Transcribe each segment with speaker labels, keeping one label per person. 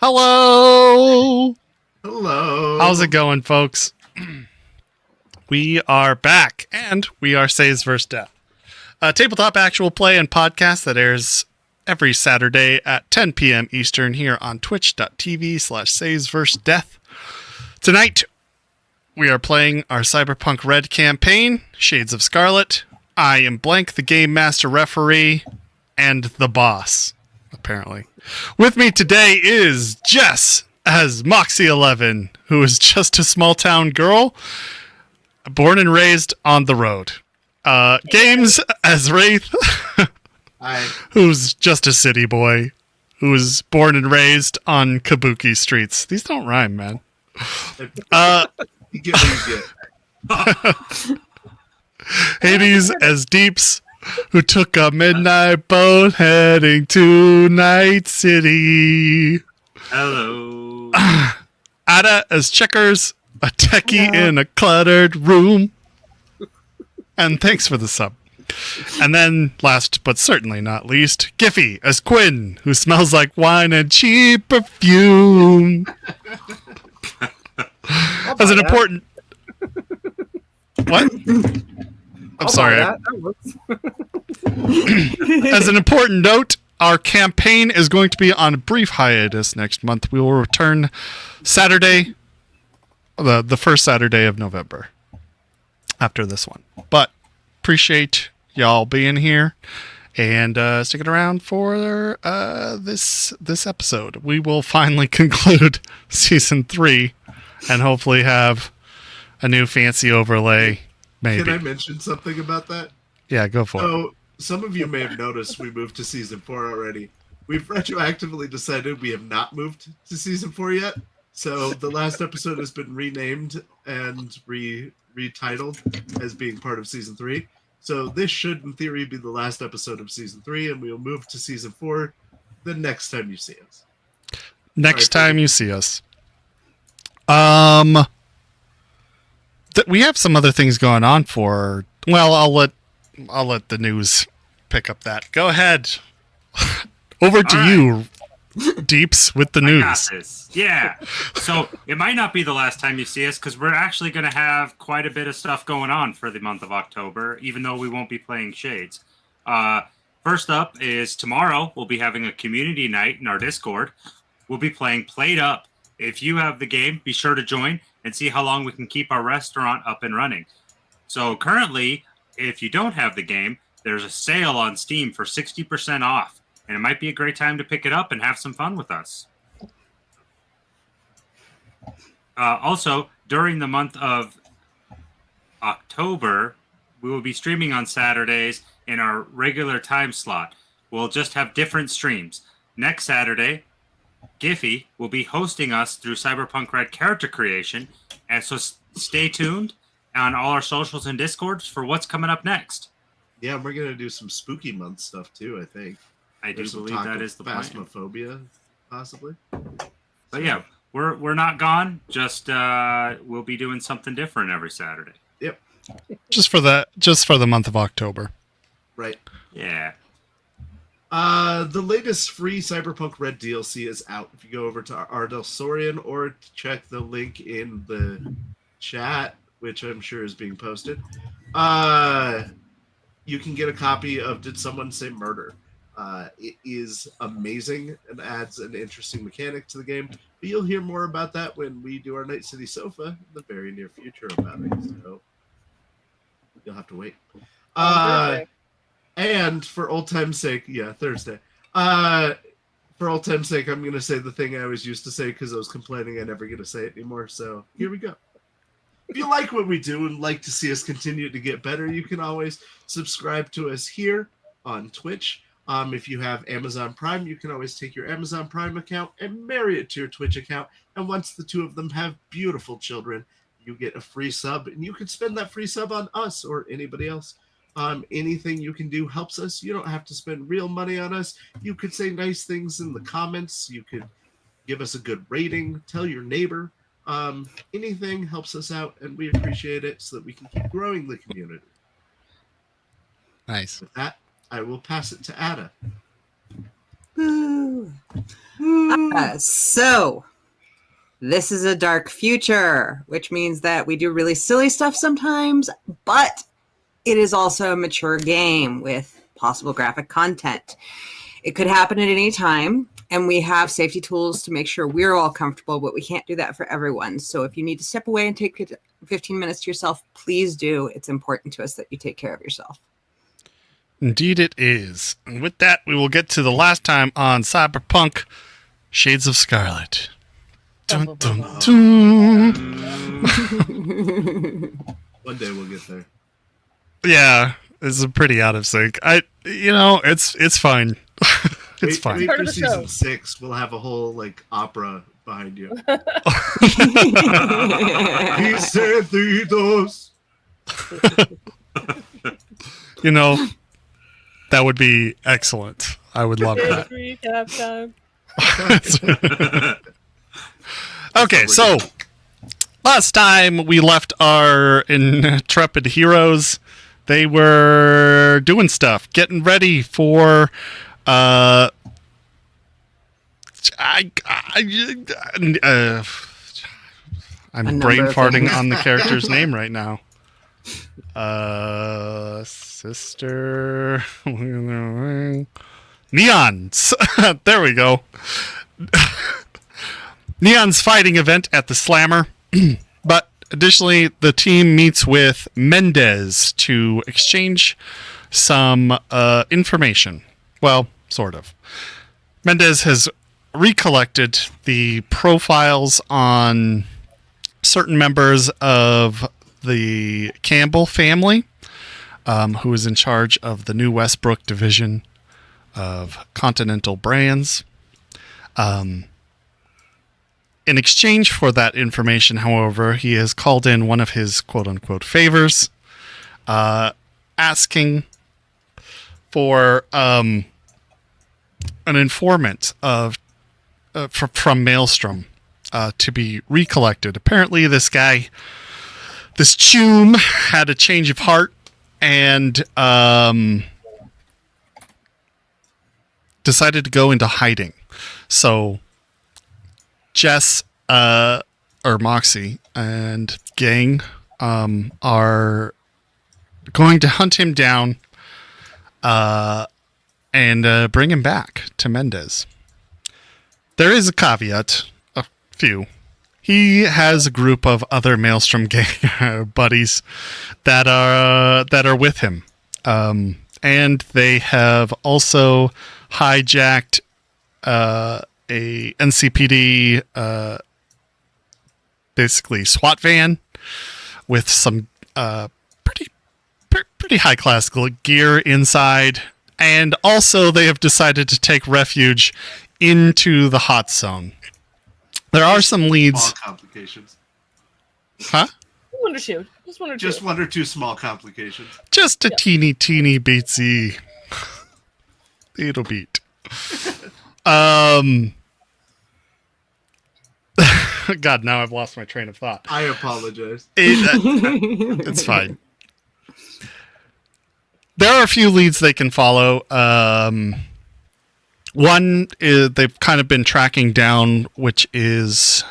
Speaker 1: Hello!
Speaker 2: Hello!
Speaker 1: How's it going, folks? We are back, and we are Saves vs. Death, a tabletop actual play and podcast that airs every Saturday at 10 p.m. Eastern here on twitch.tv/Saves vs. Death. Tonight, we are playing our Cyberpunk RED campaign, Shades of Scarlet. I am Blank, the Game Master Referee, and the boss, apparently. With me today is Jess as Moxie11, who is just a small-town girl, born and raised on the road. Games as Wraith, who's just a city boy, who was born and raised on Kabuki streets. These don't rhyme, man.
Speaker 2: You get what you get.
Speaker 1: Hades as Deeps, who took a midnight boat heading to Night City.
Speaker 3: Hello.
Speaker 1: Ada as Checkers, a techie in a cluttered room. And thanks for the sub. And then, last but certainly not least, Giffy as Quinn, who smells like wine and cheap perfume. As an important... What? I'm sorry. As an important note, our campaign is going to be on a brief hiatus next month. We will return Saturday, the first Saturday of November, after this one. But appreciate y'all being here and sticking around for this episode. We will finally conclude season 3 and hopefully have a new fancy overlay. Maybe.
Speaker 2: Can I mention something about that?
Speaker 1: Yeah, go for it.
Speaker 2: So, some of you may have noticed we moved to season 4 already. We've retroactively decided we have not moved to season 4 yet. So the last episode has been renamed and retitled as being part of season 3. So this should, in theory, be the last episode of season 3, and we'll move to season 4 the next time you see us.
Speaker 1: Next time you see us. We have some other things going on for... Well, I'll let the news pick up that. Go ahead. Over to you, Deeps, with the news.
Speaker 3: I got this. Yeah. So it might not be the last time you see us because we're actually going to have quite a bit of stuff going on for the month of October, even though we won't be playing Shades. First up is tomorrow we'll be having a community night in our Discord. We'll be playing Played Up. If you have the game, be sure to join and see how long we can keep our restaurant up and running. So currently, if you don't have the game, there's a sale on Steam for 60% off, and it might be a great time to pick it up and have some fun with us. Also, during the month of October, we will be streaming on Saturdays in our regular time slot. We'll just have different streams. Next Saturday, Giffy will be hosting us through Cyberpunk RED character creation, and so stay tuned on all our socials and Discords for what's coming up next.
Speaker 2: Yeah, we're going to do some spooky month stuff too, I think.
Speaker 3: I do believe that is the plan.
Speaker 2: Phasmophobia, possibly.
Speaker 3: But yeah, we're not gone, just we'll be doing something different every Saturday.
Speaker 2: Yep.
Speaker 1: Just for the month of October.
Speaker 2: Right.
Speaker 3: Yeah.
Speaker 2: The latest free Cyberpunk RED DLC is out. If you go over to Ardell Sorian or check the link in the chat, which I'm sure is being posted, you can get a copy of Did Someone Say Murder? It is amazing and adds an interesting mechanic to the game. But you'll hear more about that when we do our Night City Sofa in the very near future about it. So you'll have to wait. And for old time's sake, Thursday. For old time's sake, I'm going to say the thing I always used to say because I was complaining I never get to say it anymore. So here we go. If you like what we do and like to see us continue to get better, you can always subscribe to us here on Twitch. If you have Amazon Prime, you can always take your Amazon Prime account and marry it to your Twitch account. And once the two of them have beautiful children, you get a free sub. And you can spend that free sub on us or anybody else. Anything you can do helps us. You don't have to spend real money on us. You could say nice things in the comments. You could give us a good rating. Tell your neighbor. Anything helps us out, and we appreciate it so that we can keep growing the community.
Speaker 1: Nice.
Speaker 2: With that, I will pass it to Ada.
Speaker 4: So, this is a dark future, which means that we do really silly stuff sometimes, but it is also a mature game with possible graphic content. It could happen at any time, and we have safety tools to make sure we're all comfortable, but we can't do that for everyone. So if you need to step away and take 15 minutes to yourself, please do. It's important to us that you take care of yourself.
Speaker 1: Indeed it is. And with that, we will get to the last time on Cyberpunk Shades of Scarlet. Dun, dun, dun.
Speaker 2: One day we'll get there.
Speaker 1: Yeah, this is pretty out of sync. It's fine. It's fine.
Speaker 2: Wait
Speaker 5: Part
Speaker 2: for
Speaker 5: of the
Speaker 2: season
Speaker 5: show.
Speaker 2: 6. We'll have a whole opera behind you. He said 3 doors.
Speaker 1: That would be excellent. I would love that.
Speaker 5: Recap time.
Speaker 1: Okay, so last time we left our intrepid heroes, they were doing stuff, getting ready for I'm brain farting on the character's name right now. Sister Neon's. There we go. Neon's fighting event at the Slammer. But additionally, the team meets with Mendez to exchange some information. Well, sort of. Mendez has recollected the profiles on certain members of the Campbell family, who is in charge of the New Westbrook division of Continental Brands. In exchange for that information, however, he has called in one of his quote-unquote favors, asking for an informant from Maelstrom to be recollected. Apparently, this Choom, had a change of heart and decided to go into hiding. So Jess, or Moxie, and gang are going to hunt him down and bring him back to Mendez. There is a caveat, a few. He has a group of other Maelstrom gang buddies that are with him, and they have also hijacked a NCPD basically SWAT van with some pretty high class gear inside, and also they have decided to take refuge into the hot zone. There are some leads.
Speaker 2: Small complications.
Speaker 1: Huh?
Speaker 5: Just one or two.
Speaker 2: Just 1 or 2 small complications.
Speaker 1: Just a teeny beatsy little beat. God, now I've lost my train of thought.
Speaker 2: I apologize.
Speaker 1: It's fine. There are a few leads they can follow. One is they've kind of been tracking down, which is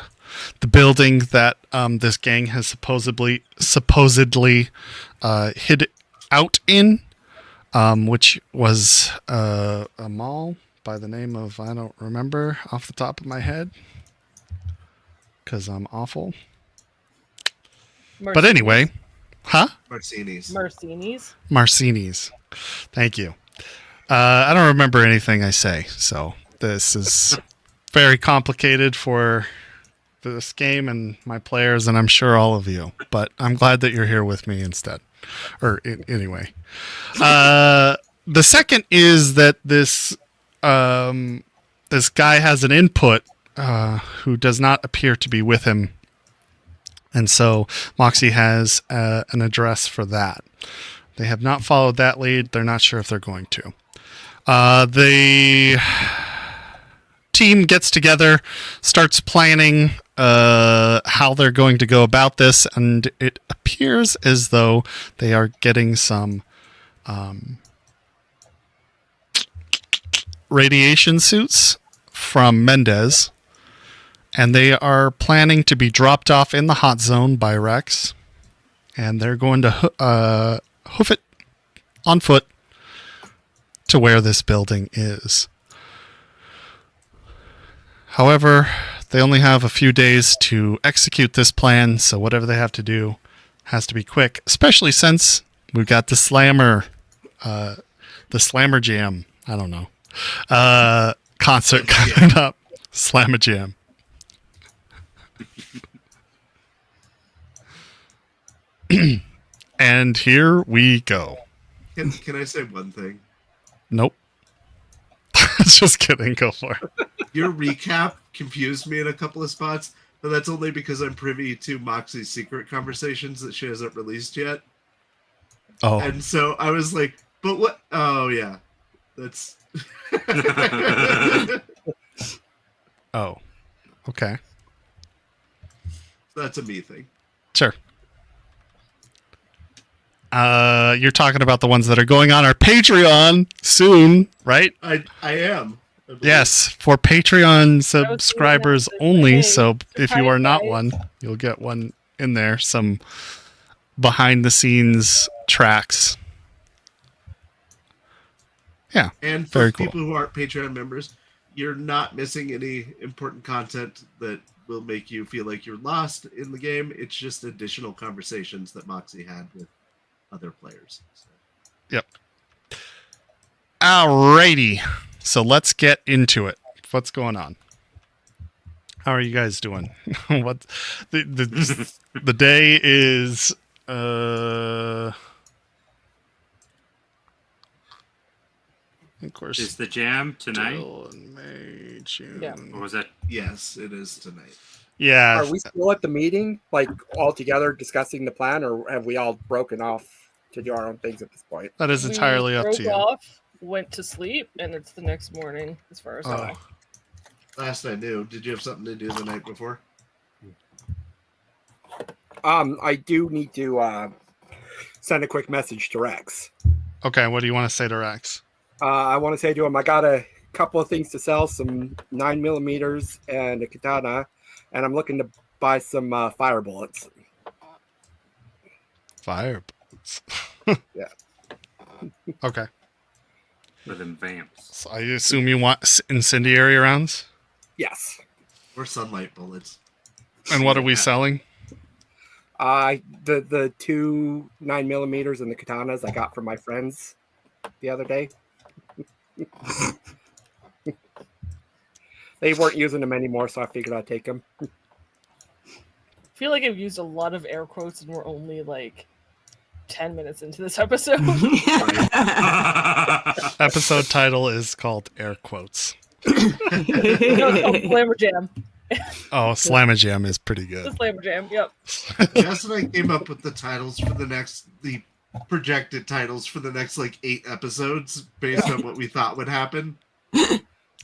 Speaker 1: the building that this gang has supposedly hid out in, which was a mall by the name of, I don't remember off the top of my head because I'm awful. But anyway, huh? Marcini's. Thank you. I don't remember anything I say, so this is very complicated for this game and my players, and I'm sure all of you. But I'm glad that you're here with me instead. Anyway. The second is that this guy has an input who does not appear to be with him, and so Moxie has an address for that. They have not followed that lead. They're not sure if they're going to. The team gets together, starts planning how they're going to go about this, and it appears as though they are getting some radiation suits from Mendez, and they are planning to be dropped off in the hot zone by Rex, and they're going to hoof it on foot to where this building is. However, they only have a few days to execute this plan, so whatever they have to do has to be quick, especially since we've got the SlammaJam, I don't know, concert coming up. SlammaJam. And here we go.
Speaker 2: Can I say one thing?
Speaker 1: Nope. Just kidding. Go for it.
Speaker 2: Your recap confused me in a couple of spots, but that's only because I'm privy to Moxie's secret conversations that she hasn't released yet.
Speaker 1: Oh.
Speaker 2: And so I was like, but what? Oh, yeah. That's...
Speaker 1: Oh. Okay.
Speaker 2: That's a me thing.
Speaker 1: Sure. You're talking about the ones that are going on our Patreon soon, right?
Speaker 2: I am. I believe.
Speaker 1: Yes, for Patreon subscribers only. So if you are not one, you'll get one in there. Some behind the scenes tracks. Yeah.
Speaker 2: And for
Speaker 1: very cool.
Speaker 2: people who aren't Patreon members, you're not missing any important content that will make you feel like you're lost in the game. It's just additional conversations that Moxie had with other players. So.
Speaker 1: Yep. Alrighty. So let's get into it. What's going on? How are you guys doing? What the day is of course
Speaker 3: Is the jam tonight?
Speaker 1: still in May, June.
Speaker 5: Yeah.
Speaker 3: Or was that?
Speaker 2: Yes, it is tonight.
Speaker 1: Yeah.
Speaker 6: Are we still at the meeting, like all together discussing the plan, or have we all broken off to do our own things at this point?
Speaker 1: That is entirely up to
Speaker 5: broke
Speaker 1: you.
Speaker 5: off, went to sleep, and it's the next morning, as far as I know.
Speaker 2: Last I knew, did you have something to do the night before?
Speaker 6: I do need to send a quick message to Rex.
Speaker 1: Okay, what do you want to say to Rex?
Speaker 6: I want to say to him, I got a couple of things to sell, some 9mm and a katana, and I'm looking to buy some fire bullets.
Speaker 1: Fire bullets.
Speaker 6: Yeah.
Speaker 1: Okay.
Speaker 3: For them vamps.
Speaker 1: So I assume you want incendiary rounds?
Speaker 6: Yes.
Speaker 2: Or sunlight bullets?
Speaker 1: And what are we selling?
Speaker 6: The two 9mm and the katanas I got from my friends the other day. They weren't using them anymore, so I figured I'd take them.
Speaker 5: I feel like I've used a lot of air quotes, and we're only like 10 minutes into this episode.
Speaker 1: Episode title is called Air Quotes.
Speaker 5: No, it's called SlammaJam.
Speaker 1: Oh, SlammaJam is pretty
Speaker 5: The
Speaker 1: good.
Speaker 5: SlammaJam, yep.
Speaker 2: Jess and I came up with the titles for the projected titles for the next like 8 episodes based on what we thought would happen.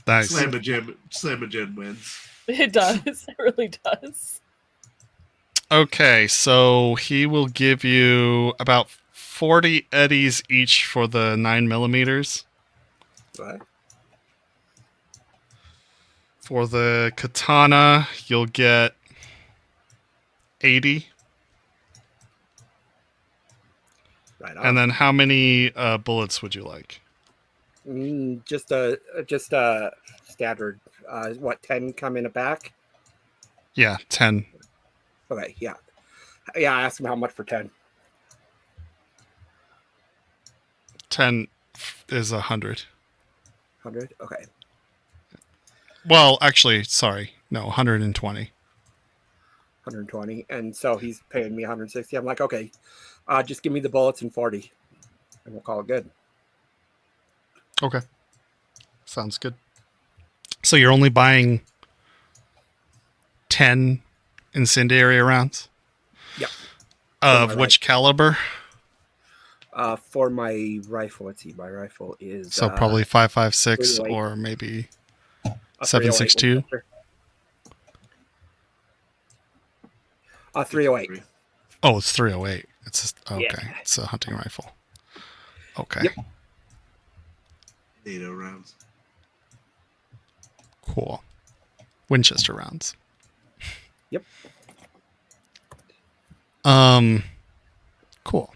Speaker 1: Nice.
Speaker 2: SlammaJam wins.
Speaker 5: It does. It really does.
Speaker 1: Okay, so he will give you about 40 eddies each for the 9mm.
Speaker 6: What?
Speaker 1: For the katana, you'll get 80.
Speaker 6: Right on.
Speaker 1: And then how many bullets would you like?
Speaker 6: Just a standard. 10 come in a pack?
Speaker 1: Yeah, 10.
Speaker 6: Okay, yeah. Yeah, I asked him how much for 10.
Speaker 1: 10 is 100.
Speaker 6: 100? Okay.
Speaker 1: Well, actually, sorry. No, 120.
Speaker 6: 120. And so he's paying me 160. I'm like, okay, just give me the bullets and 40. And we'll call it good.
Speaker 1: Okay. Sounds good. So you're only buying 10 incendiary rounds?
Speaker 6: Yep.
Speaker 1: Of which caliber?
Speaker 6: For my rifle, let's see, my rifle is...
Speaker 1: So probably 5.56
Speaker 6: 308.
Speaker 1: or maybe
Speaker 6: a
Speaker 1: 7.62.
Speaker 6: 308.
Speaker 1: Oh, it's 308. It's okay.
Speaker 6: Yeah.
Speaker 1: It's a hunting rifle. Okay.
Speaker 6: Yep.
Speaker 2: NATO rounds.
Speaker 1: Cool. Winchester rounds.
Speaker 6: Yep.
Speaker 1: Cool.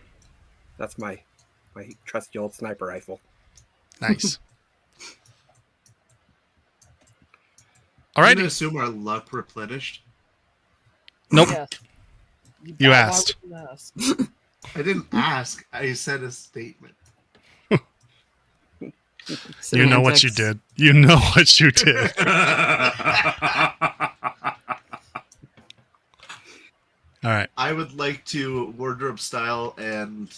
Speaker 6: That's my trusty old sniper rifle.
Speaker 1: Nice.
Speaker 2: I'm
Speaker 1: Alrighty.
Speaker 2: gonna assume our luck replenished.
Speaker 1: Nope.
Speaker 5: Yes.
Speaker 1: You
Speaker 5: Why
Speaker 1: asked.
Speaker 5: would you ask?
Speaker 2: I didn't ask. I said a statement.
Speaker 1: You know what you did. You know what you did. All right.
Speaker 2: I would like to wardrobe style and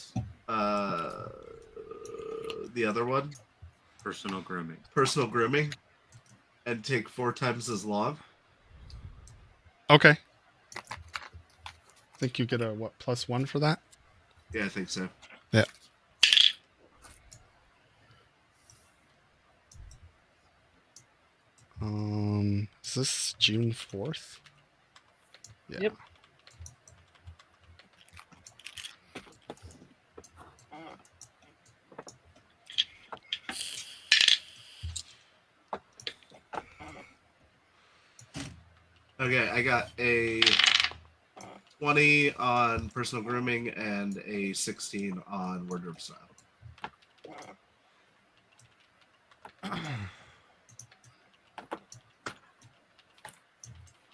Speaker 2: the other one,
Speaker 3: Personal grooming.
Speaker 2: personal grooming, and take 4 times as long.
Speaker 1: Okay. Think you get a what +1 for that?
Speaker 2: Yeah, I think so.
Speaker 1: Yeah. Is this June 4th? Yeah.
Speaker 5: Yep.
Speaker 2: Okay, I got a 20 on personal grooming and a 16 on wardrobe style.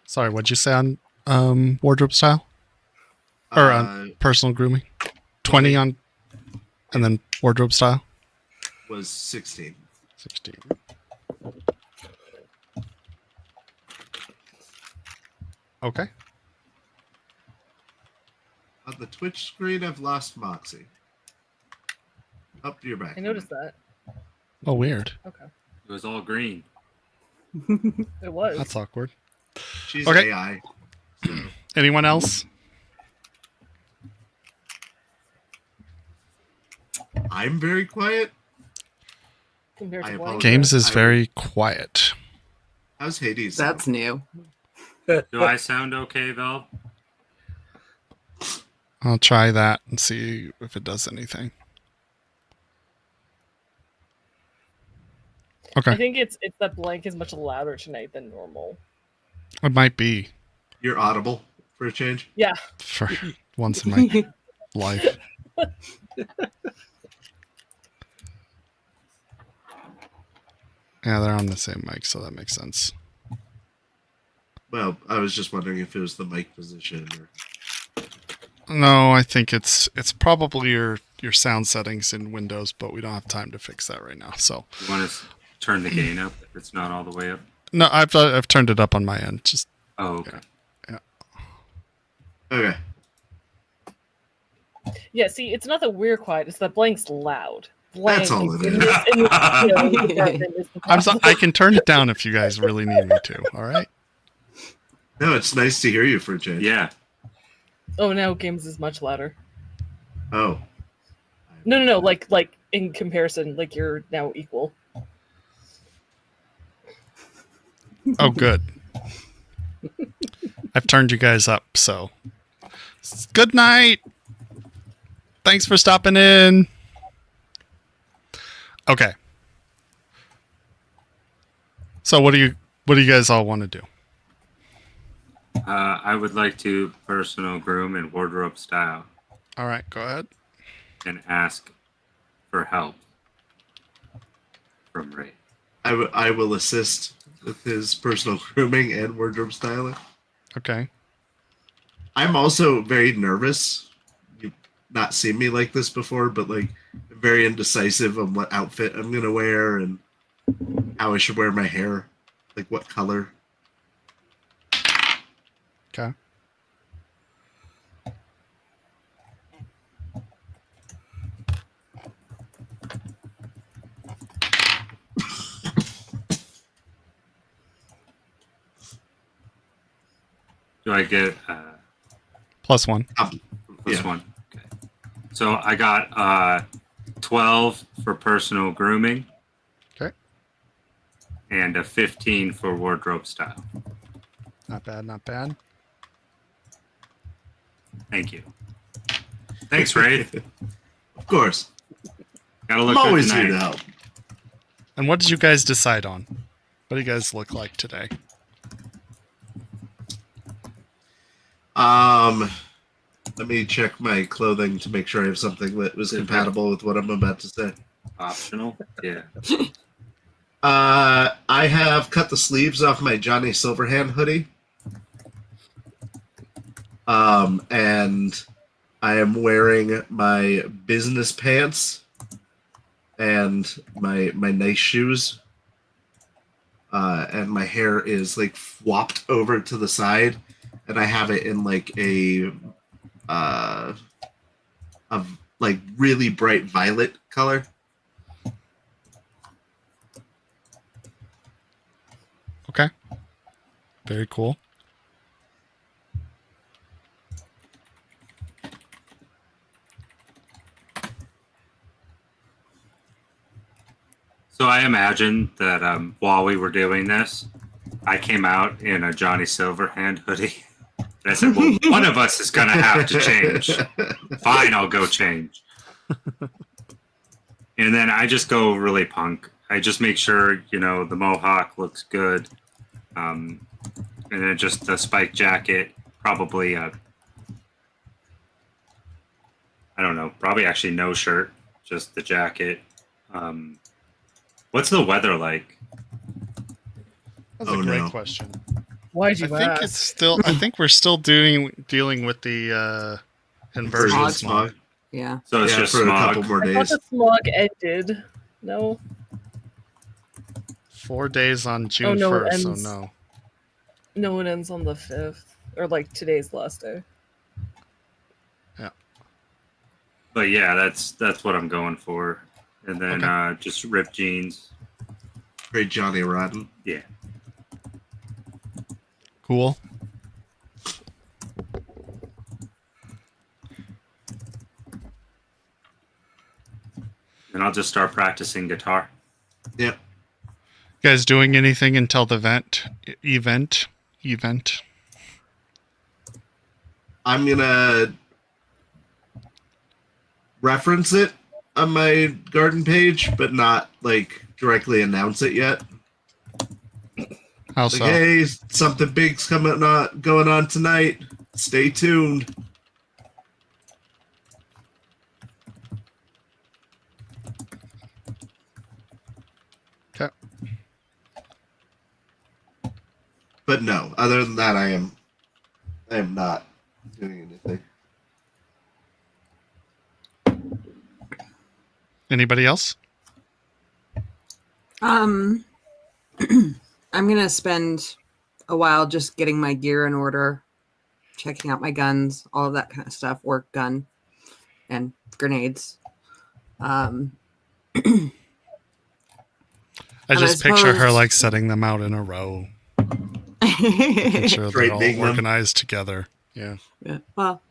Speaker 1: Sorry, what'd you say on wardrobe style? Or on personal grooming? 20 on, and then wardrobe style?
Speaker 2: Was 16.
Speaker 1: 16. Okay.
Speaker 2: On the Twitch screen, I've lost Moxie. Up to your back.
Speaker 5: I noticed that.
Speaker 1: Oh, weird.
Speaker 5: Okay.
Speaker 3: It was all green.
Speaker 5: It was.
Speaker 1: That's awkward.
Speaker 2: She's
Speaker 1: Okay.
Speaker 2: AI.
Speaker 1: Anyone else?
Speaker 2: I'm very quiet.
Speaker 5: Compared
Speaker 2: I
Speaker 5: to
Speaker 2: apologize.
Speaker 5: blank.
Speaker 1: Games is
Speaker 2: I-
Speaker 1: very quiet.
Speaker 2: How's Hades?
Speaker 4: That's new.
Speaker 3: Do I sound okay, Val?
Speaker 1: I'll try that and see if it does anything.
Speaker 5: I
Speaker 1: Okay.
Speaker 5: think it's that blank is much louder tonight than normal.
Speaker 1: It might be
Speaker 2: You're audible for a change.
Speaker 5: Yeah.
Speaker 1: for once in my life. Yeah, they're on the same mic, so that makes sense.
Speaker 2: Well, I was just wondering if it was the mic position or.
Speaker 1: No, I think it's probably your sound settings in Windows, but we don't have time to fix that right now. So
Speaker 3: You want to turn the gain up if it's not all the way up?
Speaker 1: no, I've turned it up on my end. Just
Speaker 3: Oh, okay.
Speaker 2: Okay.
Speaker 5: Yeah, see, it's not that we're quiet, it's that blank's loud. Blank
Speaker 2: That's all it
Speaker 5: in
Speaker 2: is.
Speaker 5: this department is the
Speaker 1: I can turn it down if you guys really need me to. All right.
Speaker 2: No, it's nice to hear you for a change.
Speaker 3: Yeah.
Speaker 5: Oh, now games is much louder.
Speaker 2: Oh.
Speaker 5: No, like in comparison, like you're now equal.
Speaker 1: Oh, good. I've turned you guys up, so good night. Thanks for stopping in. Okay. So what do you guys all want to do?
Speaker 3: I would like to personal groom and wardrobe style
Speaker 1: All right, go ahead.
Speaker 3: and ask for help from Ray.
Speaker 2: I will assist with his personal grooming and wardrobe styling.
Speaker 1: Okay.
Speaker 2: I'm also very nervous. You've not seen me like this before, but like very indecisive on what outfit I'm gonna wear and how I should wear my hair, like what color.
Speaker 1: Okay.
Speaker 3: Do I get
Speaker 1: +1.
Speaker 3: this
Speaker 2: Yeah.
Speaker 3: one? Okay. So I got 12 for personal grooming.
Speaker 1: Okay.
Speaker 3: And a 15 for wardrobe style.
Speaker 1: Not bad, not bad.
Speaker 3: Thank you. Thanks, Ray.
Speaker 2: Of course.
Speaker 3: Gotta
Speaker 2: I'm
Speaker 3: look good
Speaker 2: always here
Speaker 3: tonight.
Speaker 2: to help.
Speaker 1: And what did you guys decide on? What do you guys look like today?
Speaker 2: Let me check my clothing to make sure I have something that was compatible with what I'm about to say.
Speaker 3: Optional? Yeah.
Speaker 2: I have cut the sleeves off my Johnny Silverhand hoodie. And I am wearing my business pants and my nice shoes. And my hair is like flopped over to the side, and I have it in like a like really bright violet color.
Speaker 1: Okay. Very cool.
Speaker 3: So I imagine that while we were doing this, I came out in a Johnny Silverhand hoodie. And I said, well, one of us is going to have to change. Fine, I'll go change. And then I just go really punk. I just make sure, you know, the mohawk looks good. And then just the spike jacket, probably, I don't know, probably actually no shirt, just the jacket. What's the weather like?
Speaker 1: That's a great question.
Speaker 5: Why'd
Speaker 1: I
Speaker 5: you
Speaker 1: think
Speaker 5: ask?
Speaker 1: it's still. I think we're still dealing with the inversion
Speaker 2: Smog.
Speaker 1: smog.
Speaker 4: Yeah.
Speaker 3: So it's
Speaker 2: Yeah,
Speaker 3: just
Speaker 2: for
Speaker 3: smog.
Speaker 2: a couple more
Speaker 5: I thought
Speaker 2: days.
Speaker 5: the smog ended. No.
Speaker 1: 4 days on June
Speaker 5: no, it
Speaker 1: 1st, so
Speaker 5: ends-
Speaker 1: no.
Speaker 5: No, it ends on the 5th. Or like today's last day.
Speaker 3: But yeah, that's what I'm going for. And then
Speaker 1: Okay.
Speaker 3: just ripped jeans.
Speaker 2: Great Johnny Rotten.
Speaker 3: Yeah.
Speaker 1: Cool.
Speaker 3: And I'll just start practicing guitar.
Speaker 2: Yep.
Speaker 1: You guys doing anything until the event?
Speaker 2: I'm gonna reference it on my garden page, but not like directly announce it yet.
Speaker 1: How
Speaker 2: Like,
Speaker 1: so?
Speaker 2: hey, something big's going on tonight. Stay tuned.
Speaker 1: Okay.
Speaker 2: But no, other than that, I am not doing anything.
Speaker 1: Anybody else?
Speaker 4: I'm gonna spend a while just getting my gear in order, checking out my guns, all of that kind of stuff, work gun and grenades.
Speaker 1: I
Speaker 4: And I
Speaker 1: just picture her
Speaker 4: suppose-
Speaker 1: like setting them out in a row. Making sure they're all
Speaker 2: Straightening them.
Speaker 1: organized together. Yeah.
Speaker 4: Yeah. Well,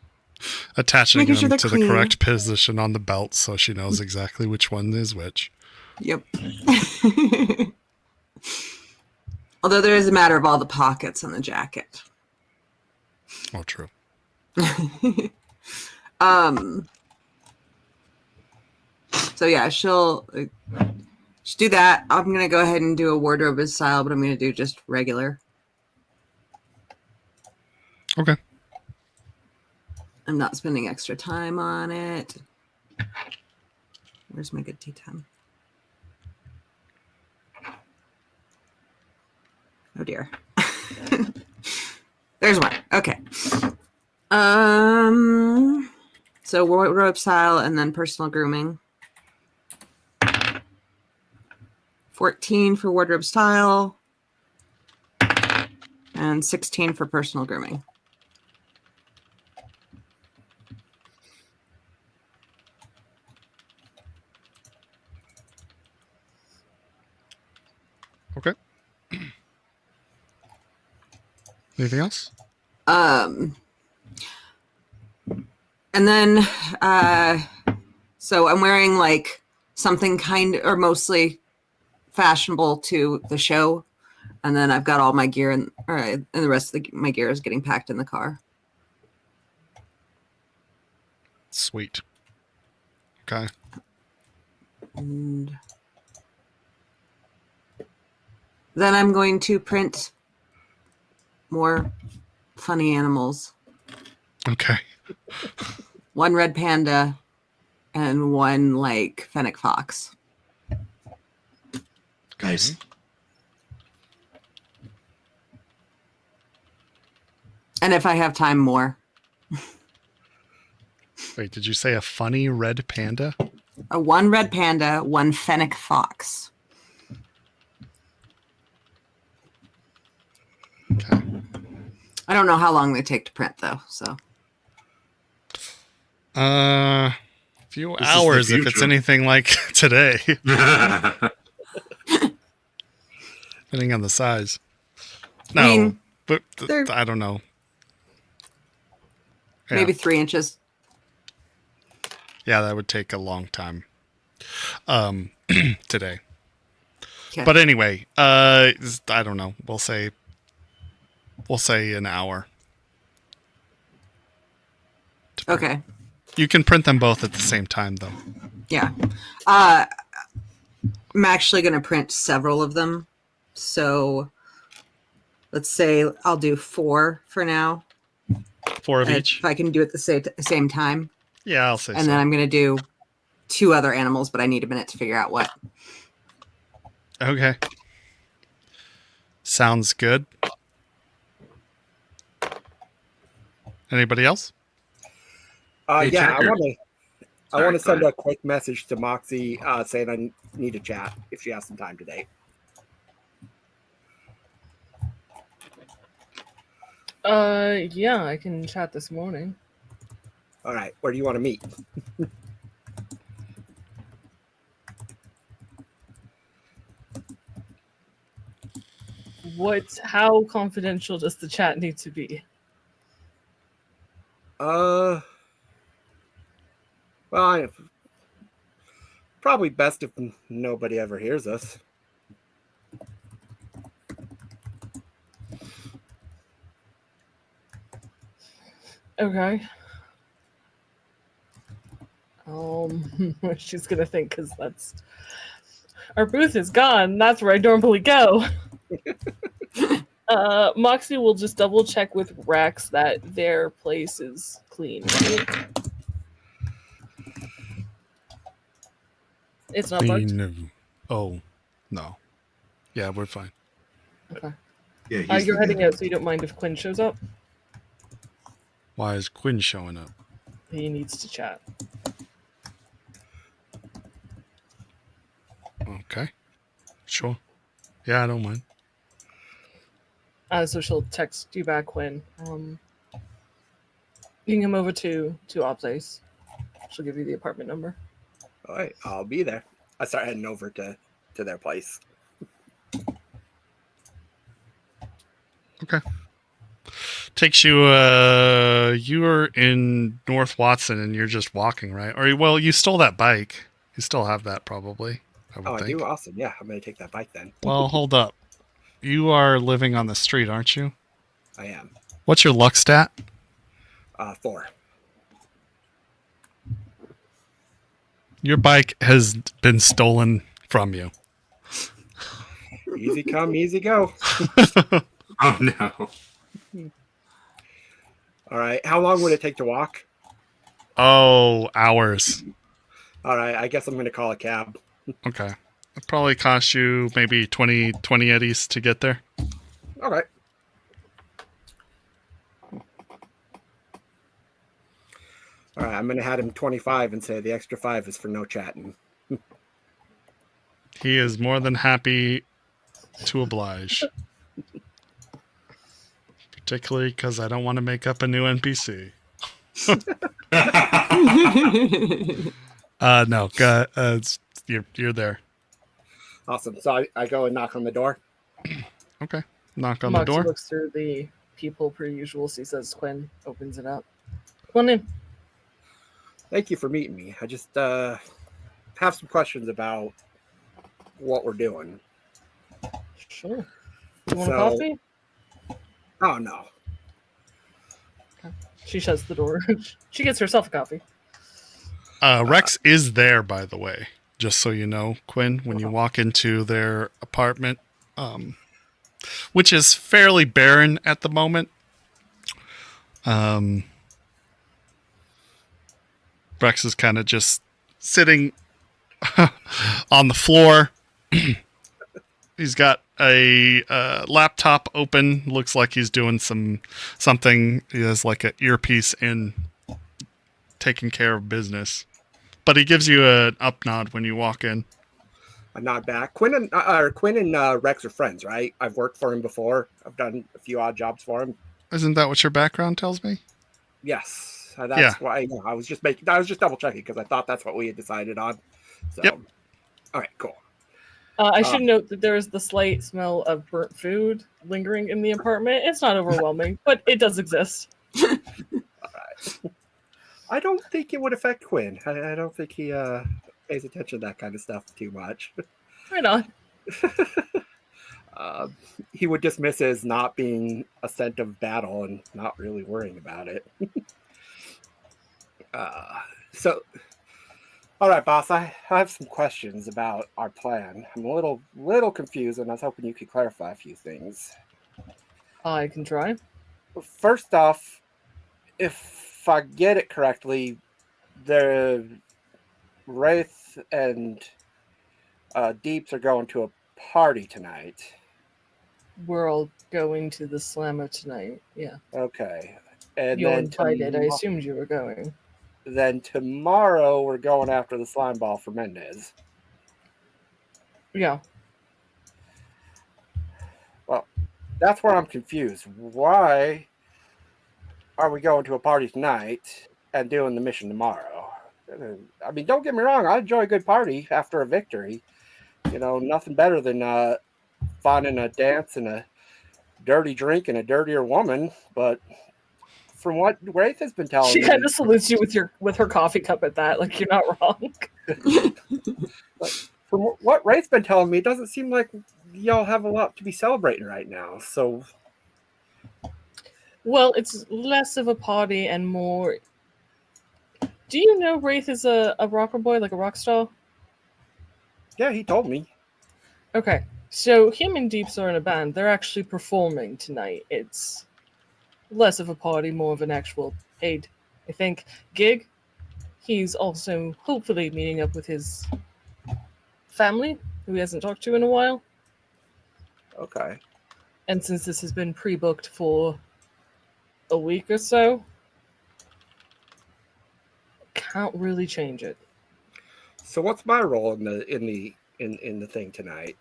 Speaker 1: Attaching
Speaker 4: Making
Speaker 1: them
Speaker 4: sure they're
Speaker 1: to
Speaker 4: clean.
Speaker 1: the correct position on the belt so she knows exactly which one is which.
Speaker 4: yep. Although there is a matter of all the pockets on the jacket.
Speaker 1: Oh, true.
Speaker 4: So yeah, she'll do that. I'm gonna go ahead and do a wardrobe style, but I'm gonna do just regular.
Speaker 1: Okay.
Speaker 4: I'm not spending extra time on it. Where's my good tea time? Oh dear. There's one. Okay. So wardrobe style and then personal grooming. 14 for wardrobe style and 16 for personal grooming.
Speaker 1: Okay. Anything else?
Speaker 4: And then so I'm wearing like something kind or mostly fashionable to the show, and then I've got all my gear and the rest of my gear is getting packed in the car.
Speaker 1: Sweet. Okay.
Speaker 4: And Then I'm going to print more funny animals.
Speaker 1: Okay.
Speaker 4: 1 red panda and 1 like fennec fox.
Speaker 2: Guys,
Speaker 4: And if I have time, more.
Speaker 1: Wait, did you say a funny red panda?
Speaker 4: A 1 red panda, 1 fennec fox.
Speaker 1: Okay.
Speaker 4: I don't know how long they take to print though, so.
Speaker 1: Few
Speaker 2: This is the
Speaker 1: hours if it's
Speaker 2: future.
Speaker 1: anything like today, depending on the size. No,
Speaker 4: I mean,
Speaker 1: but
Speaker 4: they're-
Speaker 1: I don't know. Yeah.
Speaker 4: Maybe 3 inches.
Speaker 1: Yeah, that would take a long time. Today.
Speaker 4: Okay.
Speaker 1: But anyway, I don't know. We'll say an hour.
Speaker 4: Okay.
Speaker 1: You can print them both at the same time, though.
Speaker 4: Yeah. I'm actually going to print several of them. So let's say I'll do 4 for now.
Speaker 1: 4 of
Speaker 4: And
Speaker 1: each.
Speaker 4: if I can do it the same time.
Speaker 1: Yeah, I'll say
Speaker 4: And
Speaker 1: so.
Speaker 4: then I'm going to do 2 other animals, but I need a minute to figure out what.
Speaker 1: Okay. Sounds good. Anybody else?
Speaker 3: Hey,
Speaker 6: Yeah, I
Speaker 3: Checker.
Speaker 6: want to. I
Speaker 3: Sorry,
Speaker 6: want to
Speaker 3: go
Speaker 6: send
Speaker 3: ahead.
Speaker 6: a quick message to Moxie saying I need to chat if she has some time today.
Speaker 5: Yeah, I can chat this morning.
Speaker 6: All right, where do you want to meet?
Speaker 5: How confidential does the chat need to be?
Speaker 6: Well, probably best if nobody ever hears us.
Speaker 5: Okay. She's gonna think because that's our booth is gone. That's where I normally go. Moxie will just double check with Rex that their place is clean. Right? It's not bugged.
Speaker 1: No. Oh, no. Yeah, we're fine.
Speaker 5: Okay.
Speaker 2: yeah, he's
Speaker 5: You're
Speaker 2: the
Speaker 5: heading
Speaker 2: guy.
Speaker 5: out, so you don't mind if Quinn shows up.
Speaker 1: Why is Quinn showing up?
Speaker 5: He needs to chat.
Speaker 1: Okay. Sure. Yeah, I don't mind.
Speaker 5: So she'll text you back when you can come over to Op's. She'll give you the apartment number.
Speaker 6: All right, I'll be there. I start heading over to their place.
Speaker 1: Okay. Takes you you were in North Watson and you're just walking, right? Or well, you stole that bike. You still have that probably, I would
Speaker 6: Oh, I
Speaker 1: think.
Speaker 6: do? Awesome. Yeah, I'm going to take that bike then.
Speaker 1: Well, hold up. You are living on the street, aren't you?
Speaker 6: I am.
Speaker 1: What's your luck stat?
Speaker 6: 4.
Speaker 1: Your bike has been stolen from you.
Speaker 6: Easy come, easy go.
Speaker 3: Oh no.
Speaker 6: All right, how long would it take to walk?
Speaker 1: Oh, hours.
Speaker 6: All right, I guess I'm going to call a cab.
Speaker 1: Okay. It probably cost you maybe 20 eddies to get there.
Speaker 6: All right. All right, I'm going to hand him 25 and say the extra 5 is for no chatting.
Speaker 1: He is more than happy to oblige. Particularly because I don't want to make up a new NPC. No, you're there.
Speaker 6: Awesome. So I go and knock on the door.
Speaker 1: Okay. Knock on
Speaker 5: Moxie
Speaker 1: the door.
Speaker 5: looks through the people per usual, so he says Quinn, opens it up. Come on in.
Speaker 6: Thank you for meeting me. I just have some questions about what we're doing.
Speaker 5: Sure. You want
Speaker 6: So-
Speaker 5: a coffee?
Speaker 6: Oh, no.
Speaker 5: She shuts the door. She gets herself a coffee.
Speaker 1: Rex is there, by the way. Just so you know, Quinn, when you walk into their apartment, which is fairly barren at the moment. Brex is kind of just sitting on the floor. He's got a laptop open. Looks like he's doing something. He has like an earpiece in, taking care of business. But he gives you an up nod when you walk in.
Speaker 6: I nod back. Quinn and Rex are friends, right? I've worked for him before. I've done a few odd jobs for him.
Speaker 1: Isn't that what your background tells me?
Speaker 6: Yes, that's why. I was just double checking because I thought that's what we had decided on. So,
Speaker 1: Yep.
Speaker 6: All right, cool.
Speaker 5: I should note that there is the slight smell of burnt food lingering in the apartment. It's not overwhelming, but it does exist.
Speaker 6: All right. I don't think it would affect Quinn. I don't think he pays attention to that kind of stuff too much.
Speaker 5: Right on.
Speaker 6: He would dismiss it as not being a scent of battle and not really worrying about it. So, all right, boss, I have some questions about our plan. I'm a little confused, and I was hoping you could clarify a few things.
Speaker 5: I can try.
Speaker 6: First off, if I get it correctly, the Wraith and Deeps are going to a party tonight.
Speaker 5: We're all going to the Slamma tonight. Yeah.
Speaker 6: Okay. And
Speaker 5: You're
Speaker 6: then
Speaker 5: invited. I assumed you were going.
Speaker 6: Then tomorrow we're going after the slime ball for Mendez.
Speaker 5: Yeah.
Speaker 6: Well, that's where I'm confused. Why are we going to a party tonight and doing the mission tomorrow? I mean, don't get me wrong. I enjoy a good party after a victory. You know, nothing better than finding a dance and a dirty drink and a dirtier woman. But from what Wraith has been telling
Speaker 5: She
Speaker 6: me,
Speaker 5: kind of salutes you with her coffee cup at that. Like, you're not wrong.
Speaker 6: from what Wraith's been telling me, it doesn't seem like y'all have a lot to be celebrating right now. So,
Speaker 5: Well, it's less of a party and more. Do you know Wraith is a rocker boy, like a rock star?
Speaker 6: yeah, he told me.
Speaker 5: Okay, so him and Deeps are in a band. They're actually performing tonight. It's less of a party, more of an actual paid, I think, gig. He's also hopefully meeting up with his family, who he hasn't talked to in a while.
Speaker 6: Okay.
Speaker 5: And since this has been pre-booked for a week or so, can't really change it.
Speaker 6: So, what's my role in the thing tonight?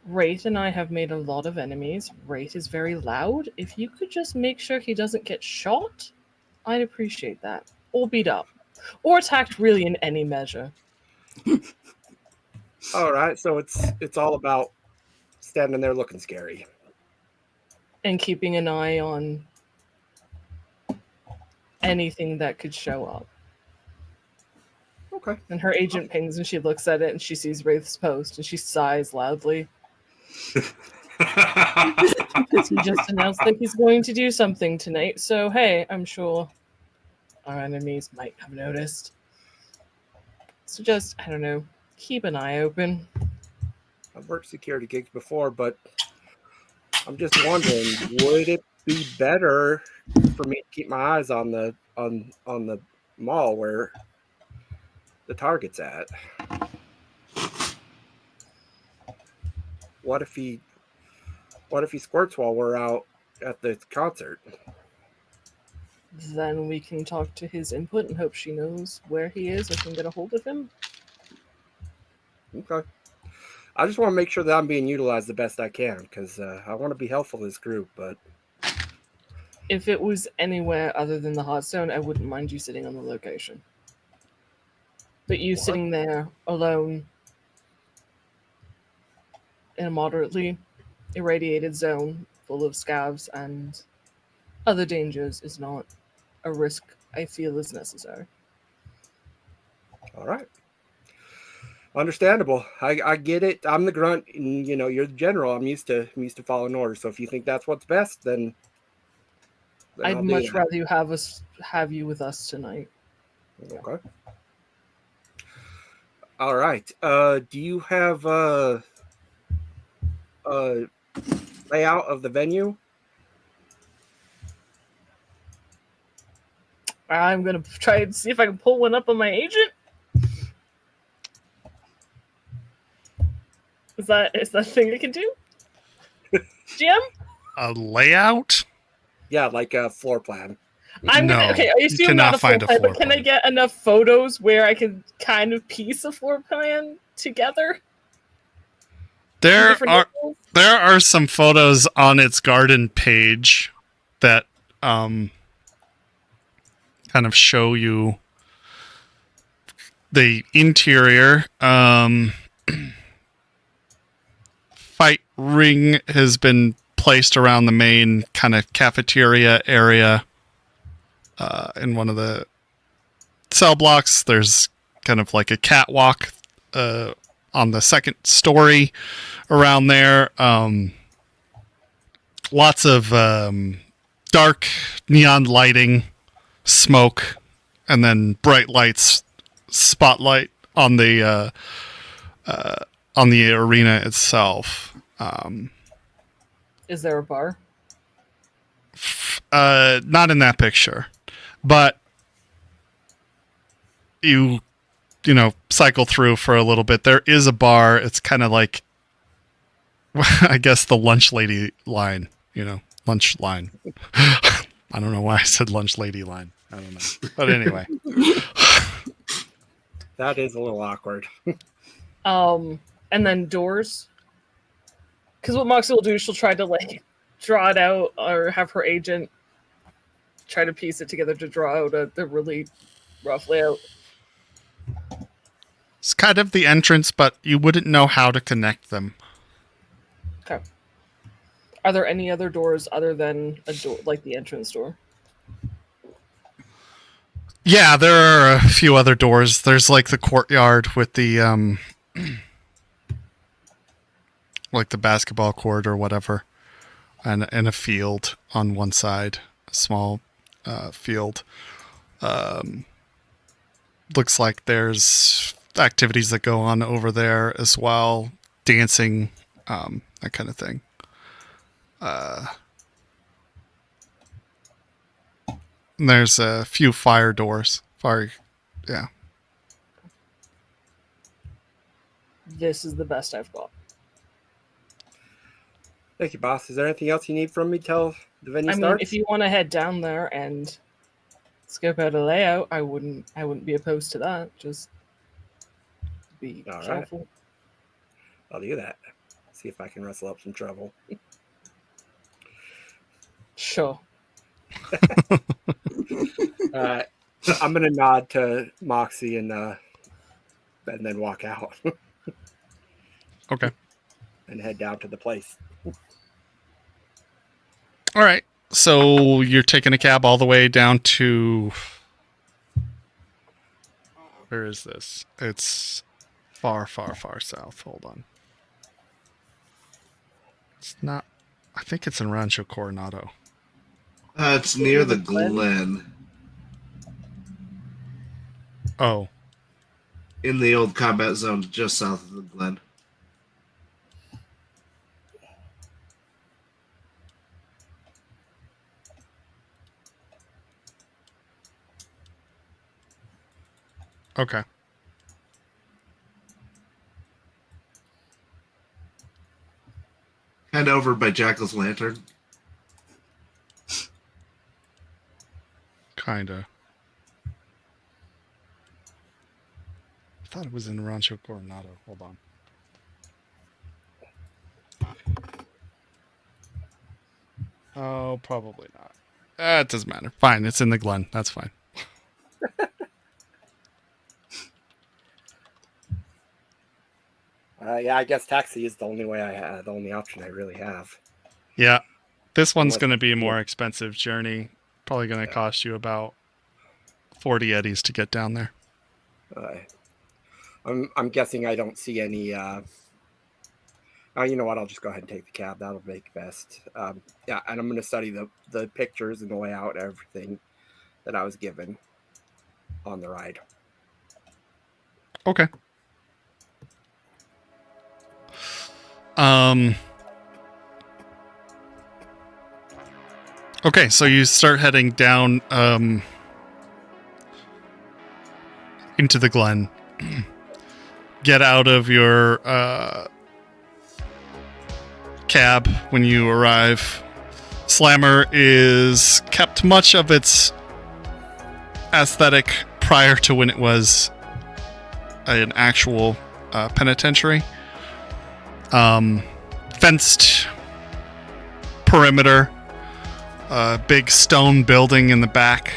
Speaker 5: Wraith and I have made a lot of enemies. Wraith is very loud. If you could just make sure he doesn't get shot, I'd appreciate that. Or beat up. Or attacked really in any measure.
Speaker 6: All right, so it's all about standing there looking scary.
Speaker 5: And keeping an eye on anything that could show up.
Speaker 6: Okay.
Speaker 5: And her agent pings and she looks at it and she sees Wraith's post and she sighs loudly. Because he just announced that he's going to do something tonight. So, hey, I'm sure our enemies might have noticed. So just, I don't know, keep an eye open.
Speaker 6: I've worked security gigs before, but I'm just wondering, would it be better for me to keep my eyes on the mall where the target's at? What if he squirts while we're out at the concert?
Speaker 5: Then we can talk to his input and hope she knows where he is or can get a hold of him.
Speaker 6: Okay. I just want to make sure that I'm being utilized the best I can because I want to be helpful to this group. But
Speaker 5: If it was anywhere other than the hot zone, I wouldn't mind you sitting on the location. But you sitting there alone in a moderately irradiated zone full of scavs and other dangers is not a risk I feel is necessary.
Speaker 6: all right. Understandable. I get it. I'm the grunt, and you're the general. I'm used to following orders. So if you think that's what's best, then
Speaker 5: I'd
Speaker 6: I'll do
Speaker 5: much
Speaker 6: that.
Speaker 5: rather you have you with us tonight.
Speaker 6: Okay. All right. Do you have layout of the venue?
Speaker 5: I'm gonna try and see if I can pull one up on my agent. Is that a thing I can do? GM?
Speaker 1: A layout?
Speaker 6: Yeah, like a floor plan.
Speaker 5: I'm
Speaker 1: No,
Speaker 5: gonna. Okay, I
Speaker 1: you
Speaker 5: assume
Speaker 1: cannot
Speaker 5: not a
Speaker 1: find
Speaker 5: full
Speaker 1: a
Speaker 5: plan,
Speaker 1: floor
Speaker 5: but can I
Speaker 1: plan.
Speaker 5: get enough photos where I can kind of piece a floor plan together? From
Speaker 1: There
Speaker 5: different
Speaker 1: are
Speaker 5: angles?
Speaker 1: there are some photos on its garden page that kind of show you the interior. Fight ring has been placed around the main kind of cafeteria area. In one of the cell blocks, there's kind of like a catwalk on the second story around there. Lots of dark neon lighting, smoke, and then bright lights spotlight on the arena itself.
Speaker 5: Is there a bar?
Speaker 1: Not in that picture, but you cycle through for a little bit. There is a bar. It's kind of like, I guess, the lunch lady line. Lunch line. I don't know why I said lunch lady line. I don't know. But anyway.
Speaker 6: That is a little awkward.
Speaker 5: And then doors. Because what Moxie will do, she'll try to like draw it out, or have her agent try to piece it together to draw out the really rough layout.
Speaker 1: It's kind of the entrance, but you wouldn't know how to connect them.
Speaker 5: Okay. Are there any other doors other than a door, like the entrance door?
Speaker 1: Yeah, there are a few other doors. There's like the courtyard with the like the basketball court or whatever, and a field on one side, a small field. Looks like there's activities that go on over there as well, dancing, that kind of thing. And there's a few fire doors. Yeah.
Speaker 5: This is the best I've got.
Speaker 6: Thank you, boss. Is there anything else you need from me till the venue
Speaker 5: I mean,
Speaker 6: starts?
Speaker 5: if you want to head down there and scope out a layout, I wouldn't be opposed to that. Just be
Speaker 6: All right.
Speaker 5: careful.
Speaker 6: I'll do that. See if I can wrestle up some trouble.
Speaker 5: Sure.
Speaker 6: I'm gonna nod to Moxie and then walk out
Speaker 1: Okay.
Speaker 6: and head down to the place.
Speaker 1: All right. So you're taking a cab all the way down to... Where is this? It's far, far, far south. Hold on. It's not... I think it's in Rancho Coronado.
Speaker 2: It's near the Glen.
Speaker 1: Oh.
Speaker 2: In the old combat zone just south of the Glen.
Speaker 1: Okay.
Speaker 2: Kind of over by Jackal's Lantern.
Speaker 1: Kinda. I thought it was in Rancho Coronado. Hold on. Oh, probably not. It doesn't matter. Fine, it's in the Glen. That's fine.
Speaker 6: Yeah, I guess taxi is the only way the only option I really have.
Speaker 1: Yeah. This one's
Speaker 6: Unless-
Speaker 1: going to be a more expensive journey. Probably going to cost you about 40 eddies to get down there.
Speaker 6: I'm guessing I don't see any. You know what? I'll just go ahead and take the cab. That'll make best. Yeah, and I'm going to study the pictures and the layout, everything that I was given on the ride.
Speaker 1: Okay. Okay, so you start heading down into the glen. Get out of your cab when you arrive. Slammer is kept much of its aesthetic prior to when it was an actual penitentiary. Fenced perimeter, big stone building in the back.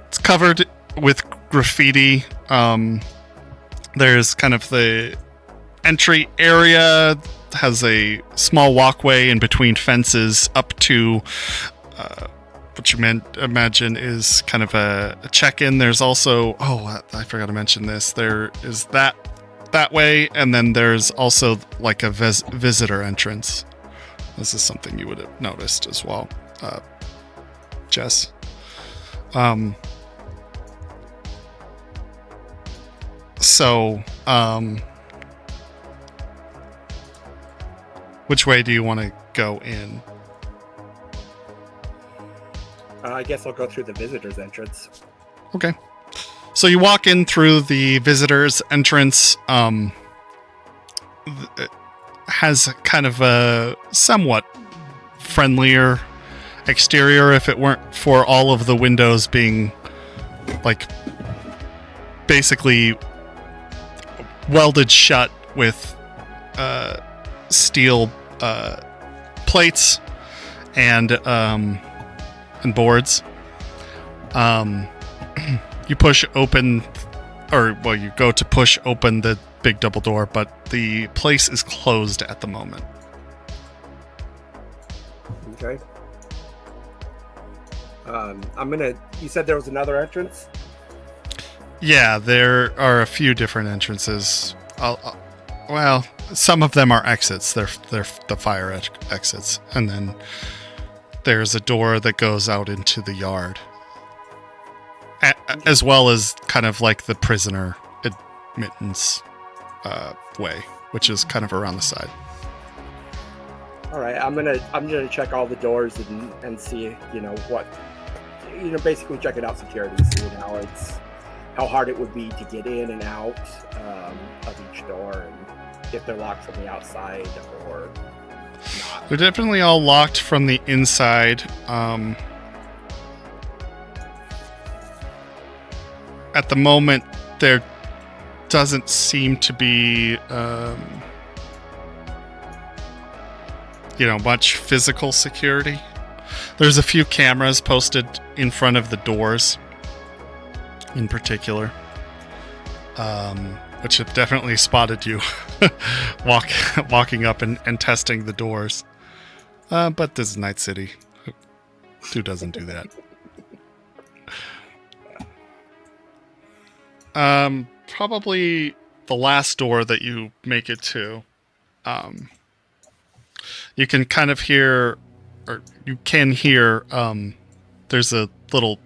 Speaker 1: It's covered with graffiti. There's kind of the entry area, has a small walkway in between fences up to what you imagine is kind of a check-in. There's also, I forgot to mention this. There is that way, and then there's also like a visitor entrance. This is something you would have noticed as well, Jess. Which way do you want to go in?
Speaker 6: I guess I'll go through the visitor's entrance.
Speaker 1: Okay. So you walk in through the visitor's entrance. It has kind of a somewhat friendlier exterior if it weren't for all of the windows being like basically welded shut with steel plates and boards. You push open, you go to push open the big double door, but the place is closed at the moment.
Speaker 6: Okay. You said there was another entrance?
Speaker 1: Yeah, there are a few different entrances. Some of them are exits. They're the fire exits. And then there's a door that goes out into the yard. As well as kind of like the prisoner admittance way, which is kind of around the side.
Speaker 6: All right, I'm gonna check all the doors and see, basically checking out security, seeing how hard it would be to get in and out of each door, and if they're locked from the outside or not.
Speaker 1: They're definitely all locked from the inside. At the moment, there doesn't seem to be, much physical security. There's a few cameras posted in front of the doors, in particular, which have definitely spotted you walking up and testing the doors. But this is Night City. Who doesn't do that? Probably the last door that you make it to. You can kind of hear, or you can hear, there's a little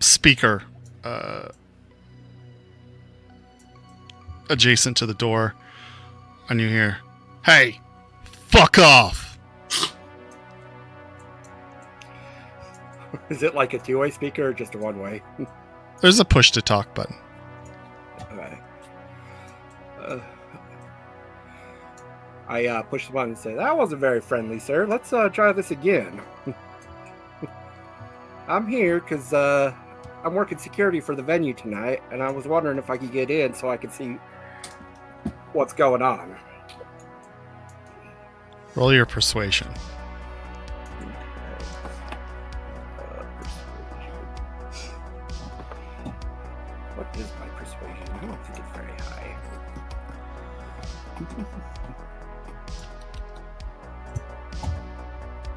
Speaker 1: speaker adjacent to the door, and you hear, "Hey, fuck off!"
Speaker 6: Is it like a two-way speaker or just a one-way?
Speaker 1: There's a push-to-talk button.
Speaker 6: Okay. I push the button and say, "That wasn't very friendly, sir. Let's try this again." I'm here because I'm working security for the venue tonight, and I was wondering if I could get in so I could see what's going on.
Speaker 1: Roll your persuasion.
Speaker 6: What is my persuasion? I don't think it's very high.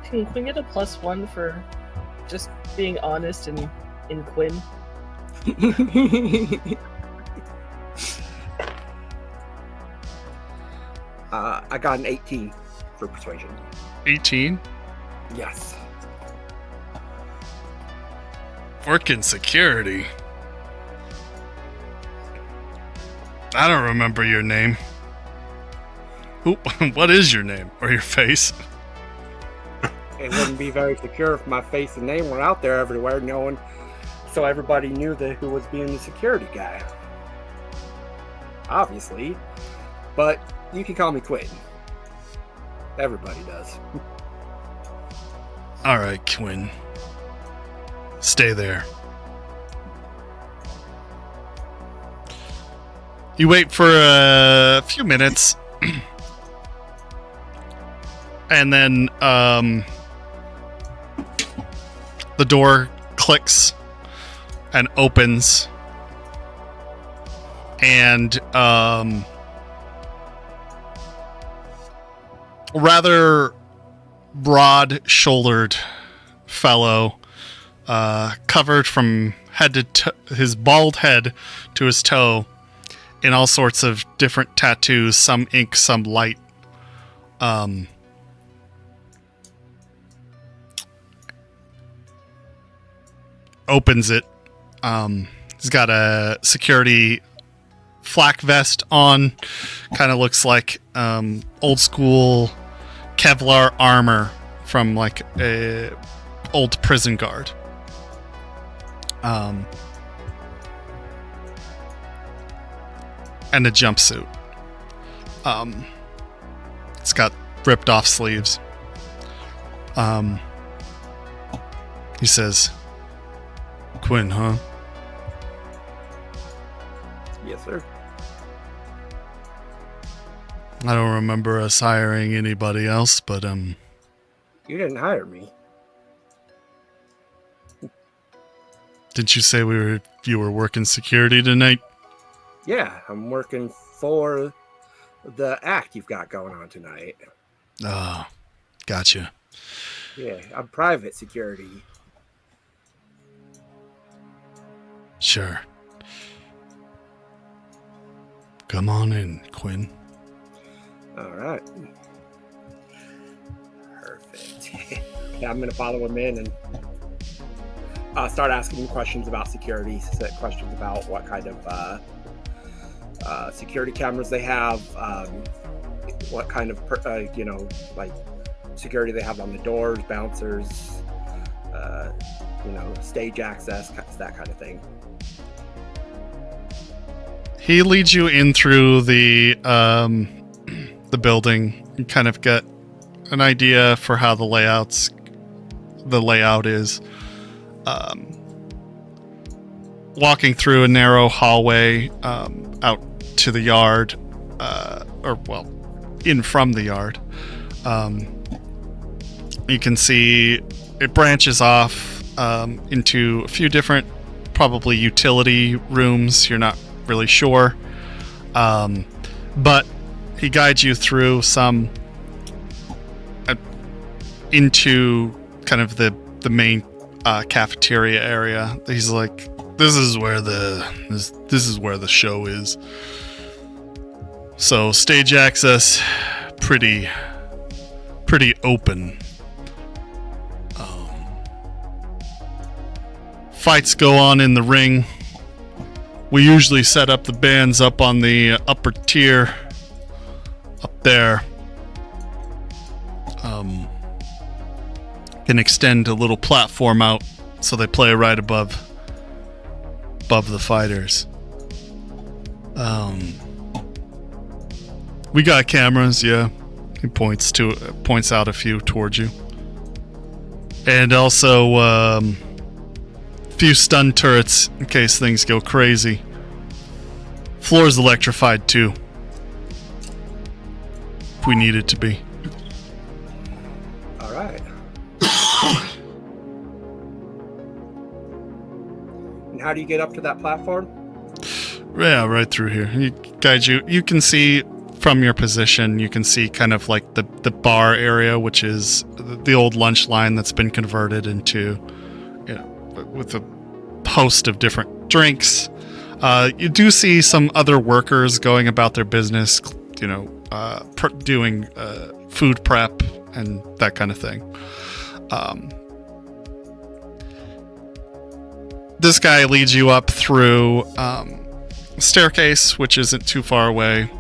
Speaker 5: Can Quinn get a +1 for just being honest in Quinn?
Speaker 6: I got an 18 for persuasion.
Speaker 1: 18?
Speaker 6: Yes.
Speaker 1: Working security. I don't remember your name. Who? What is your name? Or your face?
Speaker 6: it wouldn't be very secure if my face and name were out there everywhere, so everybody knew who was being the security guy. Obviously, but you can call me Quinn. Everybody does.
Speaker 1: All right, Quinn. Stay there. You wait for a few minutes, and then the door clicks and opens, and rather broad-shouldered fellow, covered from head to his bald head to his toe in all sorts of different tattoos, some ink, some light. Opens it. He's got a security flak vest on. Kind of looks like old school Kevlar armor from like a old prison guard. And a jumpsuit. It's got ripped off sleeves. He says, "Quinn, huh?"
Speaker 6: Yes, sir.
Speaker 1: I don't remember us hiring anybody else, but
Speaker 6: You didn't hire me.
Speaker 1: didn't you say you were working security tonight?
Speaker 6: Yeah, I'm working for the act you've got going on tonight.
Speaker 1: Oh, gotcha.
Speaker 6: Yeah, I'm private security.
Speaker 1: Sure. Come on in, Quinn.
Speaker 6: All right. Perfect. Yeah, I'm going to follow him in and start asking him questions about security, questions about what kind of security cameras they have, what kind of, like security they have on the doors, bouncers, stage access, that kind of thing.
Speaker 1: He leads you in through the building. You kind of get an idea for how the layout is. Walking through a narrow hallway out to the yard, in from the yard. You can see it branches off into a few different, probably utility rooms. You're not really sure, but he guides you through some into kind of the main cafeteria area. He's like, this is where the show is. So stage access, pretty open. Fights go on in the ring. We usually set up the bands up on the upper tier, up there. Can extend a little platform out so they play right above the fighters. We got cameras, yeah. He points out a few towards you, and also few stun turrets in case things go crazy. Floor's electrified too, if we need it to be.
Speaker 6: All right. And how do you get up to that platform?
Speaker 1: Yeah, right through here. He guides you. You can see from your position, you can see kind of like the bar area, which is the old lunch line that's been converted into, with a host of different drinks. You do see some other workers going about their business, doing food prep and that kind of thing. This guy leads you up through a staircase, which isn't too far away.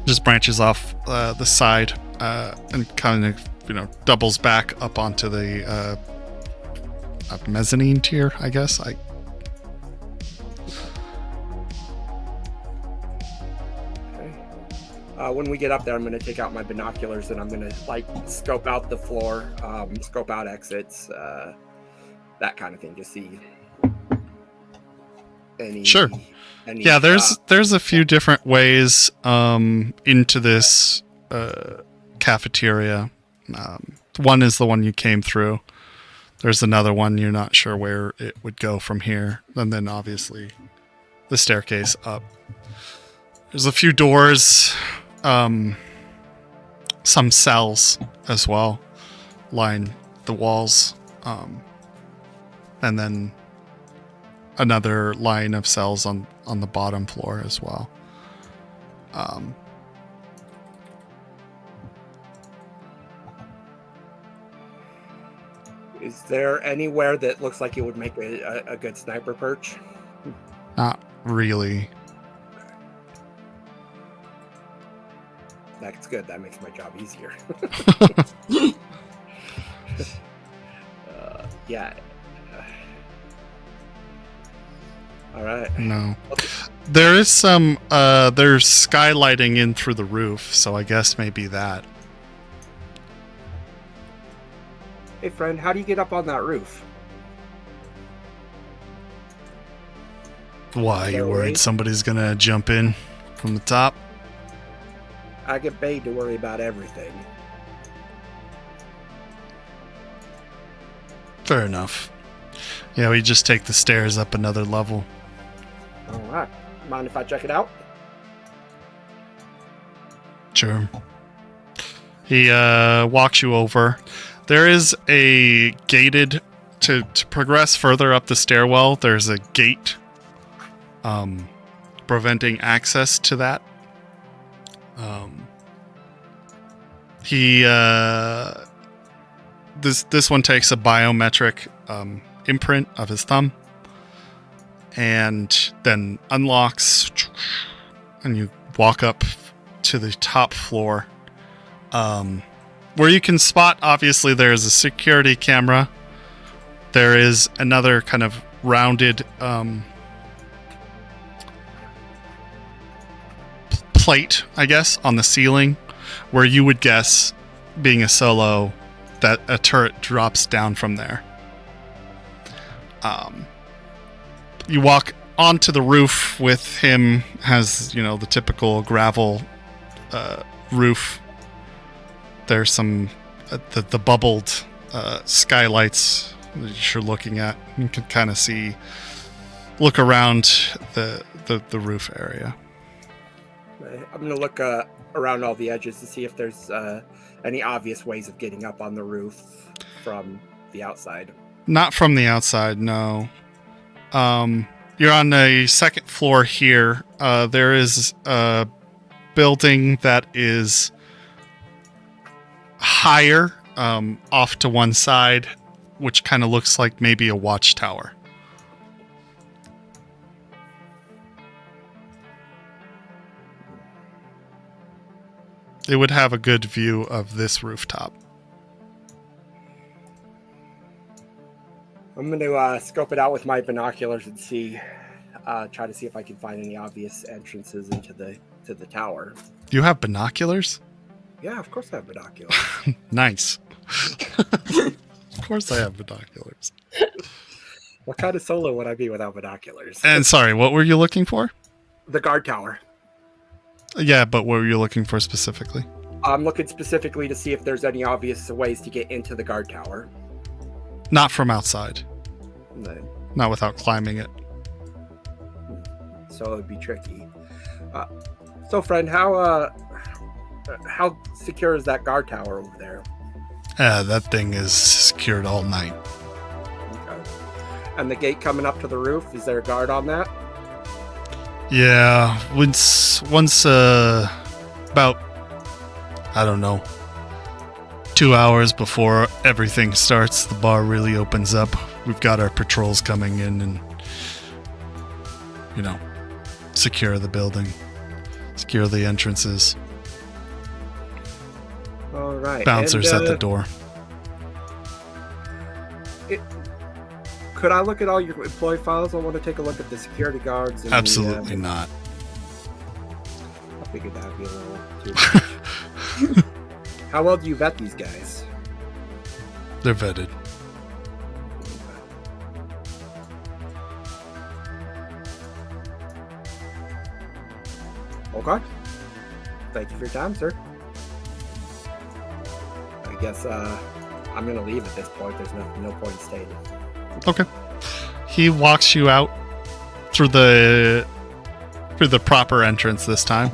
Speaker 1: Just branches off the side and kind of doubles back up onto the mezzanine tier, I guess.
Speaker 6: When we get up there, I'm going to take out my binoculars and I'm going to scope out the floor, scope out exits, that kind of thing, to see any.
Speaker 1: Sure. Yeah, there's a few different ways into this cafeteria. One is the one you came through. There's another one you're not sure where it would go from here, and then obviously the staircase up. There's a few doors. Some cells as well line the walls, and then another line of cells on the bottom floor as well.
Speaker 6: Is there anywhere that looks like it would make a good sniper perch?
Speaker 1: Not really.
Speaker 6: That's good. That makes my job easier. Yeah. All right.
Speaker 1: No. There is some, there's skylighting in through the roof, so I guess maybe that.
Speaker 6: Hey, friend, how do you get up on that roof?
Speaker 1: Why, you worried somebody's gonna jump in from the top?
Speaker 6: I get paid to worry about everything.
Speaker 1: Fair enough. Yeah, we just take the stairs up another level.
Speaker 6: All right. Mind if I check it out?
Speaker 1: Sure. He walks you over. There is a gated to progress further up the stairwell. There's a gate preventing access to that. This one takes a biometric imprint of his thumb and then unlocks, and you walk up to the top floor, where you can spot, obviously there's a security camera. There is another kind of rounded plate, I guess, on the ceiling, where you would guess, being a solo, that a turret drops down from there. You walk onto the roof with him, has, the typical gravel roof. There's some, the bubbled skylights that you're looking at. You can kind of look around the roof area.
Speaker 6: I'm going to look around all the edges to see if there's any obvious ways of getting up on the roof from the outside.
Speaker 1: Not from the outside, no. You're on the second floor here. There is a building that is higher, off to one side, which kind of looks like maybe a watchtower. It would have a good view of this rooftop.
Speaker 6: I'm going to scope it out with my binoculars and try to see if I can find any obvious entrances into the tower.
Speaker 1: You have binoculars?
Speaker 6: Yeah, of course I have binoculars.
Speaker 1: Nice. Of course I have binoculars.
Speaker 6: What kind of solo would I be without binoculars?
Speaker 1: And sorry, what were you looking for?
Speaker 6: The guard tower.
Speaker 1: Yeah, but what were you looking for specifically?
Speaker 6: I'm looking specifically to see if there's any obvious ways to get into the guard tower.
Speaker 1: Not from outside.
Speaker 6: No.
Speaker 1: Not without climbing it.
Speaker 6: So it would be tricky. So, friend, how secure is that guard tower over there?
Speaker 1: That thing is secured all night.
Speaker 6: Okay. And the gate coming up to the roof, is there a guard on that?
Speaker 1: Yeah, once about, I don't know, 2 hours before everything starts, the bar really opens up. We've got our patrols coming in and, secure the building, secure the entrances.
Speaker 6: All right.
Speaker 1: bouncers
Speaker 6: and,
Speaker 1: at the door.
Speaker 6: Could I look at all your employee files? I want to take a look at the security guards. And
Speaker 1: Absolutely not.
Speaker 6: I figured that would be a little too much. How well do you vet these guys?
Speaker 1: They're vetted.
Speaker 6: Okay. Thank you for your time, sir. I guess I'm gonna leave at this point. There's no point in staying.
Speaker 1: Okay. He walks you out through the proper entrance this time.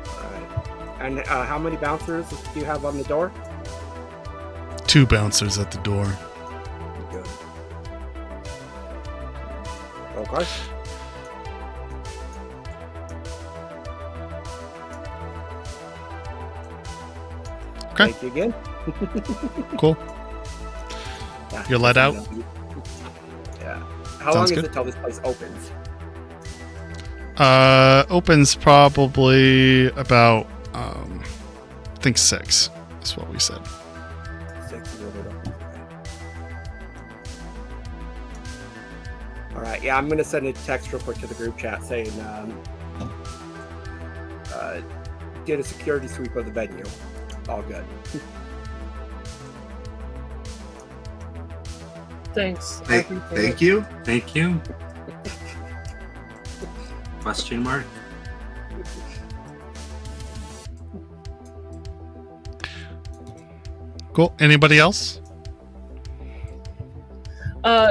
Speaker 6: Alright. And how many bouncers do you have on the door?
Speaker 1: 2 bouncers at the door.
Speaker 6: Good. Okay.
Speaker 1: Okay.
Speaker 6: Thank you again.
Speaker 1: Cool.
Speaker 6: Yeah,
Speaker 1: You're let out?
Speaker 6: Yeah. How
Speaker 1: Sounds
Speaker 6: long is
Speaker 1: good.
Speaker 6: it till this place opens?
Speaker 1: Opens probably about I think 6 is what we said.
Speaker 6: 6 is what it opens. All right. Yeah, I'm gonna send a text real quick to the group chat saying did a security sweep of the venue. All good.
Speaker 5: Thanks.
Speaker 2: Thank you.
Speaker 3: Thank you. Question mark.
Speaker 1: Cool. Anybody else?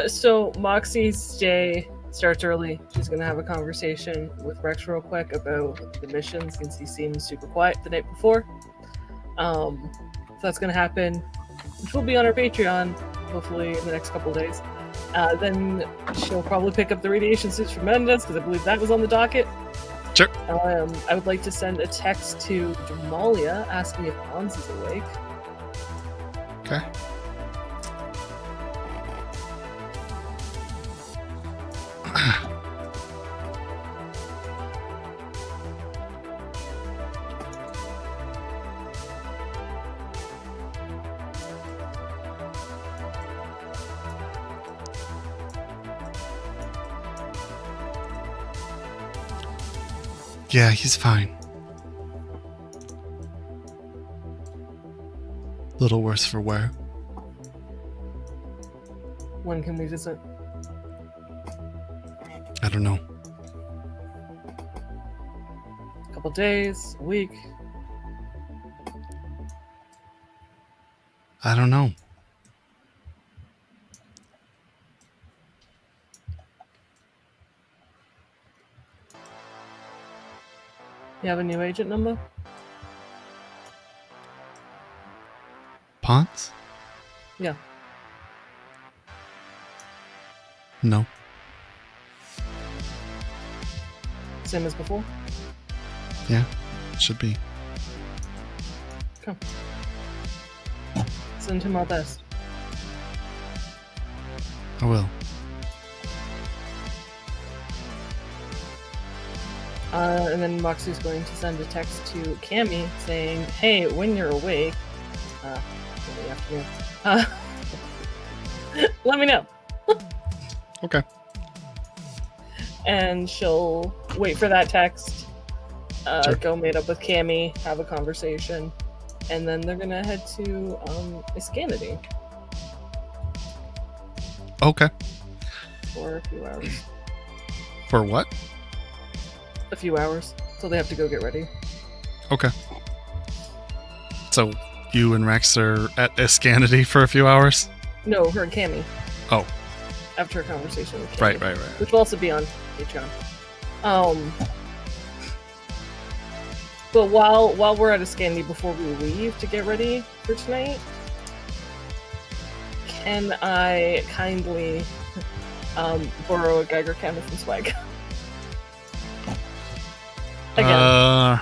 Speaker 5: So Moxie's day starts early. She's gonna have a conversation with Rex real quick about the mission since he seemed super quiet the night before. So that's gonna happen, which will be on our Patreon, hopefully in the next couple of days. Then she'll probably pick up the radiation suits from Bandits because I believe that was on the docket.
Speaker 1: Sure.
Speaker 5: I would like to send a text to Jamalia asking if Hans is awake.
Speaker 1: Okay. Yeah, he's fine. Little worse for wear.
Speaker 5: When can we visit?
Speaker 1: I don't know.
Speaker 5: A couple days, a week.
Speaker 1: I don't know.
Speaker 5: You have a new agent number?
Speaker 1: Ponce?
Speaker 5: Yeah.
Speaker 1: No.
Speaker 5: Same as before?
Speaker 1: Yeah, should be.
Speaker 5: Come. Send him our best.
Speaker 1: I will.
Speaker 5: And then Moxie's going to send a text to Cammy saying, "Hey, when you're awake, in the afternoon, let me know."
Speaker 1: Okay.
Speaker 5: And she'll wait for that text,
Speaker 1: Sure.
Speaker 5: go meet up with Cammy, have a conversation, and then they're gonna head to Iscanity
Speaker 1: Okay.
Speaker 5: for a few hours.
Speaker 1: For what?
Speaker 5: A few hours, so they have to go get ready.
Speaker 1: Okay. So you and Rex are at Iscanity for a few hours?
Speaker 5: No, her and Cammy.
Speaker 1: Oh.
Speaker 5: After a conversation with Cammy.
Speaker 1: Right.
Speaker 5: Which will also be on Patreon. But while we're at Iscanity, before we leave to get ready for tonight, can I kindly borrow a Geiger counter from Swag? Again.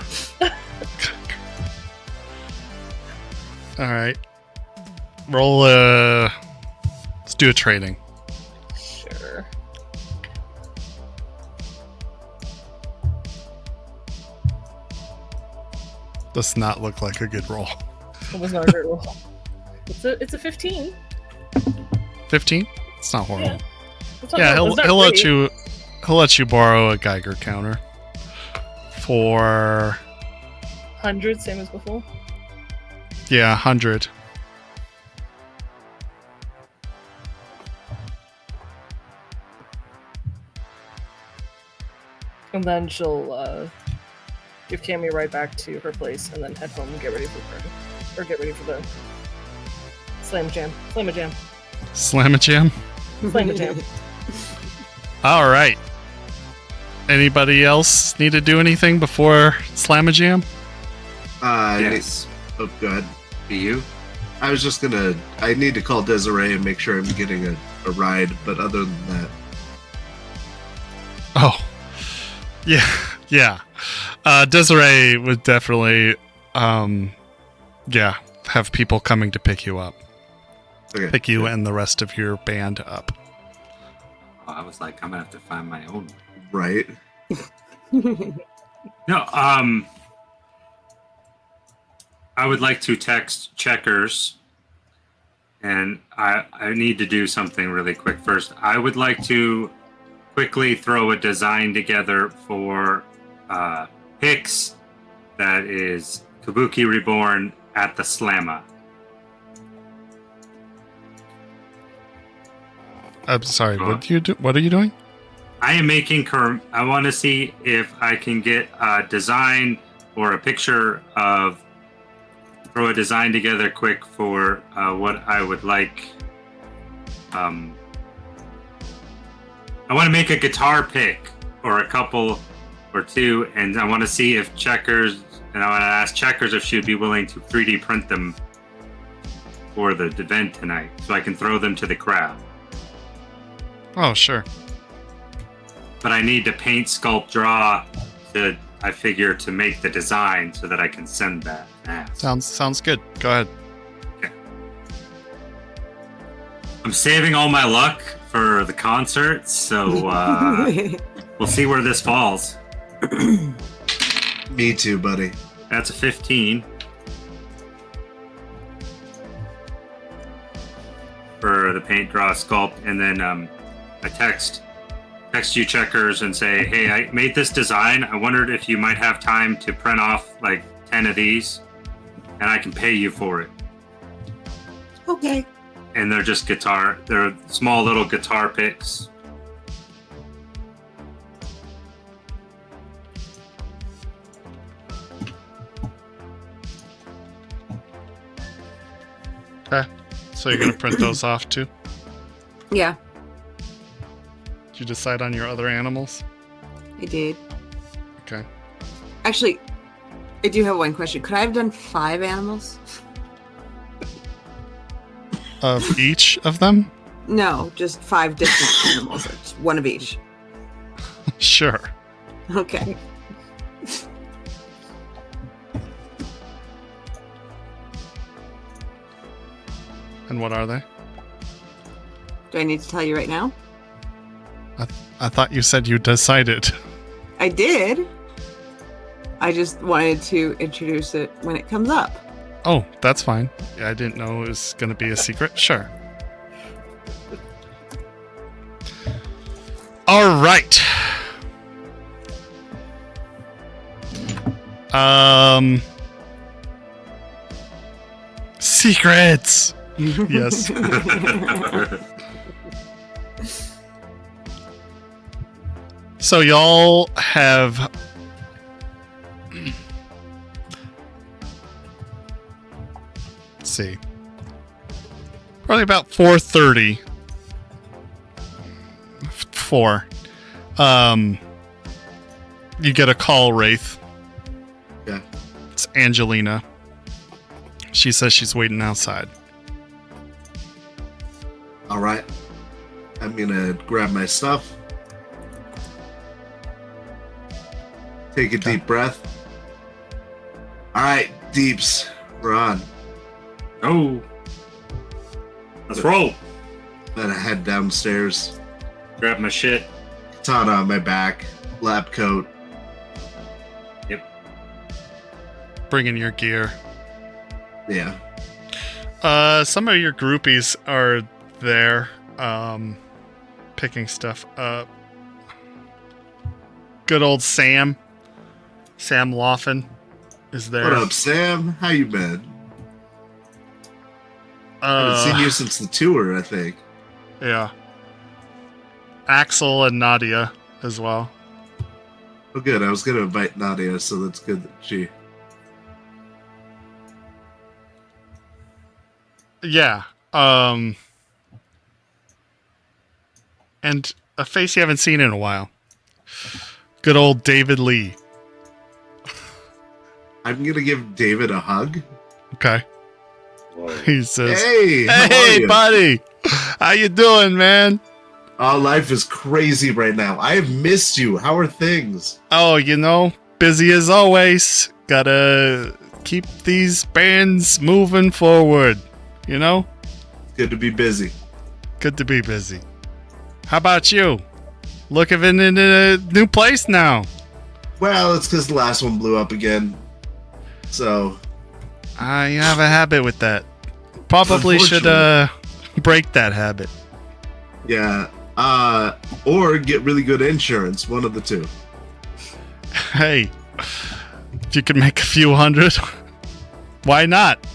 Speaker 1: Alright. Roll let's do a trading.
Speaker 5: Sure.
Speaker 1: Does not look like a good roll.
Speaker 5: It was not a great roll. It's a 15.
Speaker 1: 15? It's not horrible.
Speaker 5: Yeah. It's not
Speaker 1: Yeah,
Speaker 5: horrible. It's not
Speaker 1: he'll let
Speaker 5: great.
Speaker 1: he'll let you borrow a Geiger counter for
Speaker 5: 100, same as before.
Speaker 1: 100.
Speaker 5: And then she'll give Cammy right back to her place and then head home and get ready for her. Or get ready for the SlammaJam. SlammaJam.
Speaker 1: SlammaJam.
Speaker 5: SlammaJam.
Speaker 1: All right. Anybody else need to do anything before SlammaJam?
Speaker 3: Yes.
Speaker 2: Oh, go ahead.
Speaker 3: Be you?
Speaker 2: I was just gonna. I need to call Desiree and make sure I'm getting a ride. But other than that,
Speaker 1: Oh, yeah. Desiree would definitely, have people coming to pick you up,
Speaker 2: okay.
Speaker 1: pick you and the rest of your band up.
Speaker 3: Oh, I was like, I'm gonna have to find my own.
Speaker 2: Right.
Speaker 3: No, I would like to text Checkers, and I need to do something really quick first. I would like to quickly throw a design together for Hicks that is Kabuki Reborn at the Slamma.
Speaker 1: I'm sorry. What are you doing?
Speaker 3: I am making I want to see if I can get a design or a picture of. Throw a design together quick for what I would like. I want to make a guitar pick or a couple or two, and I want to see if Checkers, and I want to ask Checkers if she would be willing to 3D print them for the event tonight, so I can throw them to the crowd.
Speaker 1: Oh, sure.
Speaker 3: But I need to paint, sculpt, draw I figure to make the design so that I can send that.
Speaker 1: Sounds good. Go ahead.
Speaker 3: Okay. I'm saving all my luck for the concert, so we'll see where this falls.
Speaker 2: Me too, buddy.
Speaker 3: That's a 15 for the paint, draw, sculpt, and then I text you Checkers and say, hey, I made this design. I wondered if you might have time to print off like 10 of these, and I can pay you for it.
Speaker 4: Okay.
Speaker 3: And they're just they're small little guitar picks.
Speaker 1: Okay. So you're gonna print those off too?
Speaker 4: Yeah,
Speaker 1: Did you decide on your other animals?
Speaker 4: I did.
Speaker 1: Okay.
Speaker 4: Actually, I do have one question. Could I have done 5 animals?
Speaker 1: Of each of them?
Speaker 4: No, just 5 different animals. Or just one of each.
Speaker 1: Sure.
Speaker 4: Okay.
Speaker 1: And what are they?
Speaker 4: Do I need to tell you right now?
Speaker 1: I thought you said you decided.
Speaker 4: I did. I just wanted to introduce it when it comes up.
Speaker 1: Oh, that's fine. Yeah, I didn't know it was going to be a secret. Sure. All right. Secrets. Yes. So y'all have let's see. Probably about 4:30. 4. You get a call, Wraith.
Speaker 2: Yeah.
Speaker 1: It's Angelina. She says she's waiting outside.
Speaker 2: All right. I'm gonna grab my stuff. Take a deep breath. All right, Deeps, we're on.
Speaker 3: Oh, let's roll.
Speaker 2: Then I head downstairs.
Speaker 3: Grab my shit.
Speaker 2: Katana on my back, lab coat.
Speaker 3: Yep.
Speaker 1: bringing your gear.
Speaker 2: Yeah.
Speaker 1: Some of your groupies are there, picking stuff up. Good old Sam Laughlin is there.
Speaker 2: What up, Sam? How you been? I haven't seen you since the tour, I think.
Speaker 1: Yeah. Axel and Nadia as well.
Speaker 2: Oh, good. I was going to invite Nadia, so that's good that she...
Speaker 1: Yeah. And a face you haven't seen in a while. Good old David Lee.
Speaker 2: I'm going to give David a hug.
Speaker 1: Okay. He says,
Speaker 2: Hey! How are
Speaker 1: "Hey,
Speaker 2: you?
Speaker 1: buddy. How you doing, man?"
Speaker 2: Oh, life is crazy right now. I have missed you. How are things?
Speaker 1: Oh, busy as always. Gotta keep these bands moving forward.
Speaker 2: Good to be busy.
Speaker 1: Good to be busy. How about you? Looking in a new place now.
Speaker 2: Well, it's because the last one blew up again. So,
Speaker 1: I have a habit with that. Probably should break that habit.
Speaker 2: yeah. Or get really good insurance. One of the two.
Speaker 1: Hey, if you can make a few hundred, why not?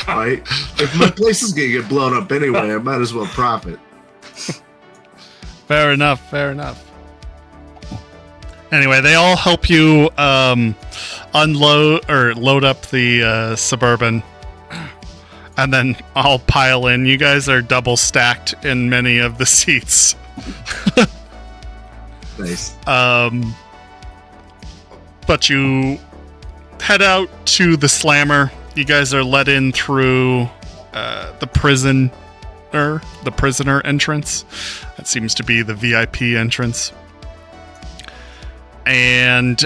Speaker 2: Right? If my place is going to get blown up anyway, I might as well profit.
Speaker 1: Fair enough. Anyway, they all help you unload or load up the Suburban, and then I'll pile in. You guys are double stacked in many of the seats.
Speaker 2: Nice.
Speaker 1: But you head out to the Slammer. You guys are let in through the prisoner entrance. That seems to be the VIP entrance. And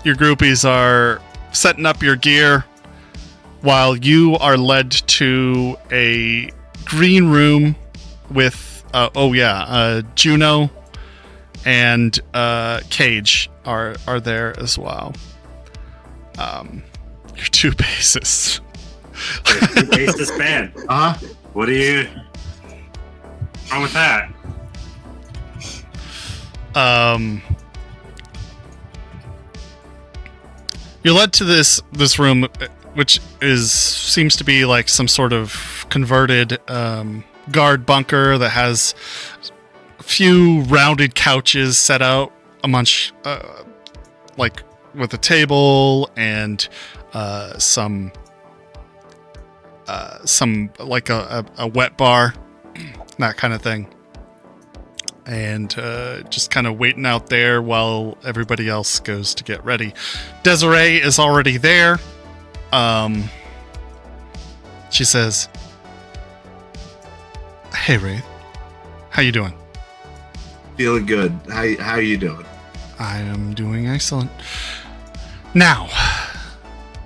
Speaker 1: your groupies are setting up your gear while you are led to a green room with Juno and Cage are there as well. Your two bassists.
Speaker 3: Bassist band. What are you wrong with that?
Speaker 1: You're led to this room, which seems to be like some sort of converted guard bunker that has a few rounded couches set out amongst like with a table and some like a wet bar, that kind of thing. And just kind of waiting out there while everybody else goes to get ready. Desiree is already there. She says, "Hey, Wraith. How you doing?"
Speaker 2: Feeling good. How you doing?
Speaker 1: I am doing excellent. Now,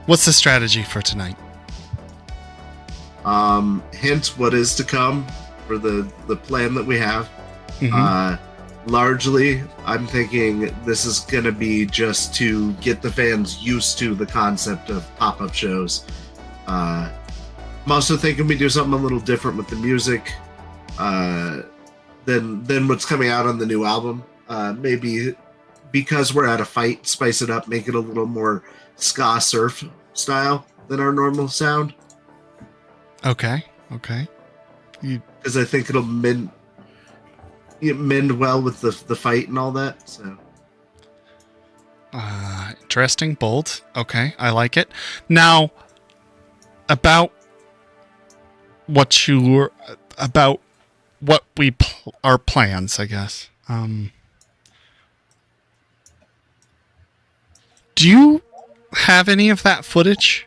Speaker 1: what's the strategy for tonight?
Speaker 2: Hint what is to come for the plan that we have.
Speaker 1: Mhm.
Speaker 2: Largely, I'm thinking this is going to be just to get the fans used to the concept of pop-up shows. I'm also thinking we do something a little different with the music than what's coming out on the new album. Maybe because we're at a fight, spice it up, make it a little more ska surf style than our normal sound.
Speaker 1: Okay.
Speaker 2: Because I think it'll mend well with the fight and all that. So
Speaker 1: Interesting, bold. Okay, I like it. Now, about what our plans, I guess. Do you have any of that footage?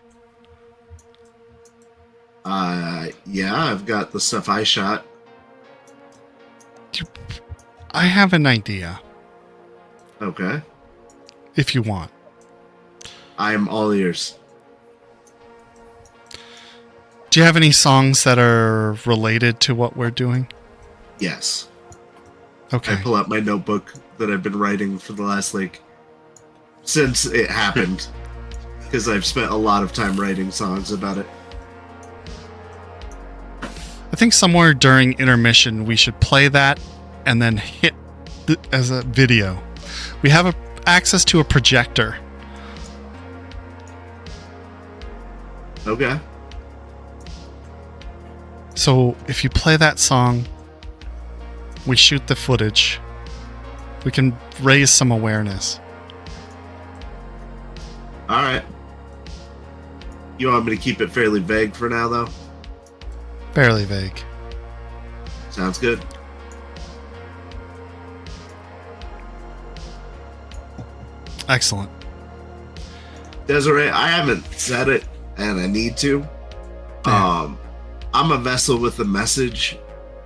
Speaker 2: yeah, I've got the stuff I shot.
Speaker 1: I have an idea,
Speaker 2: Okay,
Speaker 1: if you want.
Speaker 2: I'm all ears.
Speaker 1: Do you have any songs that are related to what we're doing?
Speaker 2: Yes.
Speaker 1: Okay.
Speaker 2: I pull out my notebook that I've been writing for the last since it happened. because I've spent a lot of time writing songs about it.
Speaker 1: I think somewhere during intermission we should play that and then hit as a video. We have access to a projector.
Speaker 2: Okay.
Speaker 1: So if you play that song, we shoot the footage. We can raise some awareness.
Speaker 2: All right. You want me to keep it fairly vague for now, though?
Speaker 1: Fairly vague.
Speaker 2: Sounds good.
Speaker 1: Excellent.
Speaker 2: Desiree, I haven't said it, and I need to.
Speaker 1: Yeah.
Speaker 2: I'm a vessel with a message,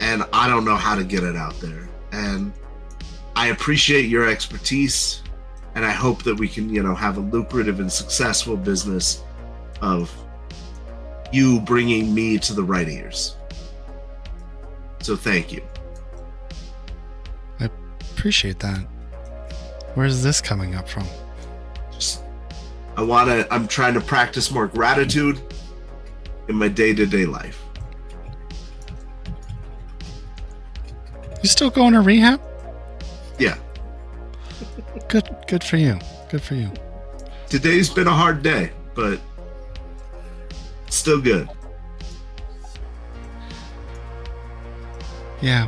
Speaker 2: and I don't know how to get it out there. And I appreciate your expertise, and I hope that we can, have a lucrative and successful business of you bringing me to the right ears. So thank you.
Speaker 1: I appreciate that. Where's this coming up from?
Speaker 2: I'm trying to practice more gratitude in my day-to-day life.
Speaker 1: You still going to rehab?
Speaker 2: Yeah.
Speaker 1: Good for you. Good for you.
Speaker 2: Today's been a hard day, but still good.
Speaker 1: Yeah.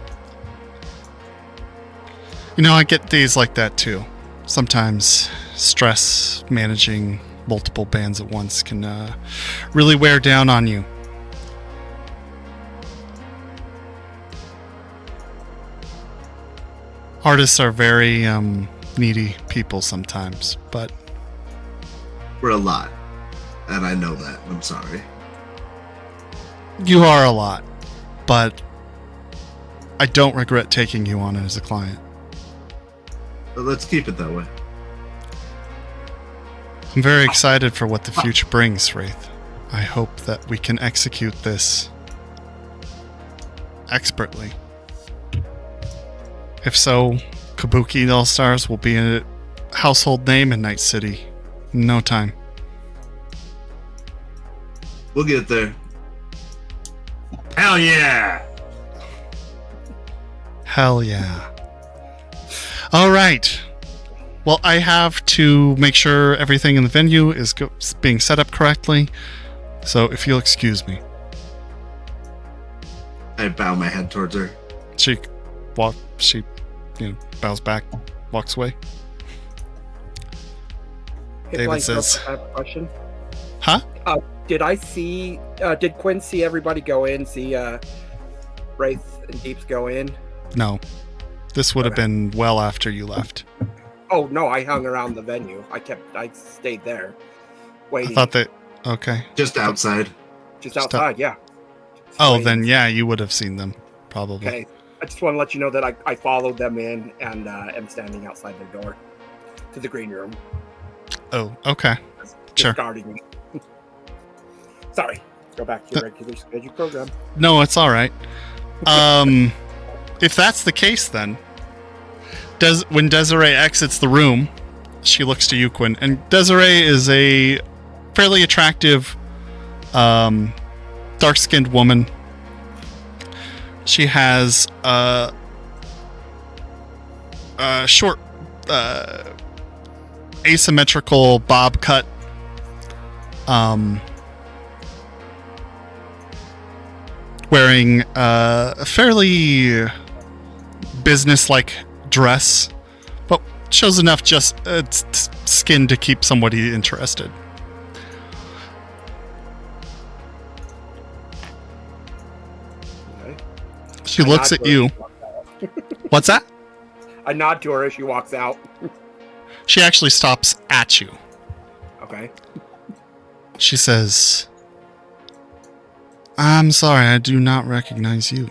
Speaker 1: I get days like that too. Sometimes stress managing multiple bands at once can really wear down on you. Artists are very needy people sometimes, but
Speaker 2: We're a lot, and I know that. I'm sorry.
Speaker 1: you are a lot. But I don't regret taking you on as a client.
Speaker 2: But let's keep it that way.
Speaker 1: I'm very excited for what the future brings, Wraith. I hope that we can execute this expertly. If so, Kabuki All-Stars will be a household name in Night City in no time.
Speaker 2: We'll get there.
Speaker 3: Hell yeah!
Speaker 1: Hell yeah. All right. Well, I have to make sure everything in the venue is being set up correctly. So if you'll excuse me.
Speaker 2: I bow my head towards her.
Speaker 1: She bows back, walks away.
Speaker 6: Hey,
Speaker 1: David
Speaker 6: Blank,
Speaker 1: says-
Speaker 6: I have a question.
Speaker 1: Huh?
Speaker 6: Did Quinn see everybody go in, see Wraith and Deeps go in?
Speaker 1: No. This would have
Speaker 6: Okay.
Speaker 1: been well after you left.
Speaker 6: Oh, no, I hung around the venue. I stayed there,
Speaker 1: I
Speaker 6: waiting.
Speaker 1: thought that... Okay.
Speaker 2: Just outside.
Speaker 6: Just outside, yeah. Just
Speaker 1: Oh,
Speaker 6: waiting.
Speaker 1: then yeah, you would have seen them. Probably.
Speaker 6: Okay. I just want to let you know that I followed them in and am standing outside their door to the green room.
Speaker 1: Oh, okay.
Speaker 6: Just
Speaker 1: Sure.
Speaker 6: guarding me. Sorry. Go back to your regular scheduled program.
Speaker 1: No, it's all right. If that's the case, then when Desiree exits the room, she looks to you, Quinn, and Desiree is a fairly attractive, dark-skinned woman. She has a short, asymmetrical bob cut. Wearing a fairly business-like dress, but shows enough just skin to keep somebody interested.
Speaker 6: Okay.
Speaker 1: She
Speaker 6: I
Speaker 1: looks
Speaker 6: nod
Speaker 1: at
Speaker 6: to her
Speaker 1: you.
Speaker 6: as she walks out.
Speaker 1: What's that?
Speaker 6: I nod to her as she walks out.
Speaker 1: She actually stops at you.
Speaker 6: Okay.
Speaker 1: She says, "I'm sorry, I do not recognize you."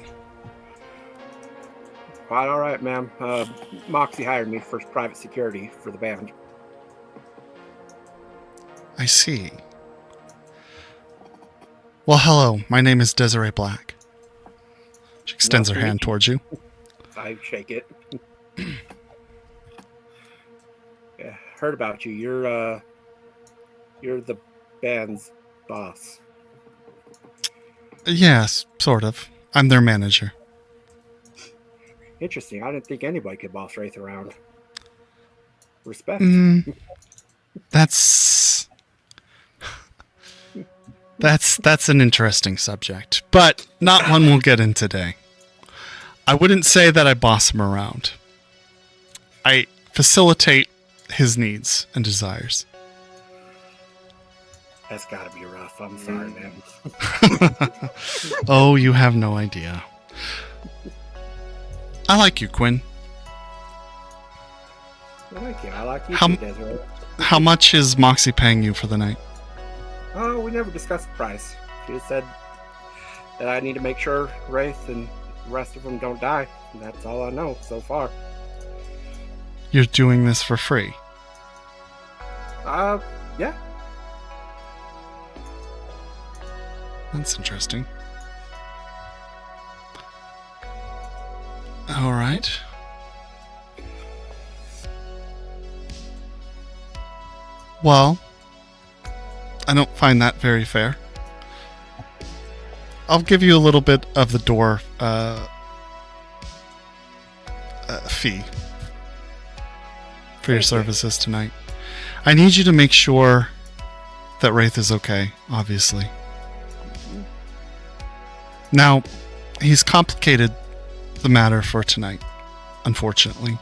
Speaker 6: Quite all right, ma'am. Moxie hired me for private security for the band.
Speaker 1: I see. Well, hello. My name is Desiree Black. She extends
Speaker 6: Nice
Speaker 1: her
Speaker 6: to
Speaker 1: hand
Speaker 6: meet you.
Speaker 1: towards you.
Speaker 6: I shake it. Yeah, heard about you. You're You're the band's boss.
Speaker 1: Yes, sort of. I'm their manager.
Speaker 6: Interesting. I didn't think anybody could boss Wraith around. Respect.
Speaker 1: That's an interesting subject, but not one we'll get in today. I wouldn't say that I boss him around. I facilitate his needs and desires.
Speaker 6: That's gotta be rough. I'm sorry, man.
Speaker 1: Oh, you have no idea. I like you, Quinn.
Speaker 6: Thank you. I like you
Speaker 1: How-
Speaker 6: too, Desiree.
Speaker 1: How much is Moxie paying you for the night?
Speaker 6: Oh, we never discussed the price. She just said that I need to make sure Wraith and the rest of them don't die. And that's all I know so far.
Speaker 1: You're doing this for free.
Speaker 6: Yeah.
Speaker 1: That's interesting. All right. Well, I don't find that very fair. I'll give you a little bit of the door fee for your
Speaker 6: Thank you.
Speaker 1: services tonight. I need you to make sure that Wraith is okay, obviously. Now, he's complicated the matter for tonight, unfortunately,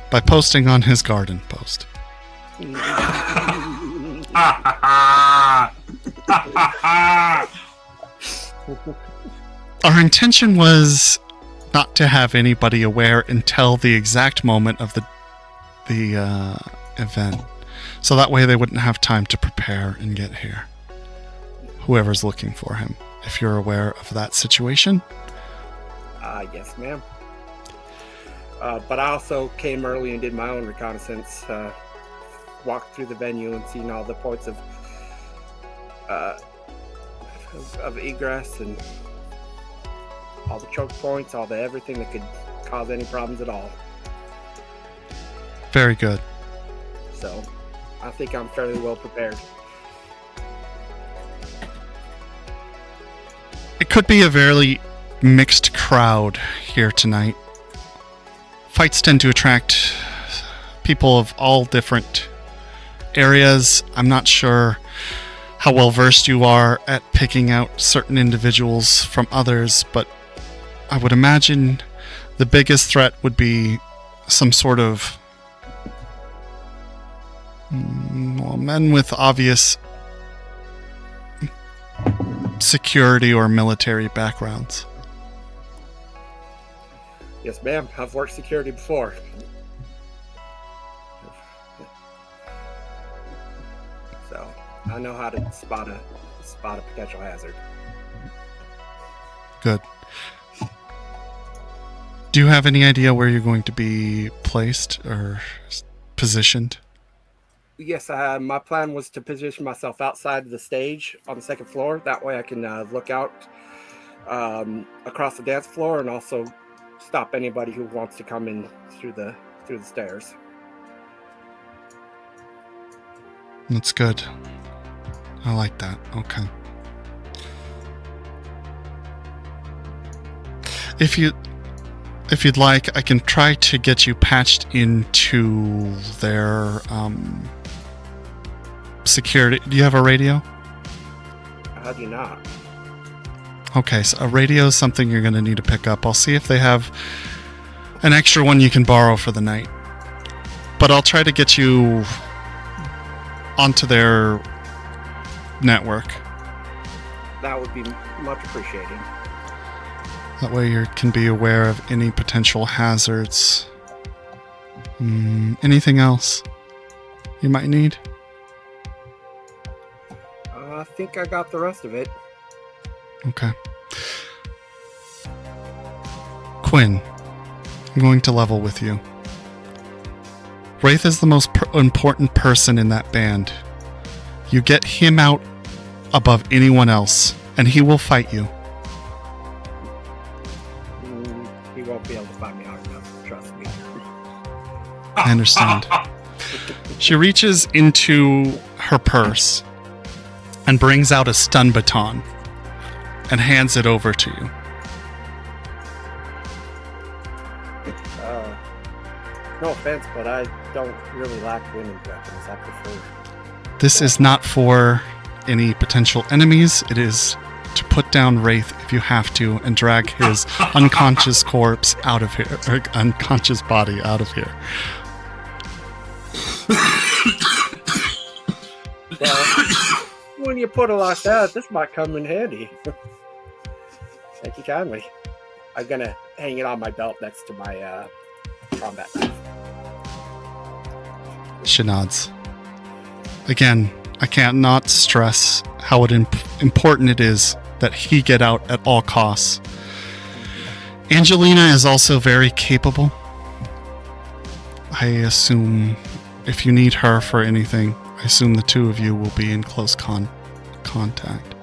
Speaker 1: by posting on his garden post. Our intention was not to have anybody aware until the exact moment of the event, so that way they wouldn't have time to prepare and get here. Whoever's looking for him, if you're aware of that situation.
Speaker 6: Yes, ma'am. But I also came early and did my own reconnaissance. Walked through the venue and seen all the points of egress and all the choke points, all the everything that could cause any problems at all.
Speaker 1: Very good.
Speaker 6: So I think I'm fairly well prepared.
Speaker 1: It could be a very mixed crowd here tonight. Fights tend to attract people of all different areas. I'm not sure how well versed you are at picking out certain individuals from others, but I would imagine the biggest threat would be some sort of men with obvious security or military backgrounds.
Speaker 6: Yes, ma'am. I've worked security before. So I know how to spot a potential hazard.
Speaker 1: Good. Do you have any idea where you're going to be placed or positioned?
Speaker 6: Yes, my plan was to position myself outside the stage on the second floor. That way I can look out across the dance floor and also stop anybody who wants to come in through the stairs.
Speaker 1: That's good. I like that. Okay. If you'd like, I can try to get you patched into their security. Do you have a radio?
Speaker 6: How do you not?
Speaker 1: Okay, so a radio is something you're going to need to pick up. I'll see if they have an extra one you can borrow for the night. But I'll try to get you onto their network.
Speaker 6: That would be much appreciated.
Speaker 1: That way you can be aware of any potential hazards. Anything else you might need?
Speaker 6: I think I got the rest of it.
Speaker 1: Okay. Quinn, I'm going to level with you. Wraith is the most important person in that band. You get him out above anyone else, and he will fight you.
Speaker 6: He won't be able to find me out enough, trust me.
Speaker 1: I understand. She reaches into her purse and brings out a stun baton and hands it over to you.
Speaker 6: No offense, but I don't really like women's weapons. I prefer.
Speaker 1: This is not for any potential enemies. It is to put down Wraith if you have to and drag his unconscious corpse out of here, or unconscious body out of here.
Speaker 6: Well, when you put it like that, this might come in handy. Thank you kindly. I'm gonna hang it on my belt next to my combat knife.
Speaker 1: She nods. Again, I can't not stress how important it is that he get out at all costs. Angelina is also very capable. I assume if you need her for anything, I assume the two of you will be in close contact.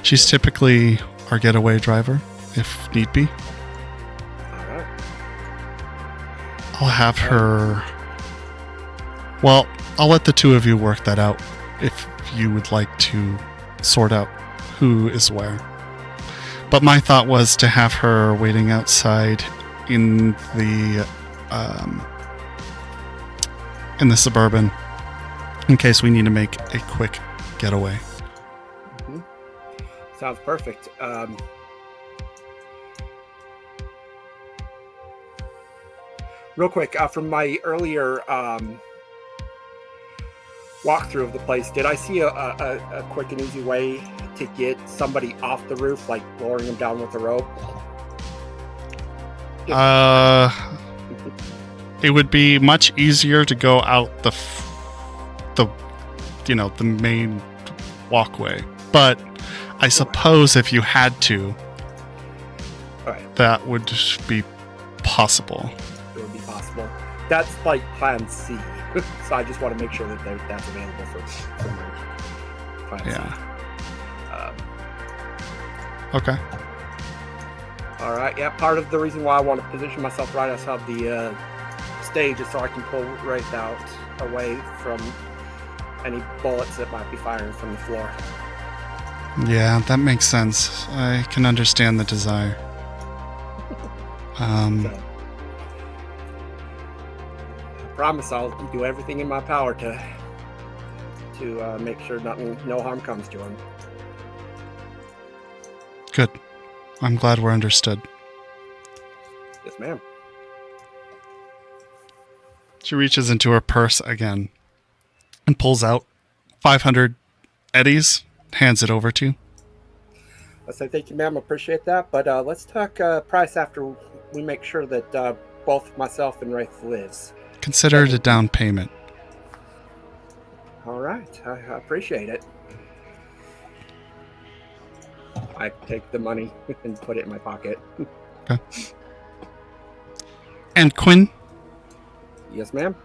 Speaker 1: She's typically our getaway driver, if need be.
Speaker 6: Alright.
Speaker 1: I'll have her... Well, I'll let the two of you work that out if you would like to sort out who is where. But my thought was to have her waiting outside in the Suburban in case we need to make a quick getaway.
Speaker 6: Mm-hmm. Sounds perfect. Real quick, from my earlier walkthrough of the place, did I see a quick and easy way to get somebody off the roof, like lowering them down with a rope?
Speaker 1: It would be much easier to go out the main walkway, but I suppose if you had to,
Speaker 6: Alright.
Speaker 1: that would be possible.
Speaker 6: It would be possible. That's like plan C. So I just want to make sure that that's available for my plan
Speaker 1: Yeah.
Speaker 6: C.
Speaker 1: Okay.
Speaker 6: All right. Yeah. Part of the reason why I want to position myself right outside the stage is so I can pull Wraith out away from any bullets that might be firing from the floor.
Speaker 1: Yeah, that makes sense. I can understand the desire.
Speaker 6: So, promise I'll do everything in my power to make sure no harm comes to him.
Speaker 1: Good. I'm glad we're understood.
Speaker 6: Yes, ma'am.
Speaker 1: She reaches into her purse again and pulls out 500 eddies, hands it over to you.
Speaker 6: I say thank you, ma'am. Appreciate that. But let's talk price after we make sure that both myself and Wraith lives.
Speaker 1: Consider it a down payment.
Speaker 6: All right. I appreciate it. I take the money and put it in my pocket.
Speaker 1: Okay. And Quinn,
Speaker 6: Yes, ma'am.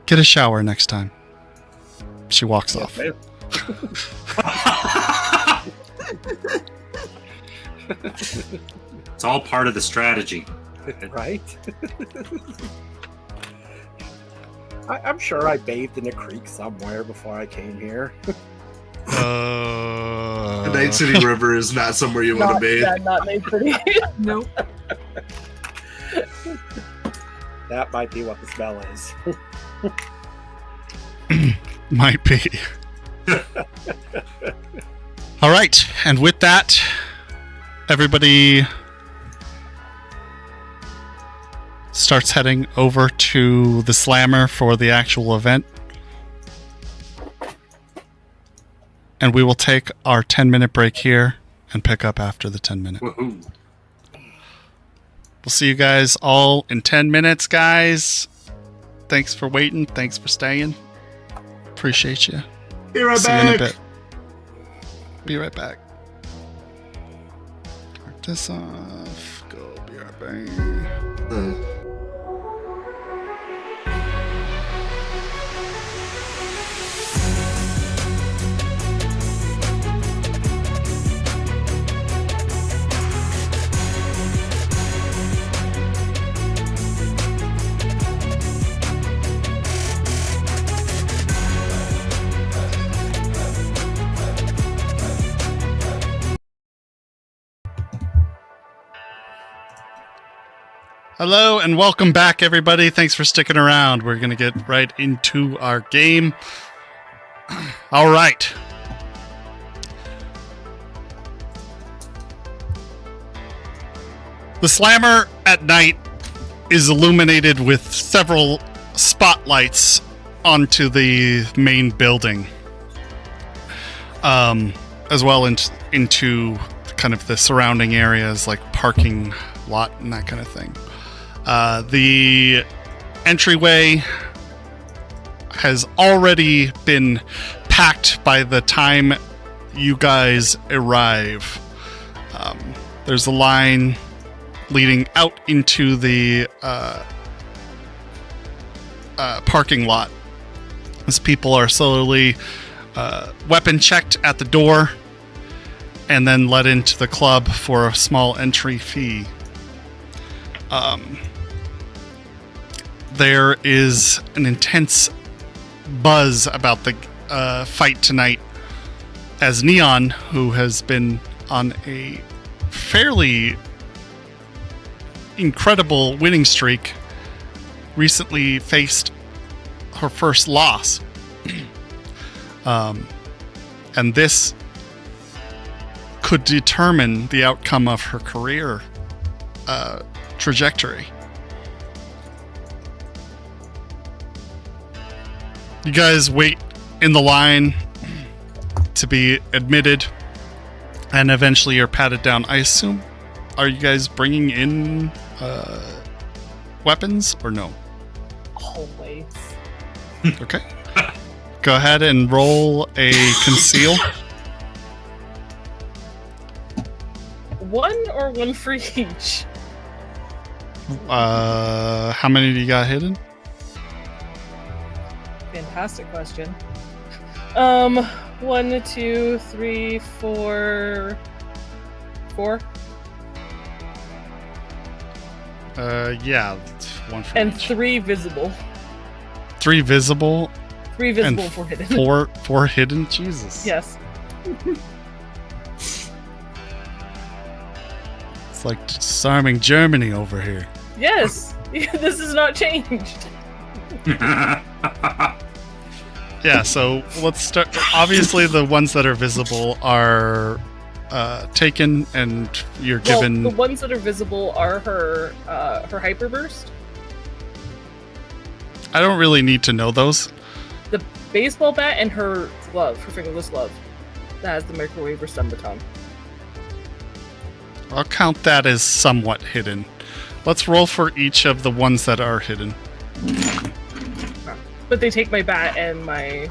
Speaker 1: get a shower next time. She walks
Speaker 6: Yes,
Speaker 1: off.
Speaker 6: ma'am.
Speaker 3: It's all part of the strategy.
Speaker 6: Right? I'm sure I bathed in a creek somewhere before I came here.
Speaker 2: The Night City River is not somewhere you want to bathe.
Speaker 5: Yeah, not Night City.
Speaker 4: Nope.
Speaker 6: That might be what the smell is.
Speaker 1: Might be. All right, and with that, everybody starts heading over to the Slammer for the actual event. And we will take our 10-minute break here and pick up after the 10-minute.
Speaker 3: Woohoo.
Speaker 1: We'll see you guys all in 10 minutes, guys. Thanks for waiting. Thanks for staying. Appreciate you.
Speaker 2: Be right
Speaker 1: See you in a
Speaker 2: back.
Speaker 1: bit. Be right back. Turn this off. Go. Be right back. Hello and welcome back, everybody. Thanks for sticking around. We're going to get right into our game. All right. The Slammer at night is illuminated with several spotlights onto the main building, as well into kind of the surrounding areas like parking lot and that kind of thing. The entryway has already been packed by the time you guys arrive. There's a line leading out into the parking lot as people are slowly weapon checked at the door and then let into the club for a small entry fee. There is an intense buzz about the fight tonight as Neon, who has been on a fairly incredible winning streak, recently faced her first loss. And this could determine the outcome of her career trajectory. You guys wait in the line to be admitted, and eventually you're patted down. I assume, are you guys bringing in weapons or no?
Speaker 5: Always.
Speaker 1: Okay. Go ahead and roll a conceal.
Speaker 5: One or one for each?
Speaker 1: How many do you got hidden?
Speaker 5: Fantastic question. 1, 2, 3, 4. 4?
Speaker 1: Yeah, one for
Speaker 5: And
Speaker 1: each.
Speaker 5: 3 visible.
Speaker 1: 3 visible.
Speaker 5: 3 visible,
Speaker 1: And
Speaker 5: 4 hidden.
Speaker 1: Four hidden? Jesus.
Speaker 5: Yes.
Speaker 1: It's like disarming Germany over here.
Speaker 5: Yes! This has not changed.
Speaker 1: Yeah, so let's start. Obviously, the ones that are visible are taken, and you're given.
Speaker 5: Well, the ones that are visible are her hyper burst.
Speaker 1: I don't really need to know those.
Speaker 5: The baseball bat and her glove, her fingerless glove, that has the microwave or stun baton.
Speaker 1: I'll count that as somewhat hidden. Let's roll for each of the ones that are hidden.
Speaker 5: But they take my bat and my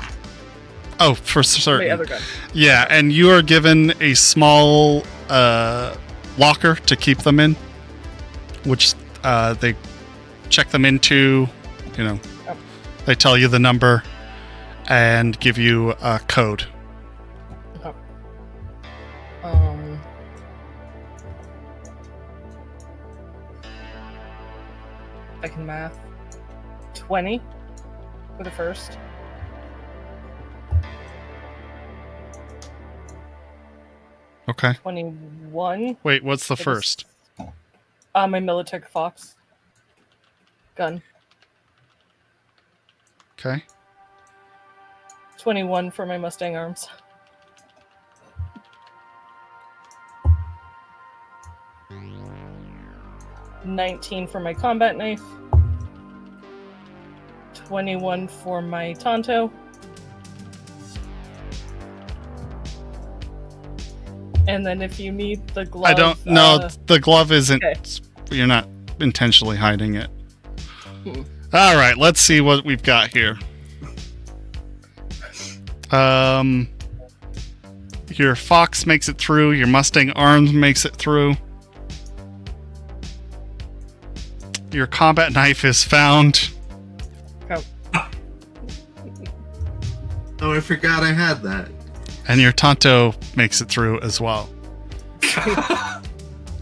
Speaker 1: For certain.
Speaker 5: other gun.
Speaker 1: Yeah, and you are given a small locker to keep them in, which they check them into. Oh. They tell you the number and give you a code.
Speaker 5: Okay. I can math. 20 for the first.
Speaker 1: Okay.
Speaker 5: 21.
Speaker 1: Wait, what's the
Speaker 5: for
Speaker 1: first?
Speaker 5: My Militech Fox gun.
Speaker 1: Okay.
Speaker 5: 21 for my Mustang arms. $19 for my combat knife. 21 for my Tonto. And then if you need the glove...
Speaker 1: I don't know. The glove isn't...
Speaker 5: okay.
Speaker 1: You're not intentionally hiding it.
Speaker 5: Hmm.
Speaker 1: All right, let's see what we've got here. Your Fox makes it through. Your Mustang Arms makes it through. Your combat knife is found.
Speaker 5: Oh.
Speaker 2: Oh, I forgot I had that.
Speaker 1: And your Tonto makes it through as well.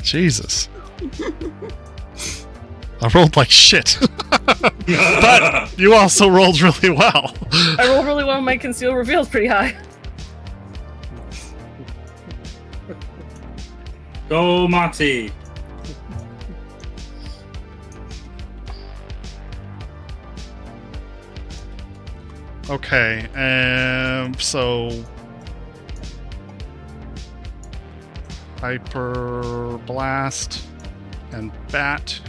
Speaker 1: Jesus. I rolled like shit. But you also rolled really well.
Speaker 5: I rolled really well. My conceal reveal is pretty high.
Speaker 3: Go, Moxie.
Speaker 1: Okay, so Hyper Blast and Bat.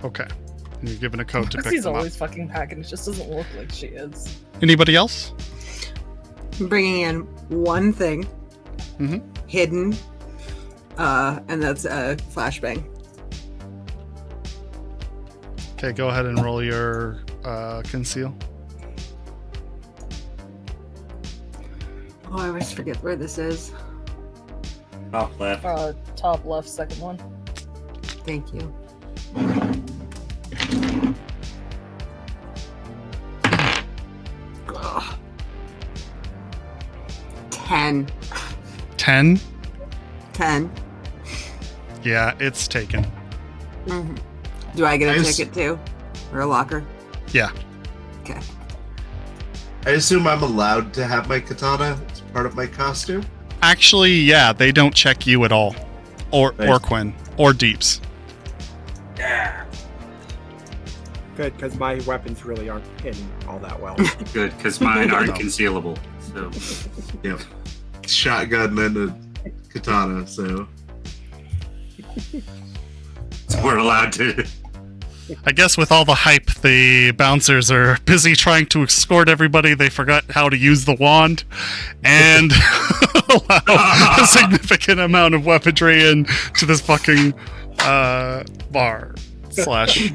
Speaker 1: Okay, and you're given a code to pick
Speaker 5: She's
Speaker 1: them up.
Speaker 5: always fucking packing. It just doesn't look like she is.
Speaker 1: Anybody else?
Speaker 4: I'm bringing in one thing, hidden, and that's a flashbang.
Speaker 1: Okay, go ahead and roll your conceal.
Speaker 4: Oh, I always forget where this is.
Speaker 3: Top left.
Speaker 5: Top left, second one.
Speaker 4: Thank you. Ugh. 10.
Speaker 1: 10?
Speaker 4: 10.
Speaker 1: Yeah, it's taken.
Speaker 4: Mm-hmm. Do I get a
Speaker 2: Nice.
Speaker 4: ticket too? Or a locker?
Speaker 1: Yeah.
Speaker 4: Okay.
Speaker 2: I assume I'm allowed to have my katana as part of my costume.
Speaker 1: Actually, yeah, they don't check you at all. Or
Speaker 2: Nice.
Speaker 1: Quinn. Or Deeps.
Speaker 3: Yeah.
Speaker 6: Good, because my weapons really aren't hidden all that well.
Speaker 3: Good, because mine aren't concealable. So
Speaker 2: Yep. Shotgun and a katana, so.
Speaker 3: we're allowed to.
Speaker 1: I guess with all the hype, the bouncers are busy trying to escort everybody. They forgot how to use the wand and allow a significant amount of weaponry into this fucking bar slash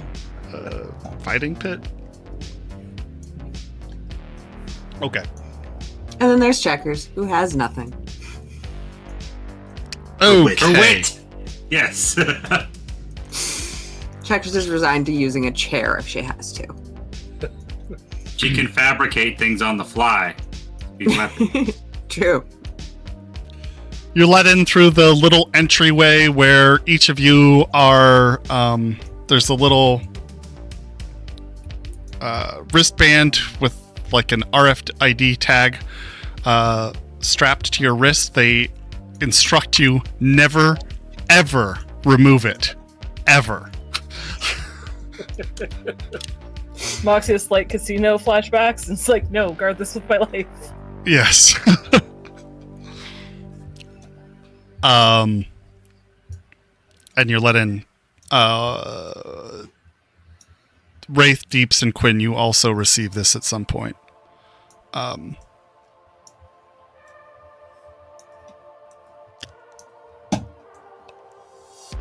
Speaker 1: fighting pit. Okay.
Speaker 4: And then there's Checkers, who has nothing.
Speaker 1: Okay.
Speaker 3: Wait. Yes.
Speaker 4: Checkers is resigned to using a chair if she has to.
Speaker 3: She can fabricate things on the fly. Be weapon.
Speaker 4: True.
Speaker 1: You're let in through the little entryway where each of you are. There's a little wristband with like an RFID tag strapped to your wrist. They instruct you never, ever remove it. Ever.
Speaker 5: Moxie has like casino flashbacks, and it's like, no, guard this with my life.
Speaker 1: Yes. And you're let in. Wraith, Deeps, and Quinn, you also receive this at some point.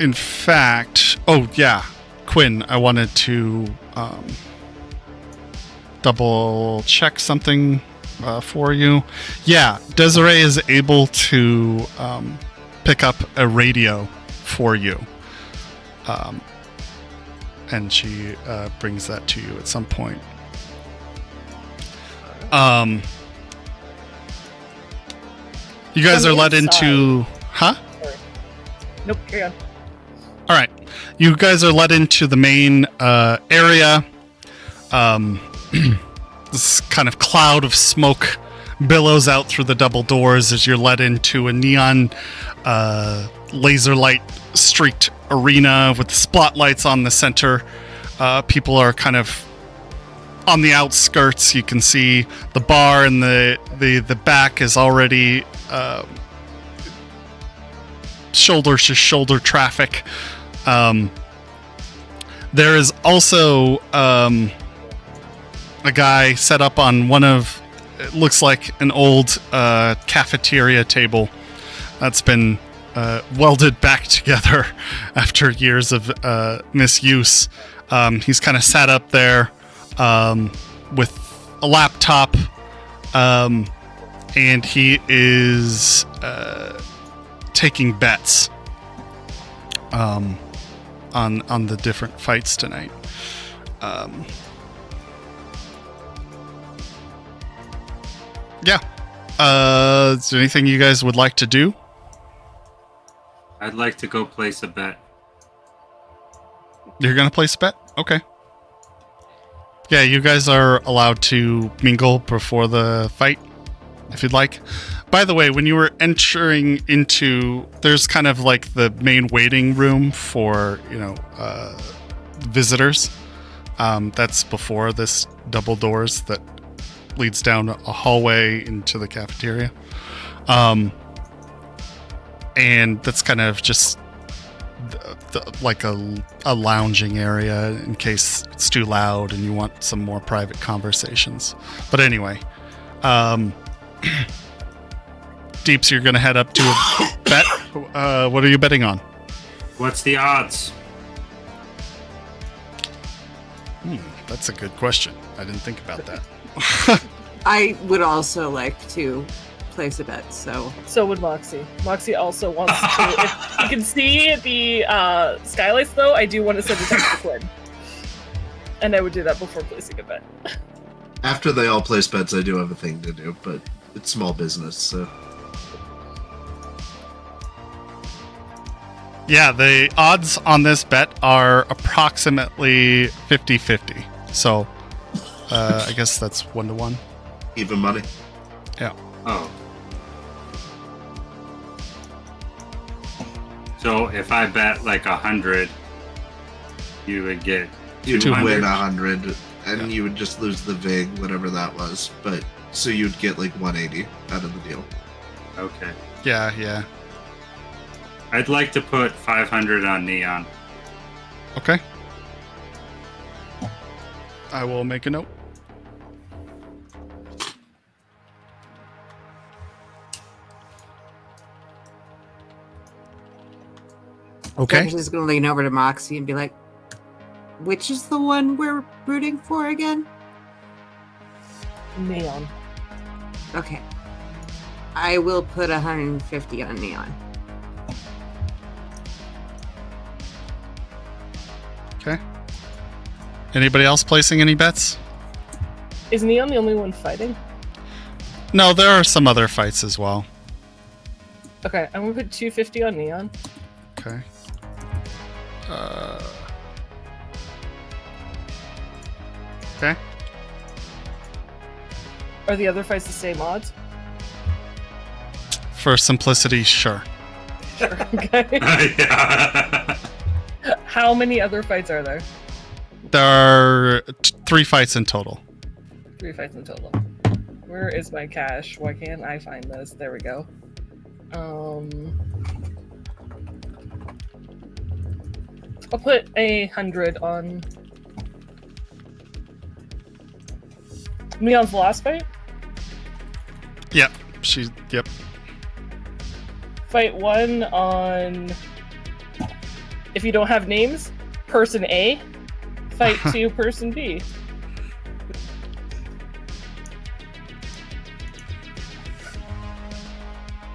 Speaker 1: In fact, oh yeah, Quinn, I wanted to double check something for you. Yeah, Desiree is able to pick up a radio for you. And she brings that to you at some point. You guys
Speaker 5: On
Speaker 1: are
Speaker 5: the
Speaker 1: let
Speaker 5: inside.
Speaker 1: into... Huh?
Speaker 5: Nope, carry on.
Speaker 1: All right. You guys are led into the main area. This kind of cloud of smoke billows out through the double doors as you're led into a neon laser light streaked arena with spotlights on the center. People are kind of on the outskirts. You can see the bar and the back is already shoulder to shoulder traffic. There is also a guy set up on one of, it looks like an old cafeteria table that's been welded back together after years of misuse. He's kind of sat up there with a laptop, and he is taking bets on the different fights tonight. Yeah. Is there anything you guys would like to do?
Speaker 3: I'd like to go place a bet.
Speaker 1: You're gonna place a bet? Okay. Yeah, you guys are allowed to mingle before the fight. if you'd like. By the way, when you were entering into, there's kind of like the main waiting room for, visitors. That's before this double doors that leads down a hallway into the cafeteria. And that's kind of just like a lounging area in case it's too loud and you want some more private conversations. But anyway, Deeps, you're going to head up to a bet. What are you betting on?
Speaker 3: What's the odds?
Speaker 1: That's a good question. I didn't think about that.
Speaker 4: I would also like to place a bet, so
Speaker 5: would Moxie. Moxie also wants to. If you can see the skylights, though, I do want to send a text to Quinn. And I would do that before placing a bet.
Speaker 2: After they all place bets, I do have a thing to do, but it's small business, so.
Speaker 1: Yeah, the odds on this bet are approximately 50-50. So, I guess that's 1-1.
Speaker 2: Even money.
Speaker 1: Yeah.
Speaker 3: Oh. So if I bet like 100, you would get
Speaker 2: You'd
Speaker 3: 200?
Speaker 2: win 100, and you would just lose the VIG, whatever that was. But so you'd get like 180 out of the deal.
Speaker 3: Okay.
Speaker 1: Yeah.
Speaker 3: I'd like to put 500 on Neon.
Speaker 1: Okay. I will make a note. Okay.
Speaker 4: I'm just going to lean over to Moxie and be like, which is the one we're rooting for again?
Speaker 5: Neon.
Speaker 4: Okay. I will put 150 on Neon.
Speaker 1: Okay. Anybody else placing any bets?
Speaker 5: Is Neon the only one fighting?
Speaker 1: No, there are some other fights as well.
Speaker 5: Okay, I'm gonna put 250 on Neon.
Speaker 1: Okay. Okay.
Speaker 5: Are the other fights the same odds?
Speaker 1: For simplicity, sure.
Speaker 5: Sure. Okay.
Speaker 3: Yeah.
Speaker 5: How many other fights are there?
Speaker 1: There are 3 fights in total.
Speaker 5: 3 fights in total. Where is my cash? Why can't I find this? There we go. I'll put 100 on Neon's last fight.
Speaker 1: Yep. Yep.
Speaker 5: Fight 1 on, if you don't have names, person A. Fight 2, person B.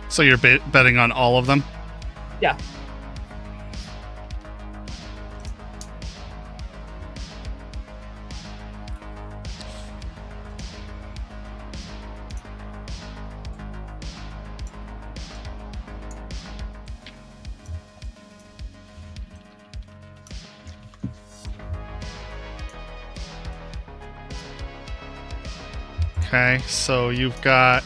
Speaker 1: So you're betting on all of them?
Speaker 5: Yeah.
Speaker 1: Okay, so you've got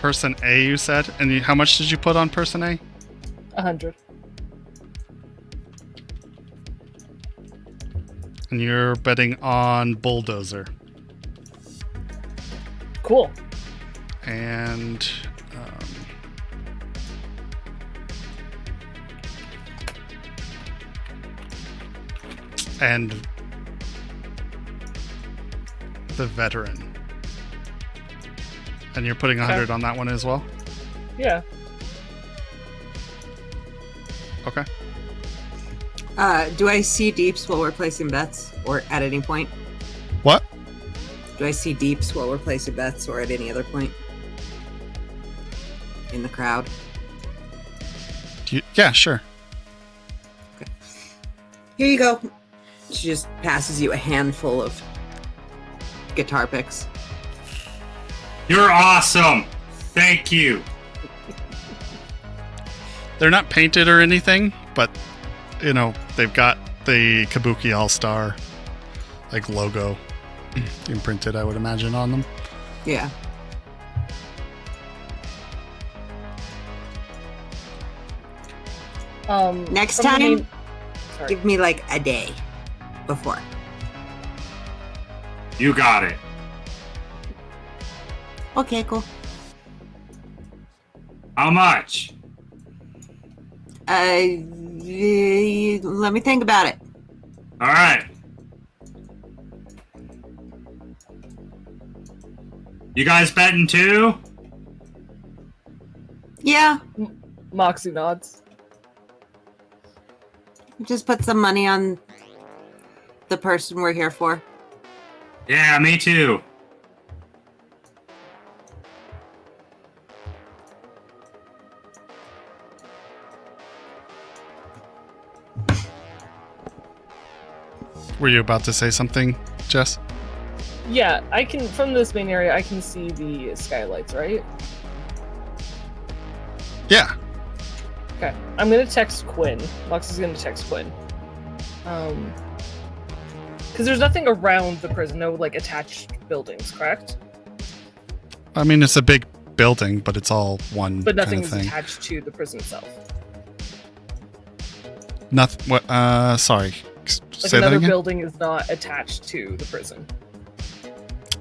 Speaker 1: person A, you said? And how much did you put on person A?
Speaker 5: 100.
Speaker 1: And you're betting on Bulldozer.
Speaker 5: Cool.
Speaker 1: And the veteran. And you're putting 100 on that one as well?
Speaker 5: Yeah.
Speaker 1: Okay.
Speaker 4: Do I see Deeps while we're placing bets, or at any point?
Speaker 1: What?
Speaker 4: Do I see Deeps while we're placing bets, or at any other point in the crowd?
Speaker 1: Yeah, sure.
Speaker 4: Okay. Here you go. She just passes you a handful of guitar picks.
Speaker 3: You're awesome. Thank you.
Speaker 1: They're not painted or anything, but, They've got the Kabuki All-Star like logo imprinted, I would imagine, on them.
Speaker 4: Yeah. Next
Speaker 5: from the
Speaker 4: time,
Speaker 5: main- Sorry.
Speaker 4: give me like a day before.
Speaker 3: You got it.
Speaker 4: Okay, cool.
Speaker 3: How much?
Speaker 4: Let me think about it.
Speaker 3: All right. You guys betting too?
Speaker 4: Yeah,
Speaker 5: Moxie nods.
Speaker 4: just put some money on the person we're here for.
Speaker 3: Yeah, me too.
Speaker 1: Were you about to say something, Jess?
Speaker 5: Yeah, I can from this main area. I can see the skylights, right?
Speaker 1: Yeah.
Speaker 5: Okay, I'm gonna text Quinn. Moxie's gonna text Quinn. Because there's nothing around the prison, no like attached buildings, correct?
Speaker 1: I mean, it's a big building, but it's all one
Speaker 5: But
Speaker 1: kind
Speaker 5: nothing
Speaker 1: of
Speaker 5: is
Speaker 1: thing.
Speaker 5: attached to the prison itself.
Speaker 1: Nothing. What? Sorry.
Speaker 5: Like
Speaker 1: Say that
Speaker 5: another
Speaker 1: again.
Speaker 5: building is not attached to the prison.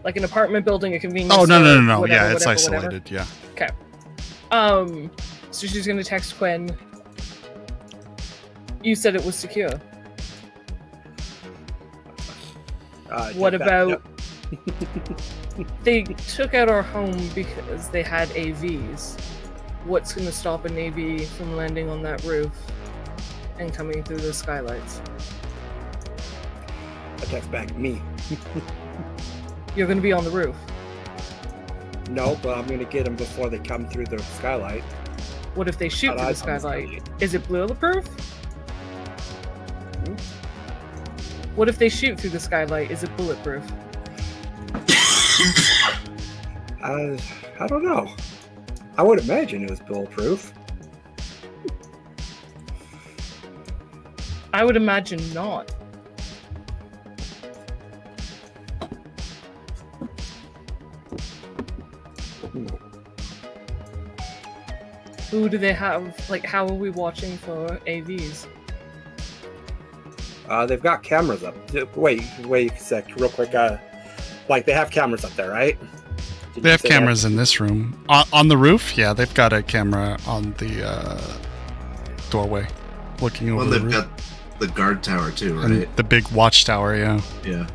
Speaker 5: Like an apartment building, a convenience
Speaker 1: Oh no,
Speaker 5: store,
Speaker 1: no, no, no.
Speaker 5: whatever,
Speaker 1: Yeah, it's
Speaker 5: whatever,
Speaker 1: isolated. Yeah.
Speaker 5: whatever. So she's gonna text Quinn. You said it was secure. What
Speaker 6: Take that,
Speaker 5: about
Speaker 6: yep.
Speaker 5: they took out our home because they had AVs? What's gonna stop an AV from landing on that roof and coming through the skylights?
Speaker 6: I text back me.
Speaker 5: You're gonna be on the roof.
Speaker 6: No, but I'm gonna get them before they come through the skylight.
Speaker 5: What if they shoot
Speaker 6: But
Speaker 5: through
Speaker 6: I
Speaker 5: the
Speaker 6: don't
Speaker 5: skylight?
Speaker 6: see it.
Speaker 5: Is it bulletproof?
Speaker 6: Hmm?
Speaker 5: What if they shoot through the skylight? Is it bulletproof?
Speaker 6: I don't know. I would imagine it was bulletproof.
Speaker 5: I would imagine not. Who do they have? Like, how are we watching for AVs?
Speaker 6: They've got cameras up. Wait a sec, real quick. Like they have cameras up there, right? Did
Speaker 1: They
Speaker 6: you
Speaker 1: have
Speaker 6: say that?
Speaker 1: cameras in this room. On the roof, yeah, they've got a camera on the doorway, looking over
Speaker 2: Well,
Speaker 1: the
Speaker 2: they've
Speaker 1: roof.
Speaker 2: got the guard tower too, right?
Speaker 1: And the big watchtower, yeah.
Speaker 2: Yeah.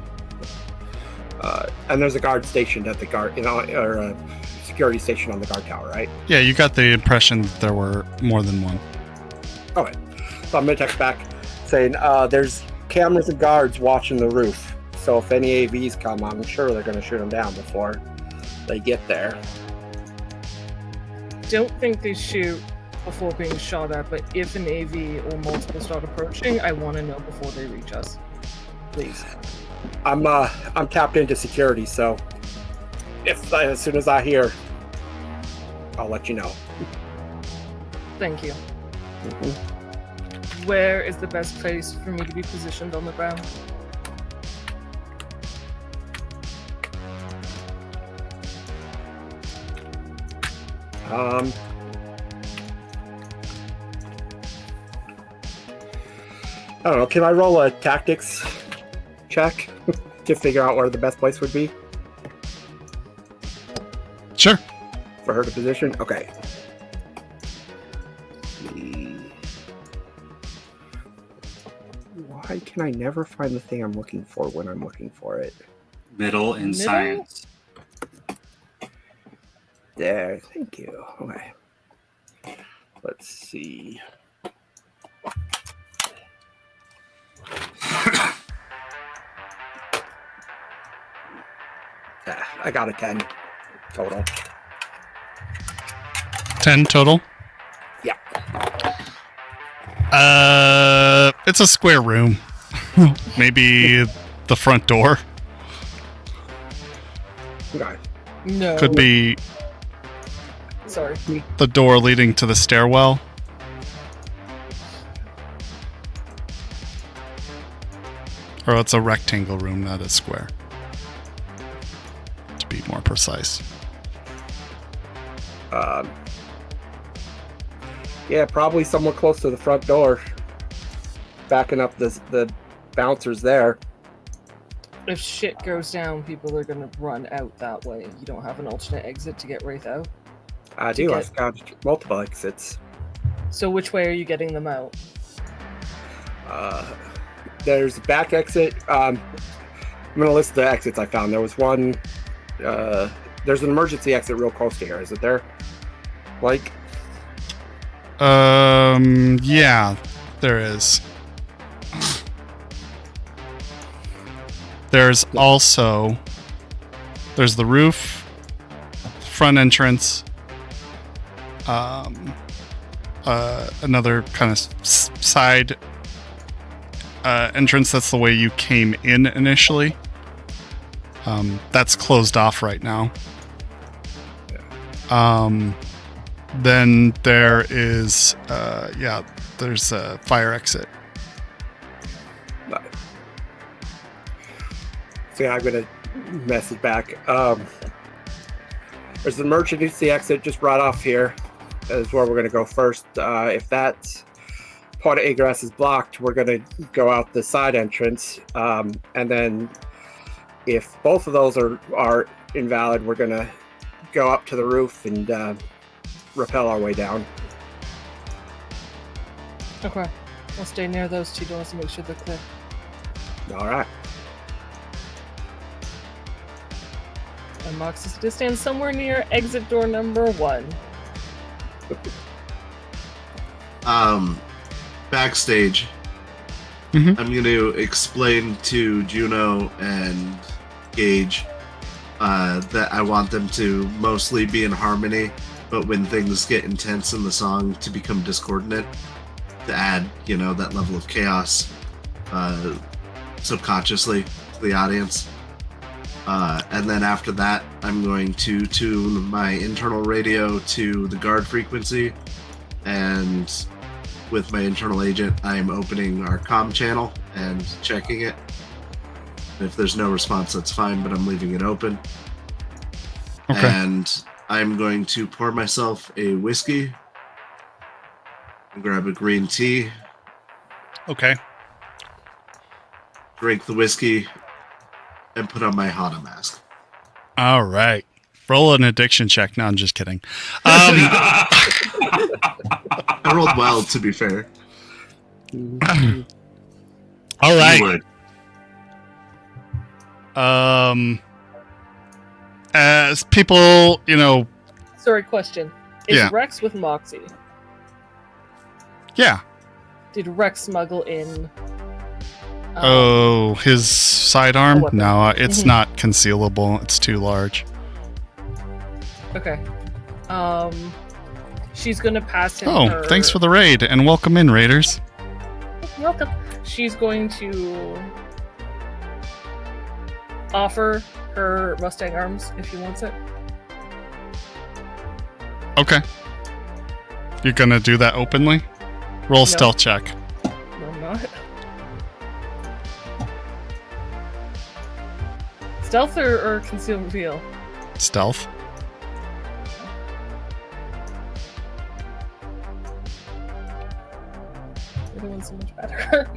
Speaker 6: And there's a guard stationed at the guard, or a security station on the guard tower, right?
Speaker 1: Yeah, you got the impression that there were more than one.
Speaker 6: Okay. So I'm gonna text back saying there's cameras and guards watching the roof. So if any AVs come, I'm sure they're gonna shoot them down before they get there.
Speaker 5: Don't think they shoot before being shot at, but if an AV or multiple start approaching, I want to know before they reach us. Please.
Speaker 6: I'm tapped into security, so if as soon as I hear, I'll let you know.
Speaker 5: Thank you.
Speaker 6: Mhm.
Speaker 5: Where is the best place for me to be positioned on the ground?
Speaker 6: I don't know. Can I roll a tactics check to figure out where the best place would be
Speaker 1: Sure.
Speaker 6: for her to position? Okay. Why can I never find the thing I'm looking for when I'm looking for it?
Speaker 3: Middle in
Speaker 5: Middle?
Speaker 3: science.
Speaker 6: There, thank you. Okay. Let's see. I got a 10 total.
Speaker 1: 10 total?
Speaker 6: Yeah.
Speaker 1: It's a square room. Maybe the front door.
Speaker 6: Okay.
Speaker 5: No.
Speaker 1: Could be
Speaker 5: Sorry.
Speaker 1: the door leading to the stairwell. Or it's a rectangle room, not a square. To be more precise.
Speaker 6: Yeah, probably somewhere close to the front door. Backing up the bouncers there.
Speaker 5: If shit goes down, people are gonna run out that way. You don't have an alternate exit to get Wraith out.
Speaker 6: I do. I've got multiple exits.
Speaker 5: So which way are you getting them out?
Speaker 6: There's a back exit. I'm gonna list the exits I found. There was one. There's an emergency exit real close to here. Is it there? Like.
Speaker 1: Yeah, there is. There's also the roof, front entrance, another kind of side entrance. That's the way you came in initially. That's closed off right now. Then there is there's a fire exit.
Speaker 6: So yeah, I'm gonna message back. There's an emergency exit just right off here. That is where we're gonna go first. If that part of egress is blocked, we're gonna go out the side entrance. And then if both of those are invalid, we're gonna go up to the roof and rappel our way down.
Speaker 5: Okay. I'll stay near those two doors and make sure they're clear.
Speaker 6: All right.
Speaker 5: And Mox is to stand somewhere near exit door number 1.
Speaker 2: Backstage,
Speaker 1: Mhm.
Speaker 2: I'm going to explain to Juno and Gage that I want them to mostly be in harmony, but when things get intense in the song, to become discordant, to add, that level of chaos subconsciously to the audience. And then after that, I'm going to tune my internal radio to the guard frequency, and with my internal agent, I'm opening our comm channel and checking it. If there's no response, that's fine, but I'm leaving it open.
Speaker 1: Okay.
Speaker 2: And I'm going to pour myself a whiskey, grab a green tea,
Speaker 1: Okay.
Speaker 2: drink the whiskey, and put on my Hana mask.
Speaker 1: All right. Roll an addiction check. No, I'm just kidding.
Speaker 2: I rolled well, to be fair.
Speaker 1: All
Speaker 3: You
Speaker 1: right.
Speaker 3: would.
Speaker 1: As people,
Speaker 5: Sorry, question. Is
Speaker 1: Yeah.
Speaker 5: Rex with Moxie?
Speaker 1: yeah.
Speaker 5: Did Rex smuggle in?
Speaker 1: Oh, his sidearm?
Speaker 5: weapon.
Speaker 1: No, it's
Speaker 5: Mhm.
Speaker 1: not concealable. It's too large.
Speaker 5: Okay. She's gonna pass him.
Speaker 1: Oh,
Speaker 5: her...
Speaker 1: thanks for the raid, and welcome in, raiders.
Speaker 5: You're welcome. She's going to offer her Mustang arms if he wants it.
Speaker 1: Okay. You're gonna do that openly? Roll
Speaker 5: No.
Speaker 1: stealth check.
Speaker 5: No, I'm not. Stealth or conceal and reveal?
Speaker 1: Stealth.
Speaker 5: The other one's so much better.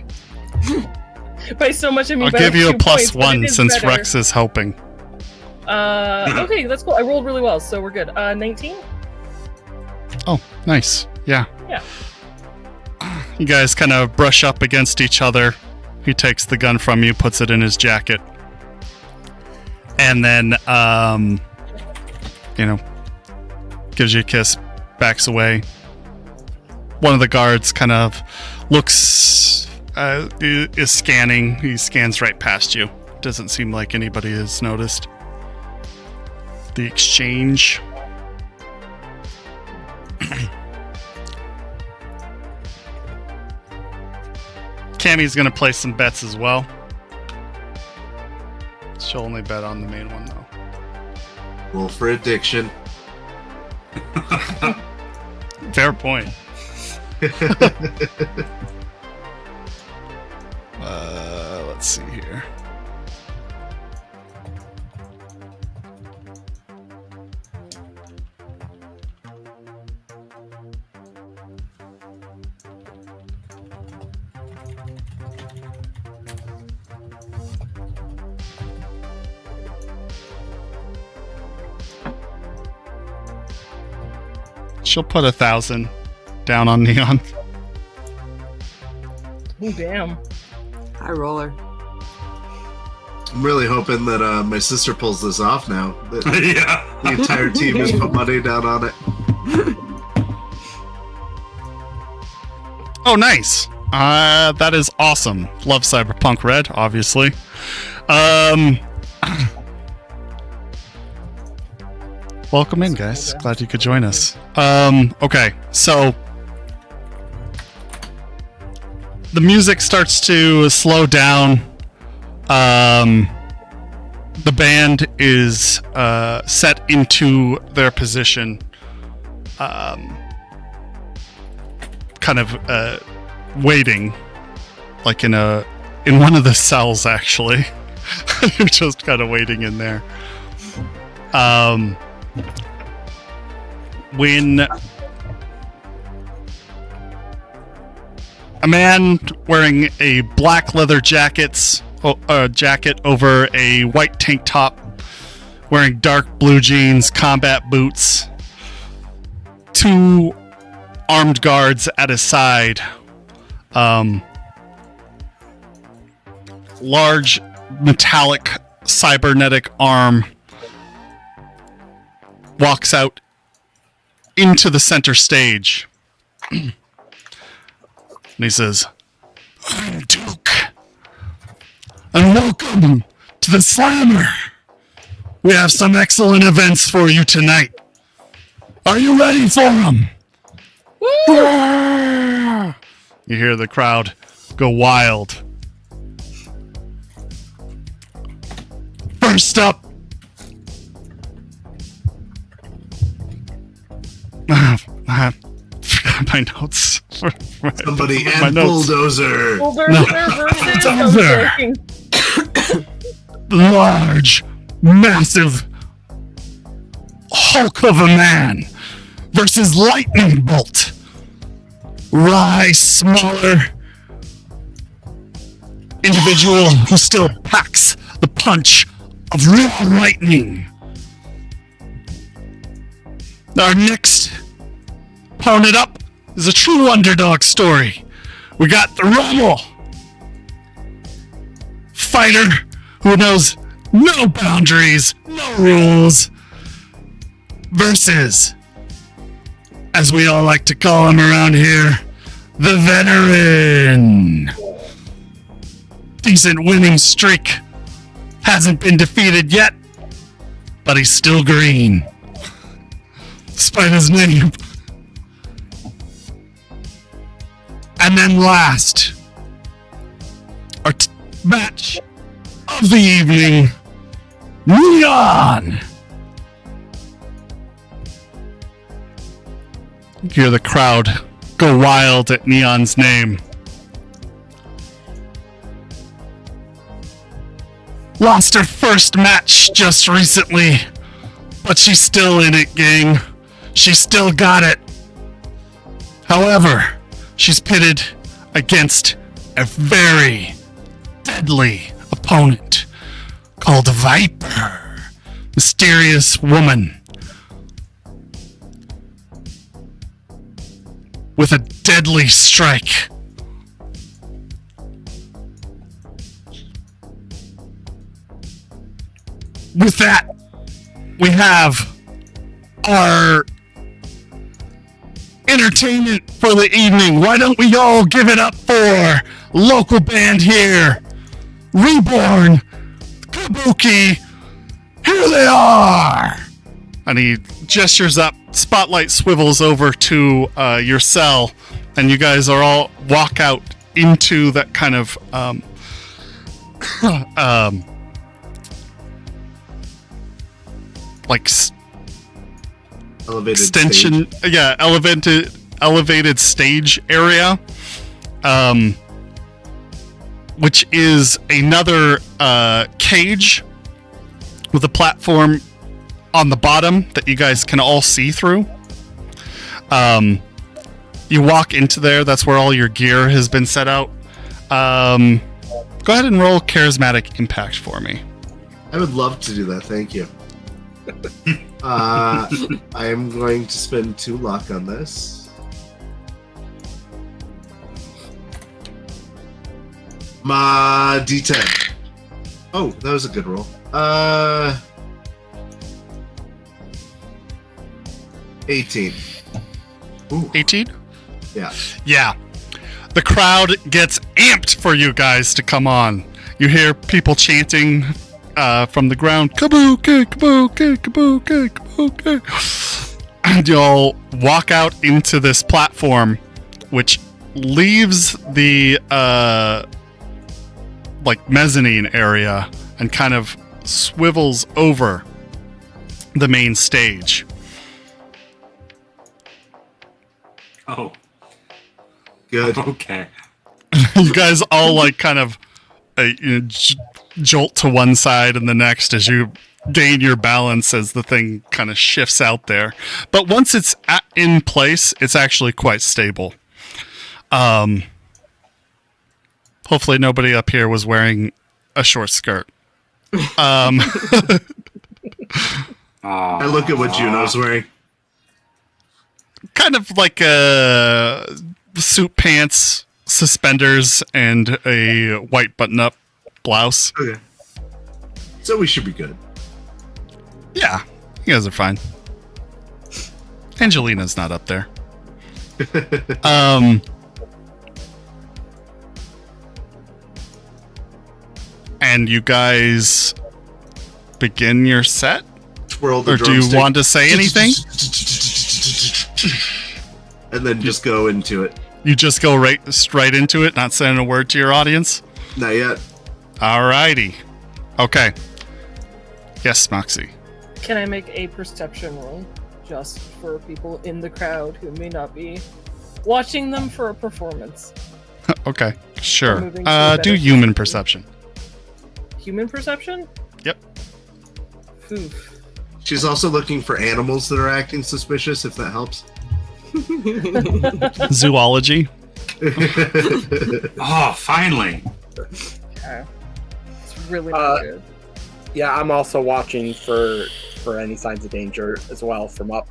Speaker 5: By so much, I mean
Speaker 1: I'll
Speaker 5: by
Speaker 1: give
Speaker 5: like
Speaker 1: you a
Speaker 5: 2
Speaker 1: plus
Speaker 5: points, but it
Speaker 1: 1
Speaker 5: is
Speaker 1: since
Speaker 5: better.
Speaker 1: Rex is helping.
Speaker 5: Okay, that's cool. I rolled really well, so we're good. 19?
Speaker 1: Oh, nice. Yeah.
Speaker 5: Yeah.
Speaker 1: You guys kind of brush up against each other. He takes the gun from you, puts it in his jacket. And then, gives you a kiss, backs away. One of the guards kind of looks, is scanning. He scans right past you. Doesn't seem like anybody has noticed the exchange. Cammy's gonna play some bets as well. She'll only bet on the main one though.
Speaker 2: Roll for addiction.
Speaker 1: Fair point. Let's see here. she'll put 1,000 down on Neon.
Speaker 5: Oh, damn.
Speaker 4: High roller.
Speaker 2: I'm really hoping that my sister pulls this off now. That
Speaker 3: Yeah.
Speaker 2: the entire team has put money down on it.
Speaker 1: Oh, nice. That is awesome. Love Cyberpunk RED, obviously. Welcome in, guys. Glad you could join us. Okay, so the music starts to slow down. The band is set into their position, kind of waiting, like in one of the cells. Actually, you're just kind of waiting in there. When a man wearing a black leather jacket over a white tank top, wearing dark blue jeans, combat boots, 2 armed guards at his side, large metallic cybernetic arm, walks out into the center stage. And he says, "I'm Duke, and welcome to the Slammer. We have some excellent events for you tonight. Are you ready for them?" You hear the crowd go wild. First up, I forgot my notes.
Speaker 2: Somebody
Speaker 1: My
Speaker 2: and
Speaker 1: notes.
Speaker 2: Bulldozer.
Speaker 5: Well,
Speaker 1: No.
Speaker 5: versus I'm joking.
Speaker 1: Large, massive hulk of a man versus Lightning Bolt. Wry, smaller individual who still packs the punch of real lightning. Our next opponent up is a true underdog story. We got the Rebel fighter who knows no boundaries, no rules, versus, as we all like to call him around here, the Veteran. Decent winning streak. Hasn't been defeated yet, but he's still green, despite his name. And then last, our match of the evening, Neon. You hear the crowd go wild at Neon's name. Lost her first match just recently, but she's still in it, gang. She's still got it. However, she's pitted against a very deadly opponent called Viper. Mysterious woman with a deadly strike. With that, we have our entertainment for the evening. Why don't we all give it up for local band here, Reborn, Kabuki. Here they are. And he gestures up. Spotlight swivels over to your cell, and you guys are all walk out into that kind of like
Speaker 2: Elevated
Speaker 1: extension,
Speaker 2: stage.
Speaker 1: yeah, elevated stage area, which is another cage with a platform on the bottom that you guys can all see through. You walk into there. That's where all your gear has been set out. Go ahead and roll Charismatic Impact for me.
Speaker 2: I would love to do that. Thank you. I am going to spend 2 luck on this. My D10. Oh, that was a good roll. 18. Ooh.
Speaker 1: 18?
Speaker 2: Yeah.
Speaker 1: Yeah. The crowd gets amped for you guys to come on. You hear people chanting from the ground, kabuki, kabuki, kabuki, kabuki. And you'll walk out into this platform, which leaves the mezzanine area and kind of swivels over the main stage.
Speaker 3: Oh,
Speaker 2: Good.
Speaker 3: okay.
Speaker 1: You guys all kind of jolt to one side and the next as you gain your balance as the thing kind of shifts out there. But once it's in place, it's actually quite stable. Hopefully nobody up here was wearing a short skirt.
Speaker 2: I look at what Juno's wearing.
Speaker 1: Kind of like suit pants, suspenders, and a white button-up blouse.
Speaker 2: Okay. So we should be good.
Speaker 1: Yeah, you guys are fine. Angelina's not up there. And you guys begin your set?
Speaker 2: Twirl the
Speaker 1: Or do you
Speaker 2: drumstick.
Speaker 1: want to say anything?
Speaker 2: And then just go into it.
Speaker 1: You just go right into it, not saying a word to your audience?
Speaker 2: Not yet.
Speaker 1: Alrighty. Okay. Yes, Moxie.
Speaker 5: Can I make a perception roll just for people in the crowd who may not be watching them for a performance?
Speaker 1: Okay, sure.
Speaker 5: Moving to a
Speaker 1: Do
Speaker 5: better
Speaker 1: human perception.
Speaker 5: Human perception?
Speaker 1: Yep.
Speaker 5: Oof.
Speaker 2: She's also looking for animals that are acting suspicious, if that helps.
Speaker 1: Zoology.
Speaker 3: Oh, finally.
Speaker 5: Okay. It's really not good.
Speaker 6: Yeah, I'm also watching for any signs of danger as well from up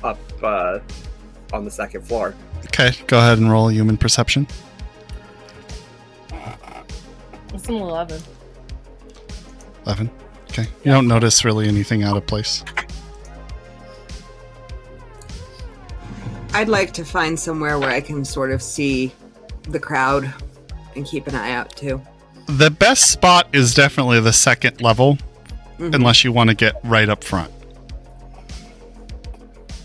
Speaker 6: on the second floor.
Speaker 1: Okay, go ahead and roll human perception.
Speaker 5: It's an 11.
Speaker 1: 11. Okay. You don't notice really anything out of place.
Speaker 4: I'd like to find somewhere where I can sort of see the crowd and keep an eye out too.
Speaker 1: The best spot is definitely the second level, unless you want to get right up front.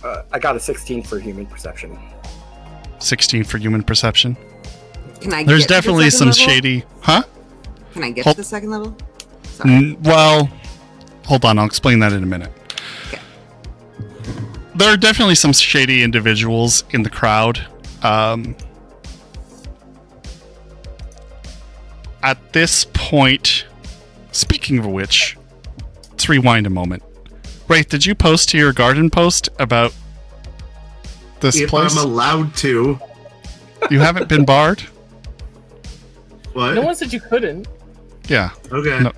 Speaker 6: I got a 16 for human perception.
Speaker 1: 16 for human perception.
Speaker 4: Can I?
Speaker 1: There's
Speaker 4: get to the
Speaker 1: definitely
Speaker 4: second
Speaker 1: some
Speaker 4: level?
Speaker 1: shady... Huh?
Speaker 4: Can I get
Speaker 1: Hold-
Speaker 4: to the second level? Sorry.
Speaker 1: Well, hold on. I'll explain that in a minute.
Speaker 4: Okay.
Speaker 1: There are definitely some shady individuals in the crowd. At this point, speaking of which, let's rewind a moment. Wraith, did you post to your garden post about this
Speaker 2: If
Speaker 1: place?
Speaker 2: I'm allowed to.
Speaker 1: You haven't been barred?
Speaker 2: What?
Speaker 5: No one said you couldn't.
Speaker 1: Yeah.
Speaker 2: Okay.
Speaker 1: No.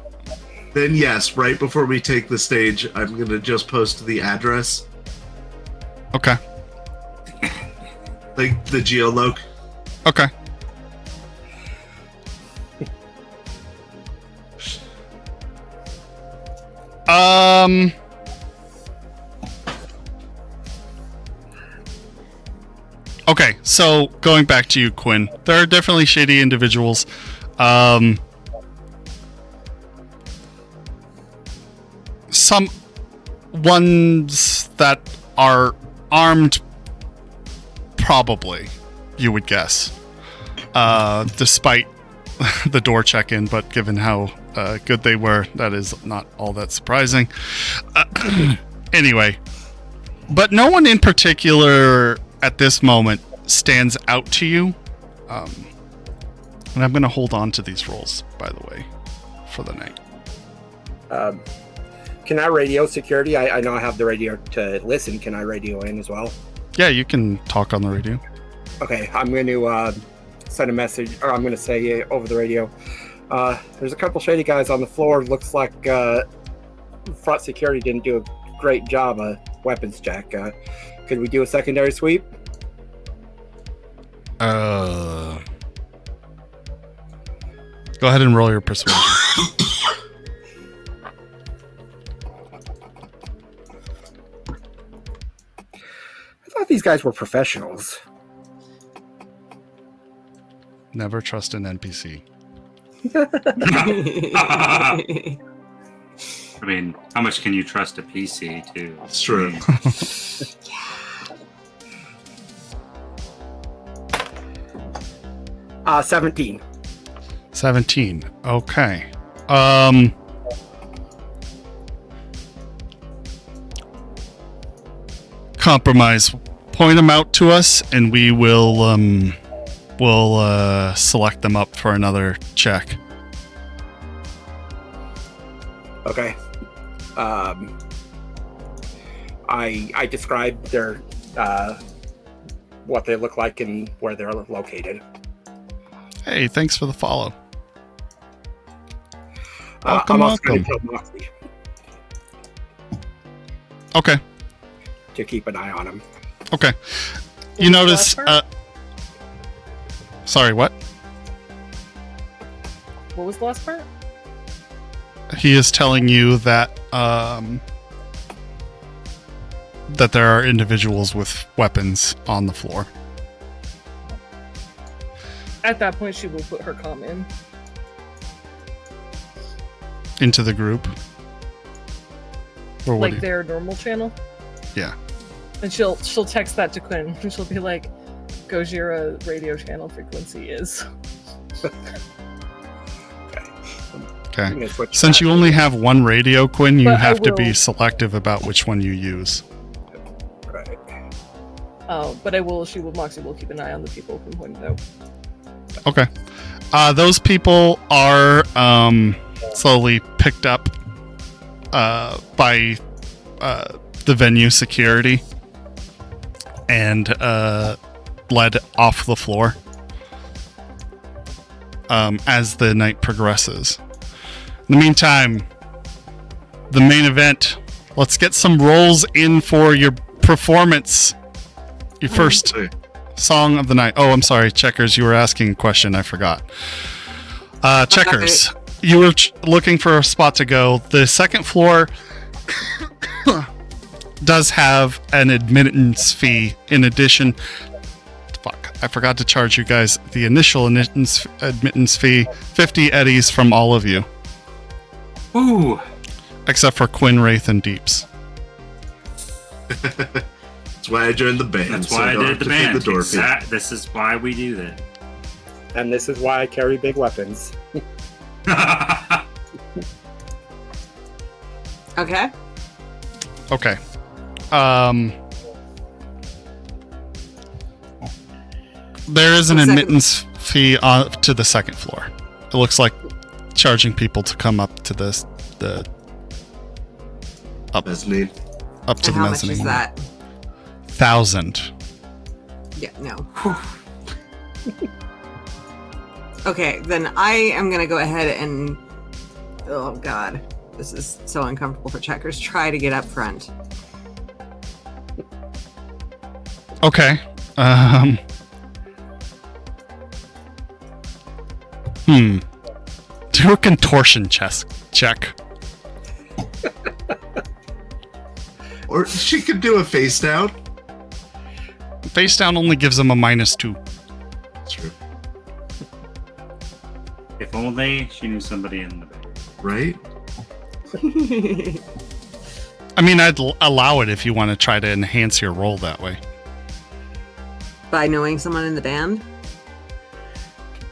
Speaker 2: Then yes, right before we take the stage, I'm gonna just post the address,
Speaker 1: Okay.
Speaker 2: like the geoloc.
Speaker 1: Okay. Okay, so going back to you, Quinn, there are definitely shady individuals. Some ones that are armed, probably, you would guess. Despite the door check-in, but given how good they were, that is not all that surprising. Anyway, but no one in particular at this moment stands out to you. And I'm going to hold on to these rolls, by the way, for the night.
Speaker 6: Can I radio security? I know I have the radio to listen. Can I radio in as well?
Speaker 1: Yeah, you can talk on the radio.
Speaker 6: Okay, I'm going to send a message, or I'm going to say over the radio. There's a couple shady guys on the floor. Looks like front security didn't do a great job of weapons check. Could we do a secondary sweep?
Speaker 1: Go ahead and roll your persuasion.
Speaker 6: I thought these guys were professionals.
Speaker 1: Never trust an NPC.
Speaker 3: I mean, how much can you trust a PC, too?
Speaker 2: It's true.
Speaker 6: I mean, 17.
Speaker 1: 17. Okay. Compromise. Point them out to us, and we will select them up for another check.
Speaker 6: Okay. I described their what they look like and where they're located.
Speaker 1: Hey, thanks for the follow.
Speaker 6: I'm also going to tell Moxie
Speaker 1: Okay.
Speaker 6: to keep an eye on him.
Speaker 1: Okay. You
Speaker 5: What was
Speaker 1: notice.
Speaker 5: the last
Speaker 1: Sorry, what?
Speaker 5: What was the last part?
Speaker 1: He is telling you that that there are individuals with weapons on the floor.
Speaker 5: At that point, she will put her comm in.
Speaker 1: Into the group. Or what?
Speaker 5: Like their normal channel.
Speaker 1: Yeah.
Speaker 5: And she'll text that to Quinn, and she'll be like, Gojira radio channel frequency is.
Speaker 1: Okay.
Speaker 6: I'm gonna switch
Speaker 1: Since
Speaker 6: back.
Speaker 1: you only have one radio, Quinn, you
Speaker 5: But I
Speaker 1: have to be
Speaker 5: will-
Speaker 1: selective about which one you use.
Speaker 6: Right.
Speaker 5: But Moxie will keep an eye on the people from pointed out.
Speaker 1: Okay. Those people are slowly picked up by the venue security and led off the floor as the night progresses. In the meantime, the main event. Let's get some rolls in for your performance. Your first
Speaker 2: Hey,
Speaker 1: song of the night. Oh, I'm sorry, Checkers. You were asking a question. I forgot. Checkers, you were looking for a spot to go. The second floor does have an admittance fee in addition. Fuck, I forgot to charge you guys the initial admittance fee, 50 eddies from all of you,
Speaker 3: Ooh.
Speaker 1: except for Quinn, Wraith, and Deeps.
Speaker 2: That's why I joined the band.
Speaker 3: That's
Speaker 2: so
Speaker 3: why I
Speaker 2: don't
Speaker 3: did
Speaker 2: have
Speaker 3: the
Speaker 2: to pay
Speaker 3: band.
Speaker 2: the door fee.
Speaker 3: This is why we do that.
Speaker 6: And this is why I carry big weapons.
Speaker 4: Okay.
Speaker 1: Okay. There is an
Speaker 4: The second-
Speaker 1: admittance fee to the second floor. It looks like charging people to come up to the
Speaker 2: Mezzanine.
Speaker 1: up to
Speaker 4: And
Speaker 1: the
Speaker 4: how much
Speaker 1: mezzanine.
Speaker 4: is that?
Speaker 1: 1,000.
Speaker 4: Yeah, no. Okay, then I am gonna go ahead and oh god, this is so uncomfortable for Checkers. Try to get up front.
Speaker 1: Okay. Do a contortion check.
Speaker 2: Or she could do a face down.
Speaker 1: Face down only gives them a -2.
Speaker 2: That's true.
Speaker 3: If only she knew somebody in the band.
Speaker 2: Right?
Speaker 1: I mean, I'd allow it if you want to try to enhance your roll that way.
Speaker 4: By knowing someone in the band?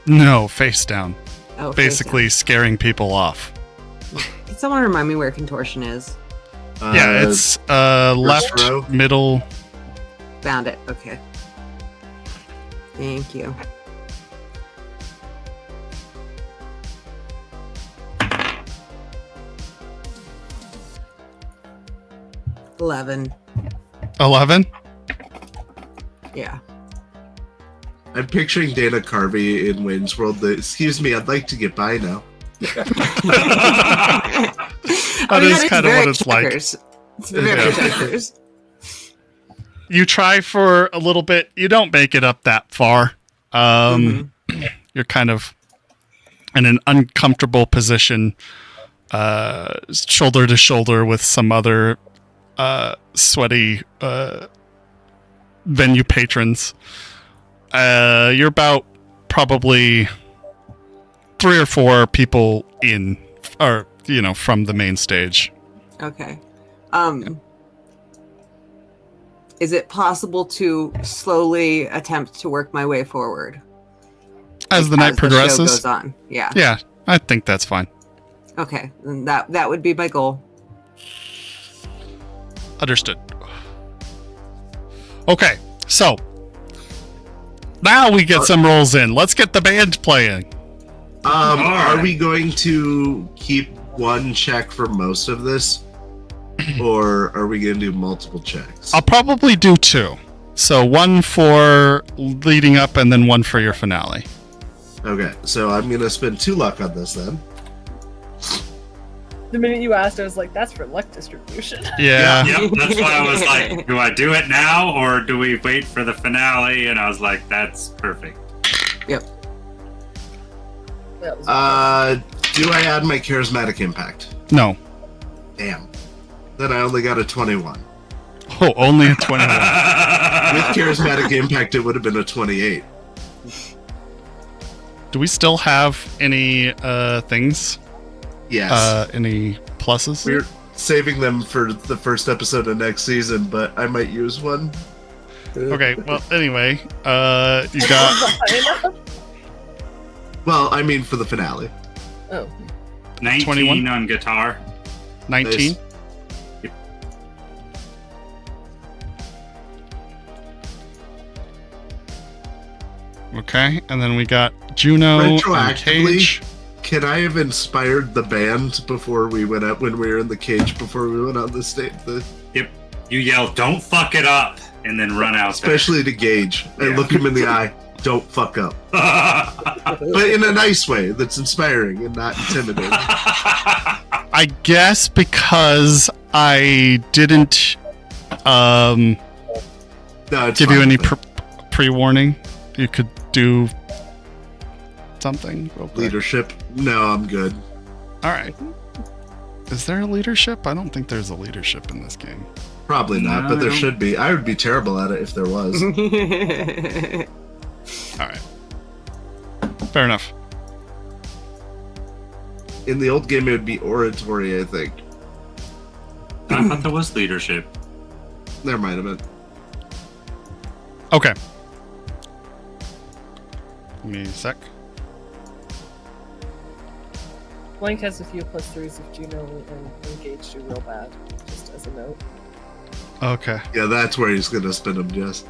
Speaker 1: No, face down.
Speaker 4: Oh, face
Speaker 1: Basically scaring people off.
Speaker 4: down. Can someone remind me where contortion is?
Speaker 1: Yeah, it's left,
Speaker 2: row.
Speaker 1: middle.
Speaker 4: Found it. Okay. Thank you. $11.
Speaker 1: 11?
Speaker 4: Yeah.
Speaker 2: I'm picturing Dana Carvey in Wayne's World. Excuse me, I'd like to get by now.
Speaker 1: That is kind of what it's like.
Speaker 4: Checkers. It's very treasures.
Speaker 1: You try for a little bit. You don't make it up that far. You're kind of in an uncomfortable position, shoulder to shoulder with some other sweaty venue patrons. You're about probably 3 or 4 people in, or from the main stage.
Speaker 4: Okay. Is it possible to slowly attempt to work my way forward
Speaker 1: As the night progresses?
Speaker 4: The show goes on. Yeah.
Speaker 1: Yeah, I think that's fine.
Speaker 4: Okay. Then that would be my goal.
Speaker 1: Understood. Okay, so now we get some rolls in. Let's get the band playing.
Speaker 2: Are we going to keep one check for most of this? Or are we going to do multiple checks?
Speaker 1: I'll probably do 2. So 1 for leading up and then 1 for your finale.
Speaker 2: Okay, so I'm going to spend 2 luck on this then.
Speaker 5: The minute you asked, I was like, that's for luck distribution.
Speaker 1: Yeah.
Speaker 3: Yep, that's why I was like, do I do it now or do we wait for the finale? And I was like, that's perfect.
Speaker 4: Yep.
Speaker 5: That was
Speaker 2: Do I add my charismatic impact?
Speaker 1: No.
Speaker 2: Damn. Then I only got a 21.
Speaker 1: Oh, only a 21.
Speaker 2: With charismatic impact, it would have been a 28.
Speaker 1: Do we still have any things?
Speaker 2: Yes.
Speaker 1: Any pluses?
Speaker 2: We're saving them for the first episode of next season, but I might use one.
Speaker 1: Okay, well, anyway, you got...
Speaker 2: Well, I mean for the finale.
Speaker 5: Oh.
Speaker 3: 19
Speaker 1: 21?
Speaker 3: on guitar.
Speaker 1: 19?
Speaker 2: Nice.
Speaker 1: Okay, and then we got Juno and
Speaker 2: Retroactively,
Speaker 1: Cage.
Speaker 2: can I have inspired the band before we went out when we were in the cage before we went on the stage?
Speaker 3: Yep. You yell, don't fuck it up, and then run out
Speaker 2: Especially to Gage. I
Speaker 3: Yeah.
Speaker 2: look him in the eye. Don't fuck up.
Speaker 3: there.
Speaker 2: But in a nice way that's inspiring and not intimidating.
Speaker 1: I guess because I didn't
Speaker 2: No, it's
Speaker 1: give you
Speaker 2: fine,
Speaker 1: any
Speaker 2: but
Speaker 1: pre-warning, you could do something real quick.
Speaker 2: leadership. No, I'm good.
Speaker 1: All right. Is there a leadership? I don't think there's a leadership in this game.
Speaker 2: Probably not, but there
Speaker 3: No.
Speaker 2: should be. I would be terrible at it if there was.
Speaker 1: All right. Fair enough.
Speaker 2: In the old game, it would be oratory, I think.
Speaker 3: I thought there was leadership.
Speaker 2: There might have been.
Speaker 1: Okay. Give me a sec.
Speaker 5: Blank has a few +3s if Juno and Engage do real bad, just as a note.
Speaker 1: Okay.
Speaker 2: Yeah, that's where he's going to spin him, Jess.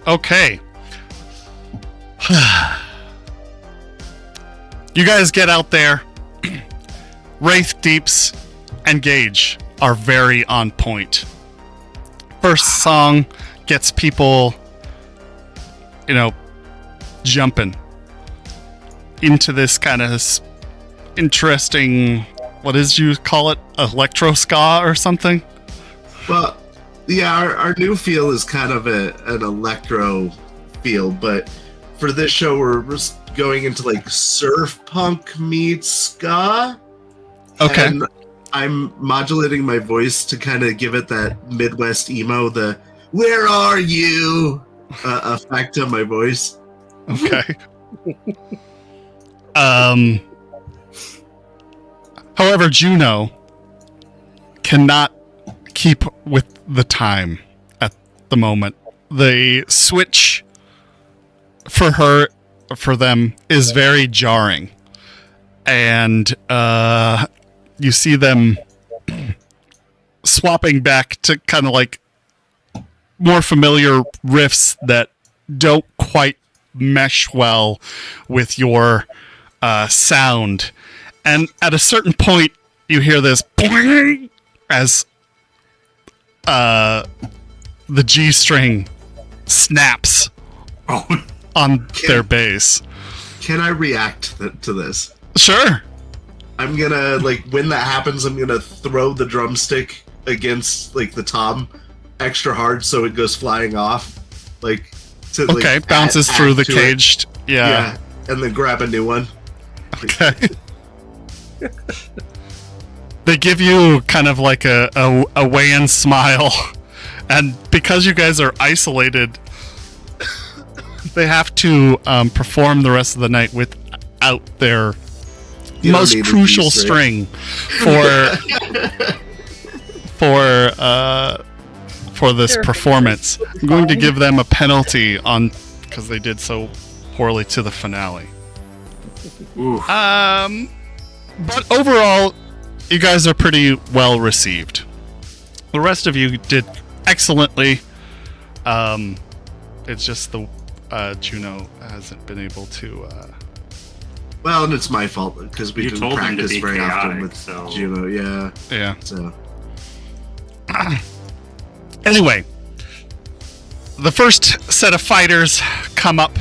Speaker 1: Okay. You guys get out there. Wraith Deeps and Gage are very on point. First song gets people, jumping into this kind of interesting, what is you call it, electro ska or something?
Speaker 2: Well, yeah, our new feel is kind of an electro feel, but for this show, we're going into like surf punk meets ska.
Speaker 1: Okay.
Speaker 2: And I'm modulating my voice to kind of give it that Midwest emo, the "Where are you?" Effect on my voice.
Speaker 1: Okay. However, Juno cannot keep with the time at the moment. The switch for them is very jarring. And you see them swapping back to kind of like more familiar riffs that don't quite mesh well with your sound. And at a certain point, you hear this boing as the G string snaps on their base.
Speaker 2: Can I react to this?
Speaker 1: Sure.
Speaker 2: I'm gonna, like, when that happens, I'm gonna throw the drumstick against, like, the tom extra hard so it goes flying off. Like, to,
Speaker 1: Okay,
Speaker 2: like,
Speaker 1: bounces
Speaker 2: add
Speaker 1: through the
Speaker 2: to it.
Speaker 1: caged. Yeah.
Speaker 2: And then grab a new one.
Speaker 1: Okay. They give you kind of like a weigh-in smile, and because you guys are isolated, they have to perform the rest of the night without their
Speaker 2: You don't
Speaker 1: most
Speaker 2: need a
Speaker 1: crucial
Speaker 2: G-string.
Speaker 1: string for this
Speaker 5: Sure.
Speaker 1: performance. I'm going to give them a penalty because they did so poorly to the finale.
Speaker 3: Oof.
Speaker 1: But overall, you guys are pretty well received. The rest of you did excellently. It's just the Juno hasn't been able to.
Speaker 2: Well, and it's my fault because we
Speaker 3: You
Speaker 2: didn't
Speaker 3: told him to
Speaker 2: practice
Speaker 3: be
Speaker 2: very often
Speaker 3: chaotic,
Speaker 2: with
Speaker 3: so-
Speaker 2: Juno. Yeah.
Speaker 1: Yeah.
Speaker 2: So
Speaker 1: Anyway, the first set of fighters come up.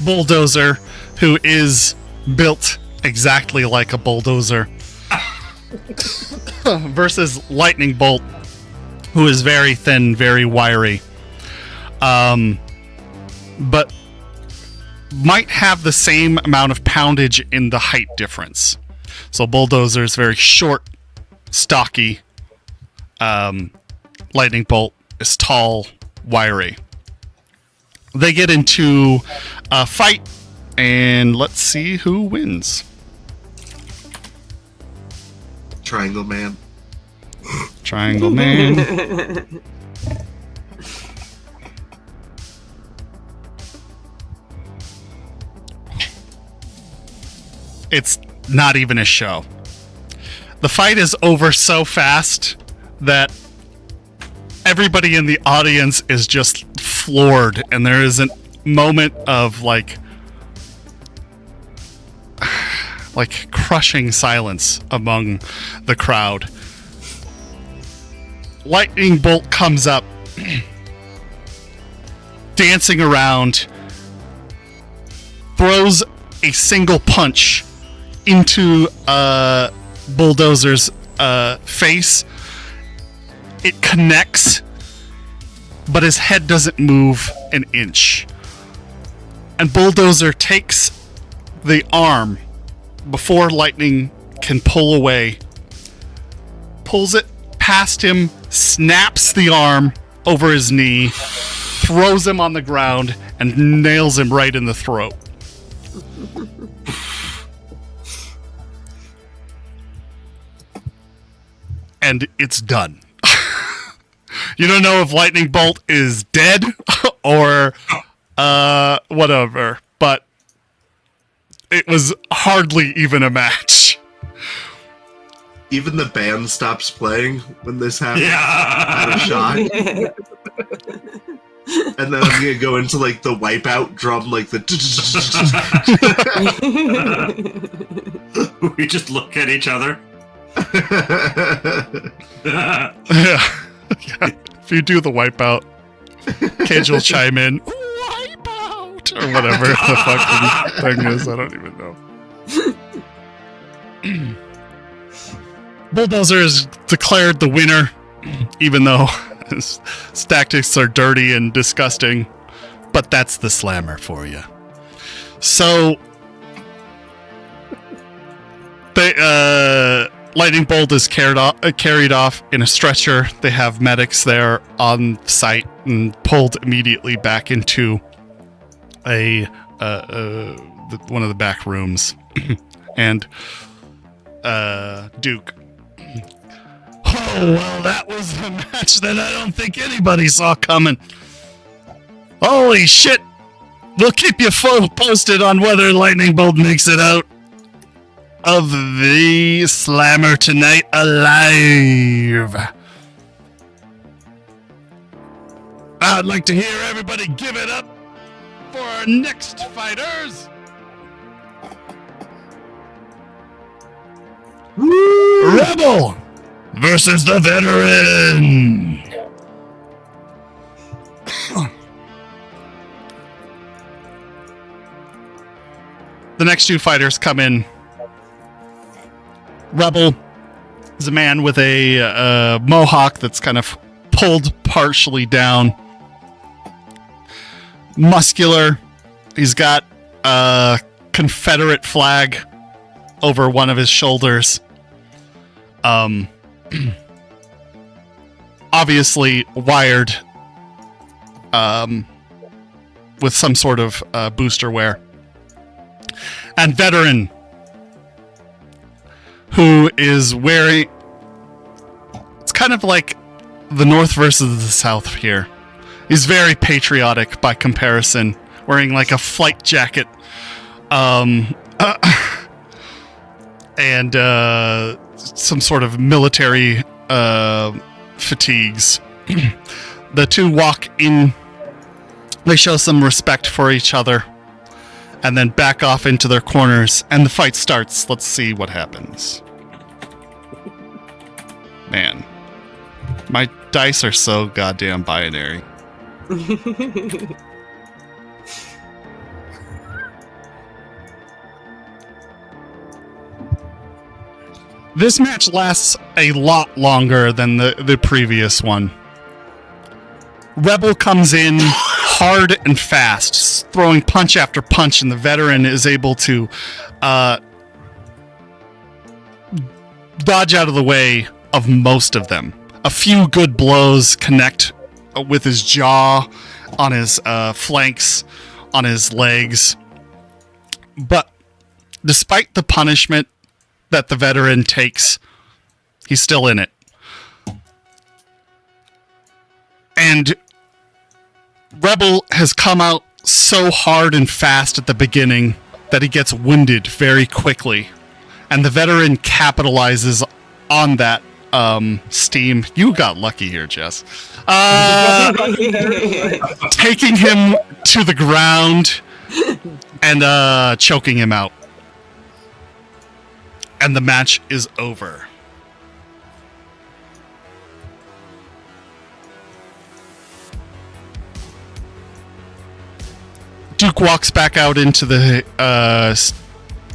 Speaker 1: Bulldozer, who is built exactly like a bulldozer, versus Lightning Bolt, who is very thin, very wiry, but might have the same amount of poundage in the height difference. So Bulldozer is very short, stocky. Lightning Bolt is tall, wiry. They get into a fight, and let's see who wins.
Speaker 2: Triangle Man.
Speaker 1: Triangle Man. It's not even a show. The fight is over so fast that everybody in the audience is just floored, and there is a moment of like crushing silence among the crowd. Lightning Bolt comes up, dancing around, throws a single punch into Bulldozer's face. It connects, but his head doesn't move an inch. And Bulldozer takes the arm before Lightning can pull away, pulls it past him, snaps the arm over his knee, throws him on the ground, and nails him right in the throat. And it's done. You don't know if Lightning Bolt is dead or whatever, but it was hardly even a match.
Speaker 2: Even the band stops playing when this happens.
Speaker 3: Yeah.
Speaker 2: Out of shock. And then I'm gonna go into like the wipeout drum, like the.
Speaker 3: We just look at each other.
Speaker 1: Yeah. If you do the wipeout, Cage will chime in, wipeout, or whatever the fucking thing is. I don't even know. Bulldozer is declared the winner, even though his tactics are dirty and disgusting. But that's the slammer for you. So, Lightning Bolt is carried off in a stretcher. They have medics there on site and pulled immediately back into one of the back rooms. And Duke. Oh, well, that was a match that I don't think anybody saw coming. Holy shit! We'll keep you posted on whether Lightning Bolt makes it out of the Slammer tonight alive. I'd like to hear everybody give it up for our next fighters. Rebel versus the veteran. The next two fighters come in. Rebel is a man with a mohawk that's kind of pulled partially down. Muscular. He's got a Confederate flag over one of his shoulders. Obviously wired with some sort of booster wear. And veteran, who is wearing... It's kind of like the North versus the South here. He's very patriotic by comparison, wearing like a flight jacket. And some sort of military fatigues. The two walk in. They show some respect for each other. And then back off into their corners. And the fight starts. Let's see what happens. Man. My dice are so goddamn binary. This match lasts a lot longer than the previous one. Rebel comes in hard and fast, throwing punch after punch, and the veteran is able to dodge out of the way of most of them. A few good blows connect with his jaw, on his flanks, on his legs. But despite the punishment that the veteran takes, he's still in it. And Rebel has come out so hard and fast at the beginning that he gets winded very quickly. And the veteran capitalizes on that steam. You got lucky here, Jess. Taking him to the ground and choking him out. And the match is over. Duke walks back out into the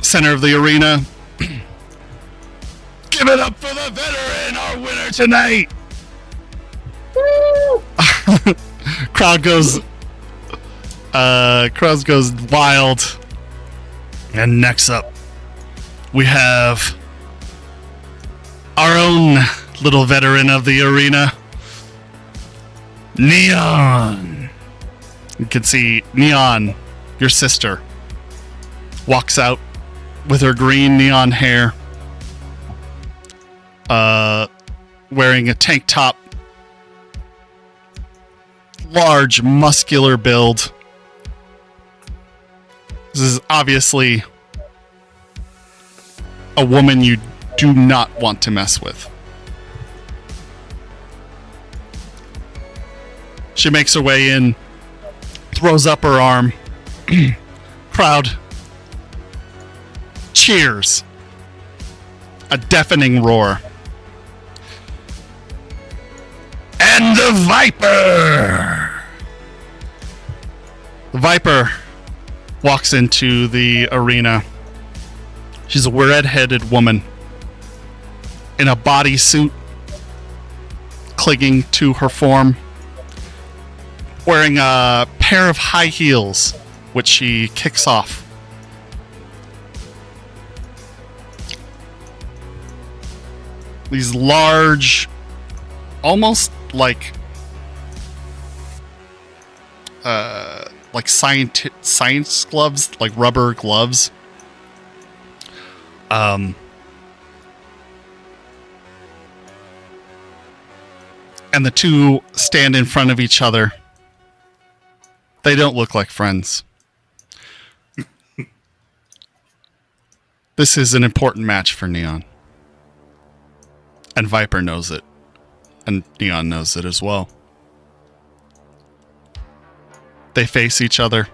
Speaker 1: center of the arena. Give it up for the veteran, our winner tonight! Crowd goes wild. And next up, we have our own little veteran of the arena, Neon. You can see Neon, your sister, walks out with her green neon hair, wearing a tank top, large, muscular build. This is obviously a woman you do not want to mess with. She makes her way in, throws up her arm. Crowd cheers. A deafening roar. And the Viper! The Viper walks into the arena. She's a red-headed woman in a bodysuit, clinging to her form, wearing a pair of high heels, which she kicks off. These large, almost like science gloves, like rubber gloves. And the two stand in front of each other. They don't look like friends. This is an important match for Neon. And Viper knows it. And Neon knows it as well. They face each other.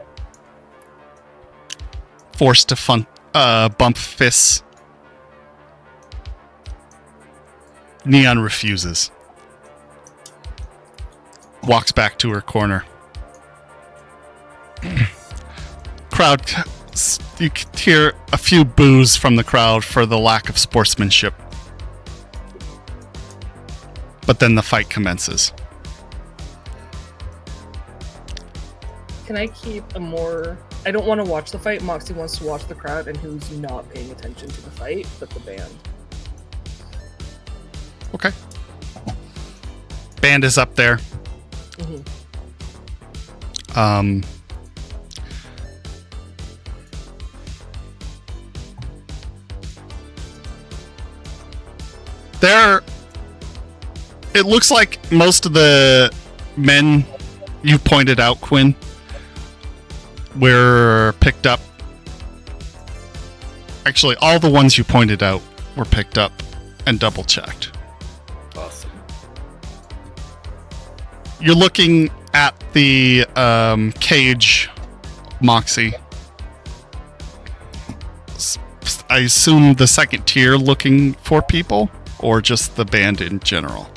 Speaker 1: Forced to bump fists. Neon refuses. Walks back to her corner. Crowd, you can hear a few boos from the crowd for the lack of sportsmanship. But then the fight commences.
Speaker 5: Can I keep a more... I don't want to watch the fight. Moxie wants to watch the crowd and who's not paying attention to the fight, but the band.
Speaker 1: Okay. Band is up there.
Speaker 5: Mm-hmm.
Speaker 1: It looks like most of the men you pointed out, Quinn, were picked up. Actually, all the ones you pointed out were picked up and double checked.
Speaker 6: Awesome.
Speaker 1: You're looking at the cage, Moxie. I assume the second tier looking for people, or just the band in general?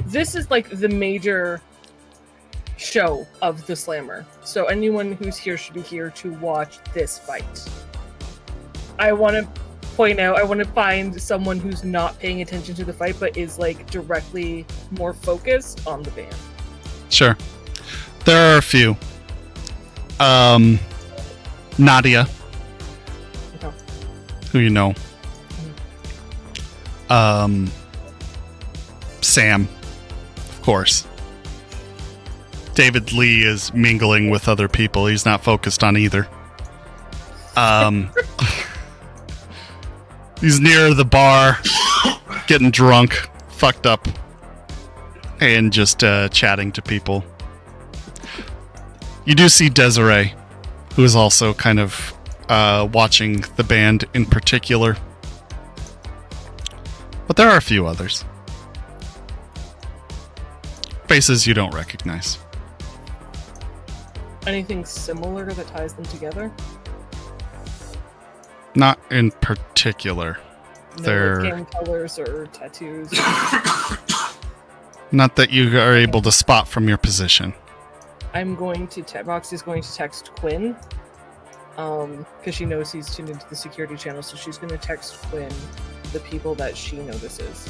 Speaker 5: This is like the major show of the Slammer. So anyone who's here should be here to watch this fight. I want to point out, I want to find someone who's not paying attention to the fight, but is like directly more focused on the band.
Speaker 1: Sure. There are a few. Nadia,
Speaker 5: Okay.
Speaker 1: who you know. Sam, of course. David Lee is mingling with other people. He's not focused on either. He's near the bar, getting drunk, fucked up, and just chatting to people. You do see Desiree, who is also kind of watching the band in particular. But there are a few others. Faces you don't recognize.
Speaker 5: Anything similar that ties them together?
Speaker 1: Not in particular.
Speaker 5: No,
Speaker 1: They're
Speaker 5: like game colors or tattoos.
Speaker 1: not that you are able to spot from your position.
Speaker 5: I'm going to Roxy's going to text Quinn, because she knows he's tuned into the security channel, so she's going to text Quinn the people that she notices.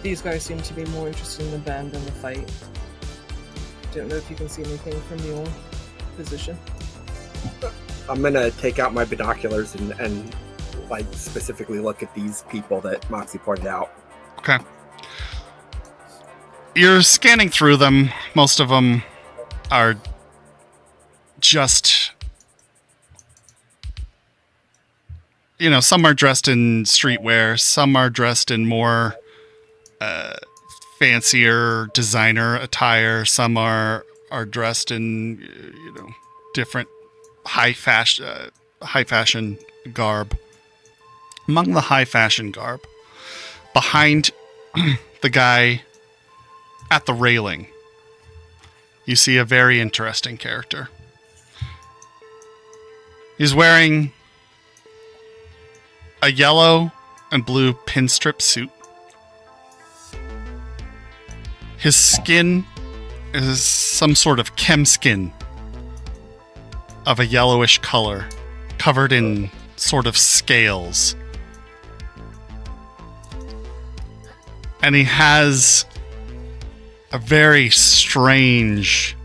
Speaker 5: These guys seem to be more interested in the band than the fight. Don't know if you can see anything from your position.
Speaker 6: I'm gonna take out my binoculars and like specifically look at these people that Moxie pointed out.
Speaker 1: Okay. You're scanning through them. Most of them are just, you know, some are dressed in streetwear, some are dressed in more fancier designer attire, some are dressed in, you know, different high fashion garb. Among the high fashion garb, behind the guy at the railing, you see a very interesting character. He's wearing a yellow and blue pinstrip suit. His skin is some sort of chem skin of a yellowish color, covered in sort of scales. And he has a very strange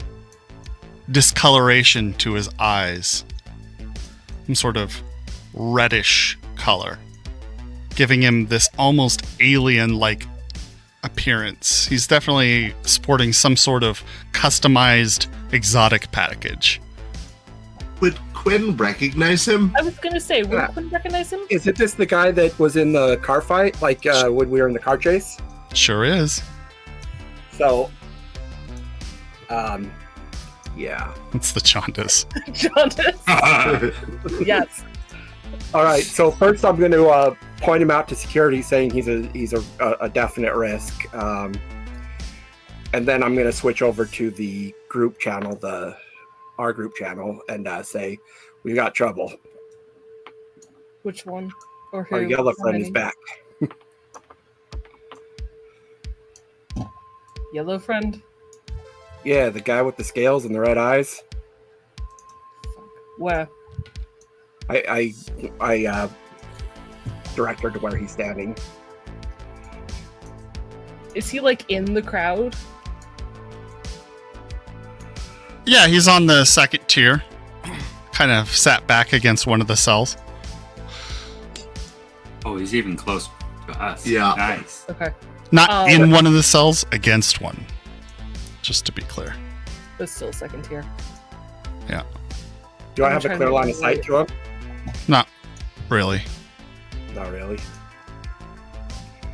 Speaker 1: discoloration to his eyes. Some sort of reddish color, giving him this almost alien-like appearance. He's definitely sporting some sort of customized exotic package.
Speaker 2: Would Quinn recognize him?
Speaker 5: I was going to say, would Quinn recognize him?
Speaker 6: Is it this the guy that was in the car fight, like when we were in the car chase?
Speaker 1: Sure is.
Speaker 6: So, yeah.
Speaker 1: It's the Chondas.
Speaker 5: Jaundice. Yes.
Speaker 6: All right. So first, I'm going to point him out to security, saying he's a definite risk, and then I'm going to switch over to the group channel, our group channel, and say we got trouble.
Speaker 5: Which one? Or who?
Speaker 6: Our yellow
Speaker 5: How
Speaker 6: friend is
Speaker 5: many?
Speaker 6: back.
Speaker 5: Yellow friend?
Speaker 6: Yeah, the guy with the scales and the red eyes.
Speaker 5: Where?
Speaker 6: I direct her to where he's standing.
Speaker 5: Is he like in the crowd?
Speaker 1: Yeah, he's on the second tier. Kind of sat back against one of the cells.
Speaker 3: Oh, he's even closer to us.
Speaker 2: Yeah.
Speaker 3: Nice.
Speaker 5: Okay.
Speaker 1: Not in one of the cells, against one. Just to be clear.
Speaker 5: But still second tier.
Speaker 1: Yeah.
Speaker 6: Do I
Speaker 5: I'm
Speaker 6: have a
Speaker 5: trying
Speaker 6: clear
Speaker 5: to
Speaker 6: line of
Speaker 5: avoid-
Speaker 6: sight to him?
Speaker 1: Not really.
Speaker 6: Not really.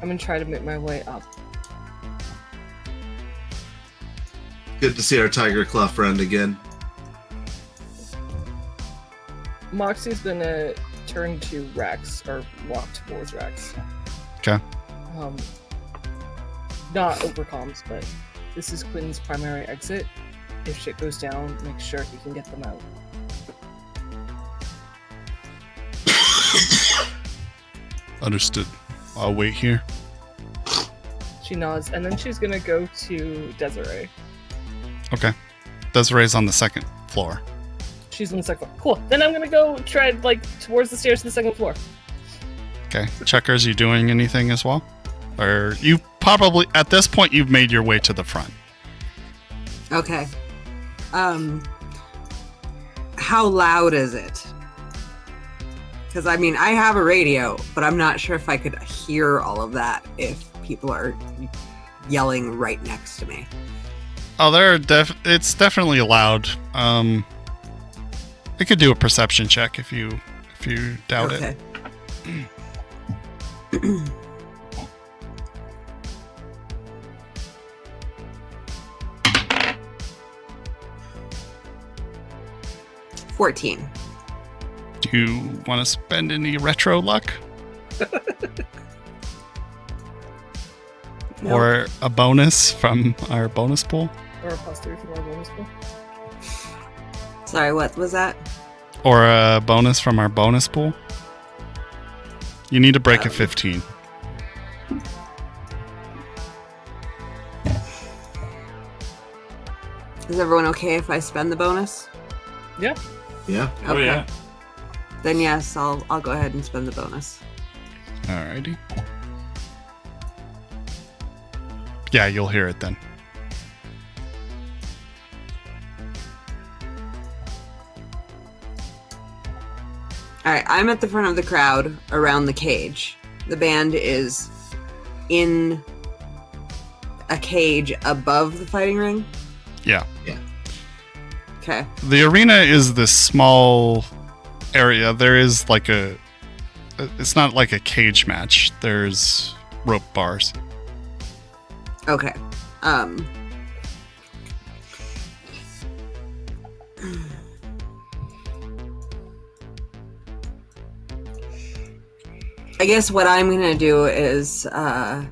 Speaker 5: I'm gonna try to make my way up.
Speaker 2: Good to see our Tiger Claw friend again.
Speaker 5: Moxie's gonna turn to Rex, or walk towards Rex.
Speaker 1: Okay.
Speaker 5: Not over comms, but this is Quinn's primary exit. If shit goes down, make sure he can get them out.
Speaker 1: Understood. I'll wait here.
Speaker 5: She nods, and then she's gonna go to Desiree.
Speaker 1: Okay. Desiree's on the second floor.
Speaker 5: She's on the second floor. Cool. Then I'm gonna go tread like towards the stairs to the second floor.
Speaker 1: Okay. Checkers, you doing anything as well? Or you probably, at this point, you've made your way to the front.
Speaker 4: Okay. How loud is it? Because I mean, I have a radio, but I'm not sure if I could hear all of that if people are yelling right next to me.
Speaker 1: Oh, it's definitely loud. I could do a perception check if you doubt it.
Speaker 4: Okay. 14.
Speaker 1: Do you want to spend any retro luck?
Speaker 4: Nope.
Speaker 1: Or a bonus from our bonus pool?
Speaker 5: Or a +3 from our bonus pool.
Speaker 4: Sorry, what was that?
Speaker 1: Or a bonus from our bonus pool? You need to break a 15.
Speaker 4: Is everyone okay if I spend the bonus?
Speaker 5: Yeah.
Speaker 2: Yeah.
Speaker 3: Oh
Speaker 4: Okay.
Speaker 3: yeah.
Speaker 4: Then yes, I'll go ahead and spend the bonus.
Speaker 1: Alrighty. Yeah, you'll hear it then.
Speaker 4: Alright, I'm at the front of the crowd around the cage. The band is in a cage above the fighting ring.
Speaker 1: Yeah.
Speaker 4: Okay.
Speaker 1: The arena is this small area. There is like it's not like a cage match. There's rope bars.
Speaker 4: Okay. I guess what I'm gonna do is I'm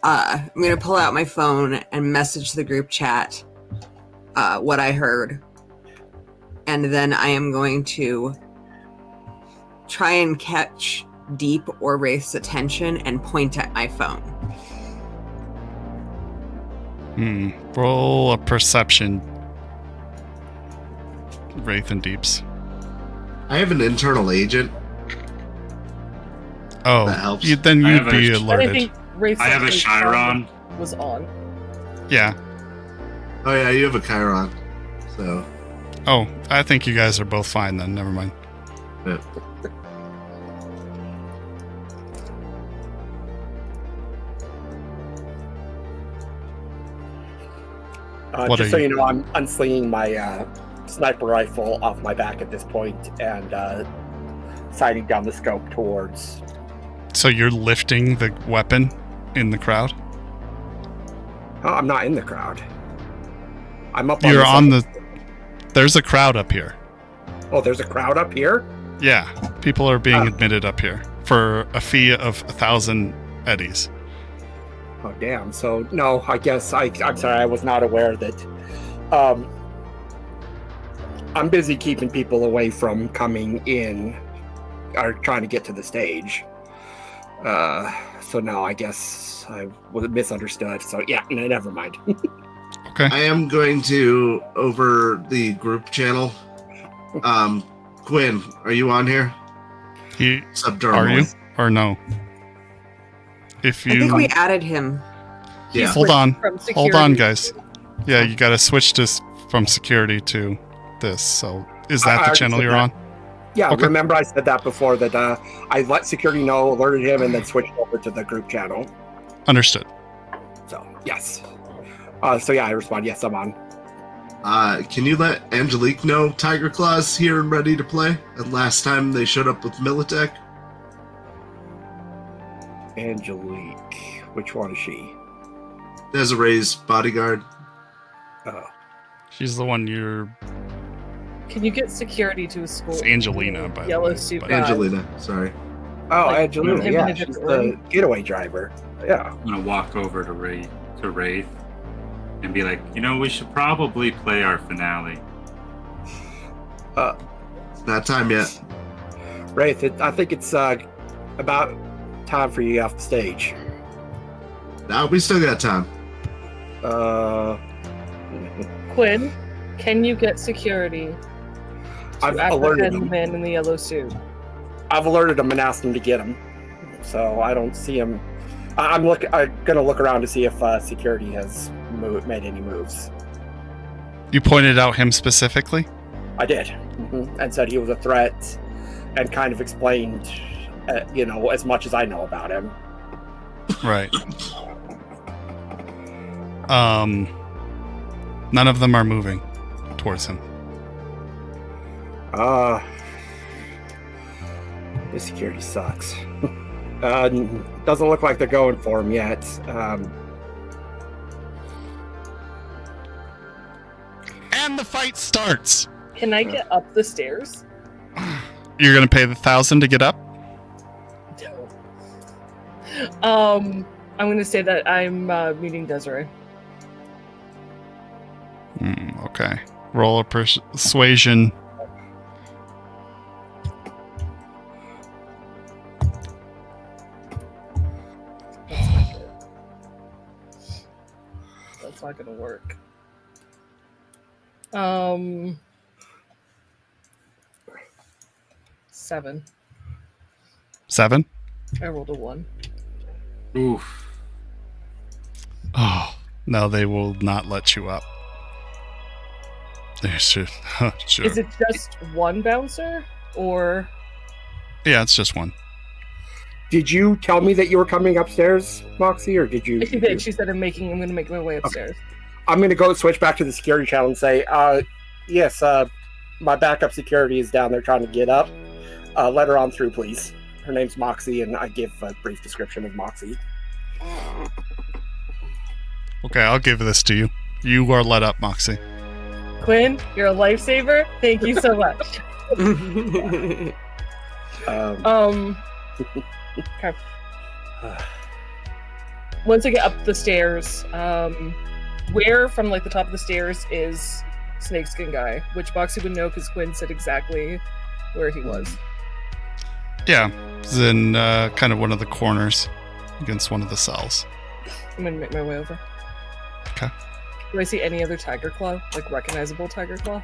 Speaker 4: gonna pull out my phone and message the group chat what I heard, and then I am going to try and catch Deep or Wraith's attention and point at my phone.
Speaker 1: Roll a perception. Wraith and Deeps.
Speaker 2: I have an internal agent.
Speaker 1: Oh,
Speaker 2: That helps.
Speaker 1: then
Speaker 3: I
Speaker 1: you'd
Speaker 3: have
Speaker 1: be
Speaker 3: a-
Speaker 5: And I
Speaker 1: alerted.
Speaker 5: think Wraith's
Speaker 3: I have a
Speaker 5: actually
Speaker 3: Chiron.
Speaker 5: was on.
Speaker 1: Yeah.
Speaker 2: Oh yeah, you have a Chiron. So
Speaker 1: Oh, I think you guys are both fine then. Never mind.
Speaker 2: yeah.
Speaker 1: What
Speaker 6: Just
Speaker 1: are
Speaker 6: so
Speaker 1: you-
Speaker 6: you know, I'm unslinging my sniper rifle off my back at this point and sighting down the scope towards.
Speaker 1: So you're lifting the weapon in the crowd?
Speaker 6: Oh, I'm not in the crowd. I'm up.
Speaker 1: You're on
Speaker 6: this-
Speaker 1: the... There's a crowd up here.
Speaker 6: Oh, there's a crowd up here.
Speaker 1: Yeah. People are being
Speaker 6: Oh.
Speaker 1: admitted up here for a fee of 1,000 eddies.
Speaker 6: Oh, damn. So no, I guess I'm sorry. I was not aware that. I'm busy keeping people away from coming in or trying to get to the stage. So now I guess I was misunderstood. So yeah, never mind.
Speaker 1: Okay.
Speaker 2: I am going to, over the group channel. Quinn, are you on here? Subdermal.
Speaker 1: Are you or no? If you
Speaker 4: I think we added him.
Speaker 2: Yeah.
Speaker 1: hold on,
Speaker 5: From
Speaker 1: hold on,
Speaker 5: security.
Speaker 1: guys. Yeah, you got to switch this from security to this. So is that
Speaker 6: I
Speaker 1: the
Speaker 6: already
Speaker 1: channel
Speaker 6: said
Speaker 1: you're
Speaker 6: that.
Speaker 1: on?
Speaker 6: Yeah,
Speaker 1: Okay.
Speaker 6: remember I said that before, that I let security know, alerted him, and then switched over to the group channel.
Speaker 1: Understood.
Speaker 6: So, yes. So yeah, I respond, yes, I'm on.
Speaker 2: Can you let Angelique know Tiger Claw's here and ready to play? And last time they showed up with Militech.
Speaker 6: Angelique. Which one is she?
Speaker 2: Desiree's bodyguard.
Speaker 6: Oh.
Speaker 1: She's the one you're.
Speaker 5: Can you get security to a school?
Speaker 1: It's Angelina, by the
Speaker 5: Yellow
Speaker 1: way.
Speaker 5: suit
Speaker 1: but-
Speaker 5: guy.
Speaker 2: Angelina, sorry.
Speaker 6: Oh,
Speaker 5: Like,
Speaker 6: Angelina,
Speaker 5: him in
Speaker 6: yeah,
Speaker 5: a
Speaker 6: she's
Speaker 5: different
Speaker 6: the
Speaker 5: room?
Speaker 6: getaway driver. Yeah.
Speaker 3: I'm gonna walk over to Wraith and be like, we should probably play our finale.
Speaker 2: It's not time yet.
Speaker 6: Wraith, I think it's about time for you off the stage.
Speaker 2: No, we still got time.
Speaker 5: Quinn, can you get security
Speaker 6: I've
Speaker 5: to
Speaker 6: alerted
Speaker 5: apprehend the
Speaker 6: him.
Speaker 5: man in the yellow suit?
Speaker 6: I've alerted him and asked him to get him. So I don't see him. I'm gonna look around to see if security has made any moves.
Speaker 1: You pointed out him specifically?
Speaker 6: I did, and said he was a threat, and kind of explained, as much as I know about him.
Speaker 1: Right. None of them are moving towards him.
Speaker 6: This security sucks. Doesn't look like they're going for him yet.
Speaker 1: And the fight starts.
Speaker 5: Can I get up the stairs?
Speaker 1: You're gonna pay the 1,000 to get up?
Speaker 5: I'm going to say that I'm meeting Desiree.
Speaker 1: Okay. Roll a persuasion.
Speaker 5: That's not going to work. 7.
Speaker 1: 7.
Speaker 5: I rolled a 1.
Speaker 3: Oof.
Speaker 1: Oh, no, they will not let you up. They should. Sure.
Speaker 5: Is it just one bouncer, or
Speaker 1: Yeah, it's just one.
Speaker 6: Did you tell me that you were coming upstairs, Moxie, or did you?
Speaker 5: she did? She said I'm going to make my way upstairs.
Speaker 6: I'm going to go switch back to the security channel and say, yes, my backup security is down there trying to get up. Let her on through, please. Her name's Moxie, and I give a brief description of Moxie.
Speaker 1: Okay, I'll give this to you. You are let up, Moxie.
Speaker 5: Quinn, you're a lifesaver. Thank you so much. Okay. Once I get up the stairs, where from like the top of the stairs is Snakeskin Guy? Which Moxie would know because Quinn said exactly where he was.
Speaker 1: Yeah, it's in kind of one of the corners against one of the cells.
Speaker 5: I'm gonna make my way over.
Speaker 1: Okay.
Speaker 5: Do I see any other Tiger Claw? Like recognizable Tiger Claw?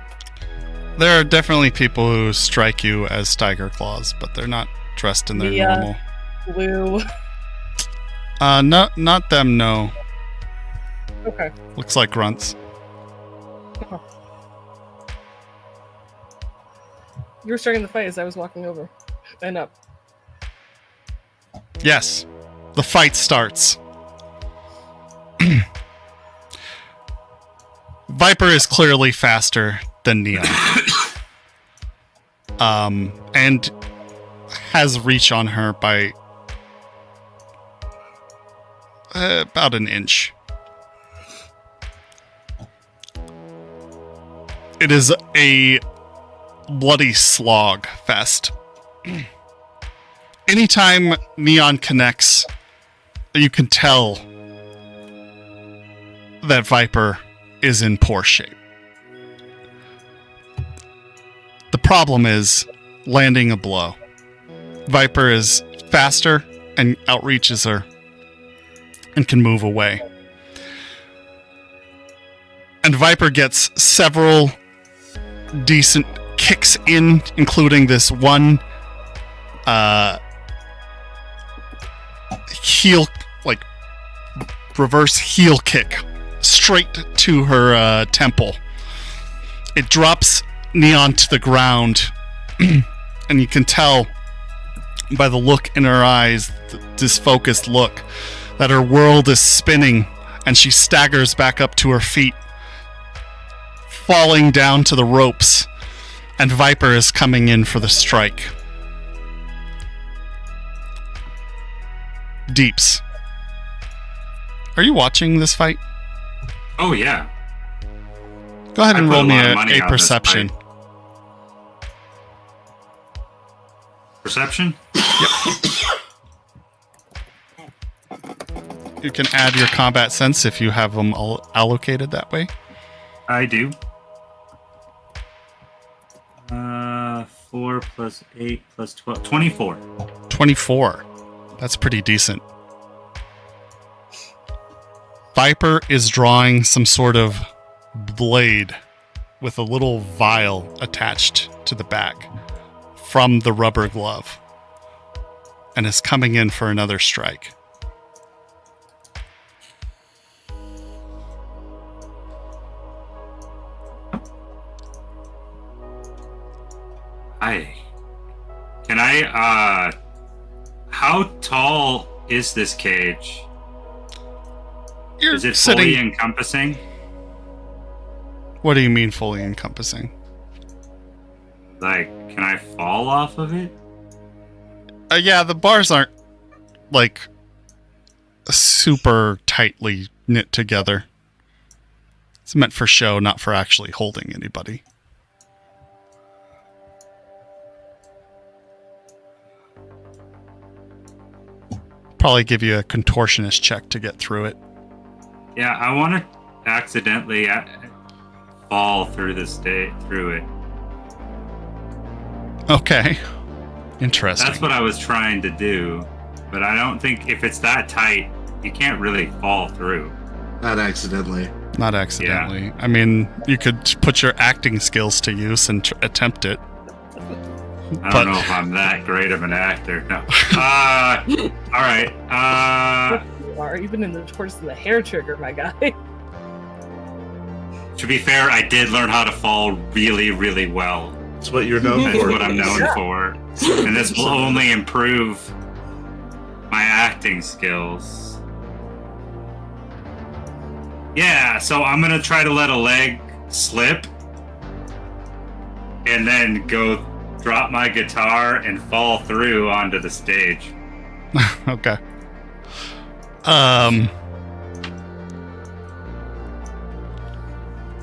Speaker 1: There are definitely people who strike you as Tiger Claws, but they're not dressed in their
Speaker 5: Mia.
Speaker 1: normal.
Speaker 5: Blue.
Speaker 1: Not them, no.
Speaker 5: Okay.
Speaker 1: Looks like grunts.
Speaker 5: You were starting the fight as I was walking over and up.
Speaker 1: Yes, the fight starts. Viper is clearly faster than Neon. And has reach on her by about an inch. It is a bloody slog fest. Anytime Neon connects, you can tell that Viper is in poor shape. problem is landing a blow. Viper is faster and outreaches her and can move away. And Viper gets several decent kicks in, including this one heel, like reverse heel kick straight to her temple. It drops Neon to the ground, and you can tell by the look in her eyes, the disfocused look, that her world is spinning, and she staggers back up to her feet, falling down to the ropes, and Viper is coming in for the strike. Deeps, are you watching this fight?
Speaker 3: Oh yeah.
Speaker 1: Go ahead and
Speaker 3: I put
Speaker 1: roll
Speaker 3: a
Speaker 1: me
Speaker 3: lot of money
Speaker 1: a
Speaker 3: on this
Speaker 1: perception.
Speaker 3: fight. Perception?
Speaker 1: You can add your combat sense if you have them all allocated that way.
Speaker 3: I do. 4 plus 8 plus 12. 24.
Speaker 1: 24. That's pretty decent. Viper is drawing some sort of blade with a little vial attached to the back from the rubber glove and is coming in for another strike.
Speaker 3: Can I, how tall is this cage?
Speaker 1: You're
Speaker 3: Is it
Speaker 1: sitting.
Speaker 3: fully encompassing?
Speaker 1: What do you mean fully encompassing?
Speaker 3: Like, can I fall off of it?
Speaker 1: Yeah, the bars aren't like super tightly knit together. It's meant for show, not for actually holding anybody. Probably give you a contortionist check to get through it.
Speaker 3: Yeah, I want to accidentally fall through through it.
Speaker 1: Okay. Interesting.
Speaker 3: That's what I was trying to do, but I don't think if it's that tight, you can't really fall through.
Speaker 2: Not accidentally.
Speaker 1: Not accidentally. I mean, you could put your acting skills to use and attempt it.
Speaker 3: I don't know if I'm that great of an actor. No. All right.
Speaker 5: You are even in the towards the hair trigger, my guy.
Speaker 3: To be fair, I did learn how to fall really, really well.
Speaker 2: That's what you're known
Speaker 3: That's
Speaker 2: for.
Speaker 3: what I'm known for. And this will only improve my acting skills. Yeah, so I'm going to try to let a leg slip and then go drop my guitar and fall through onto the stage.
Speaker 1: Okay.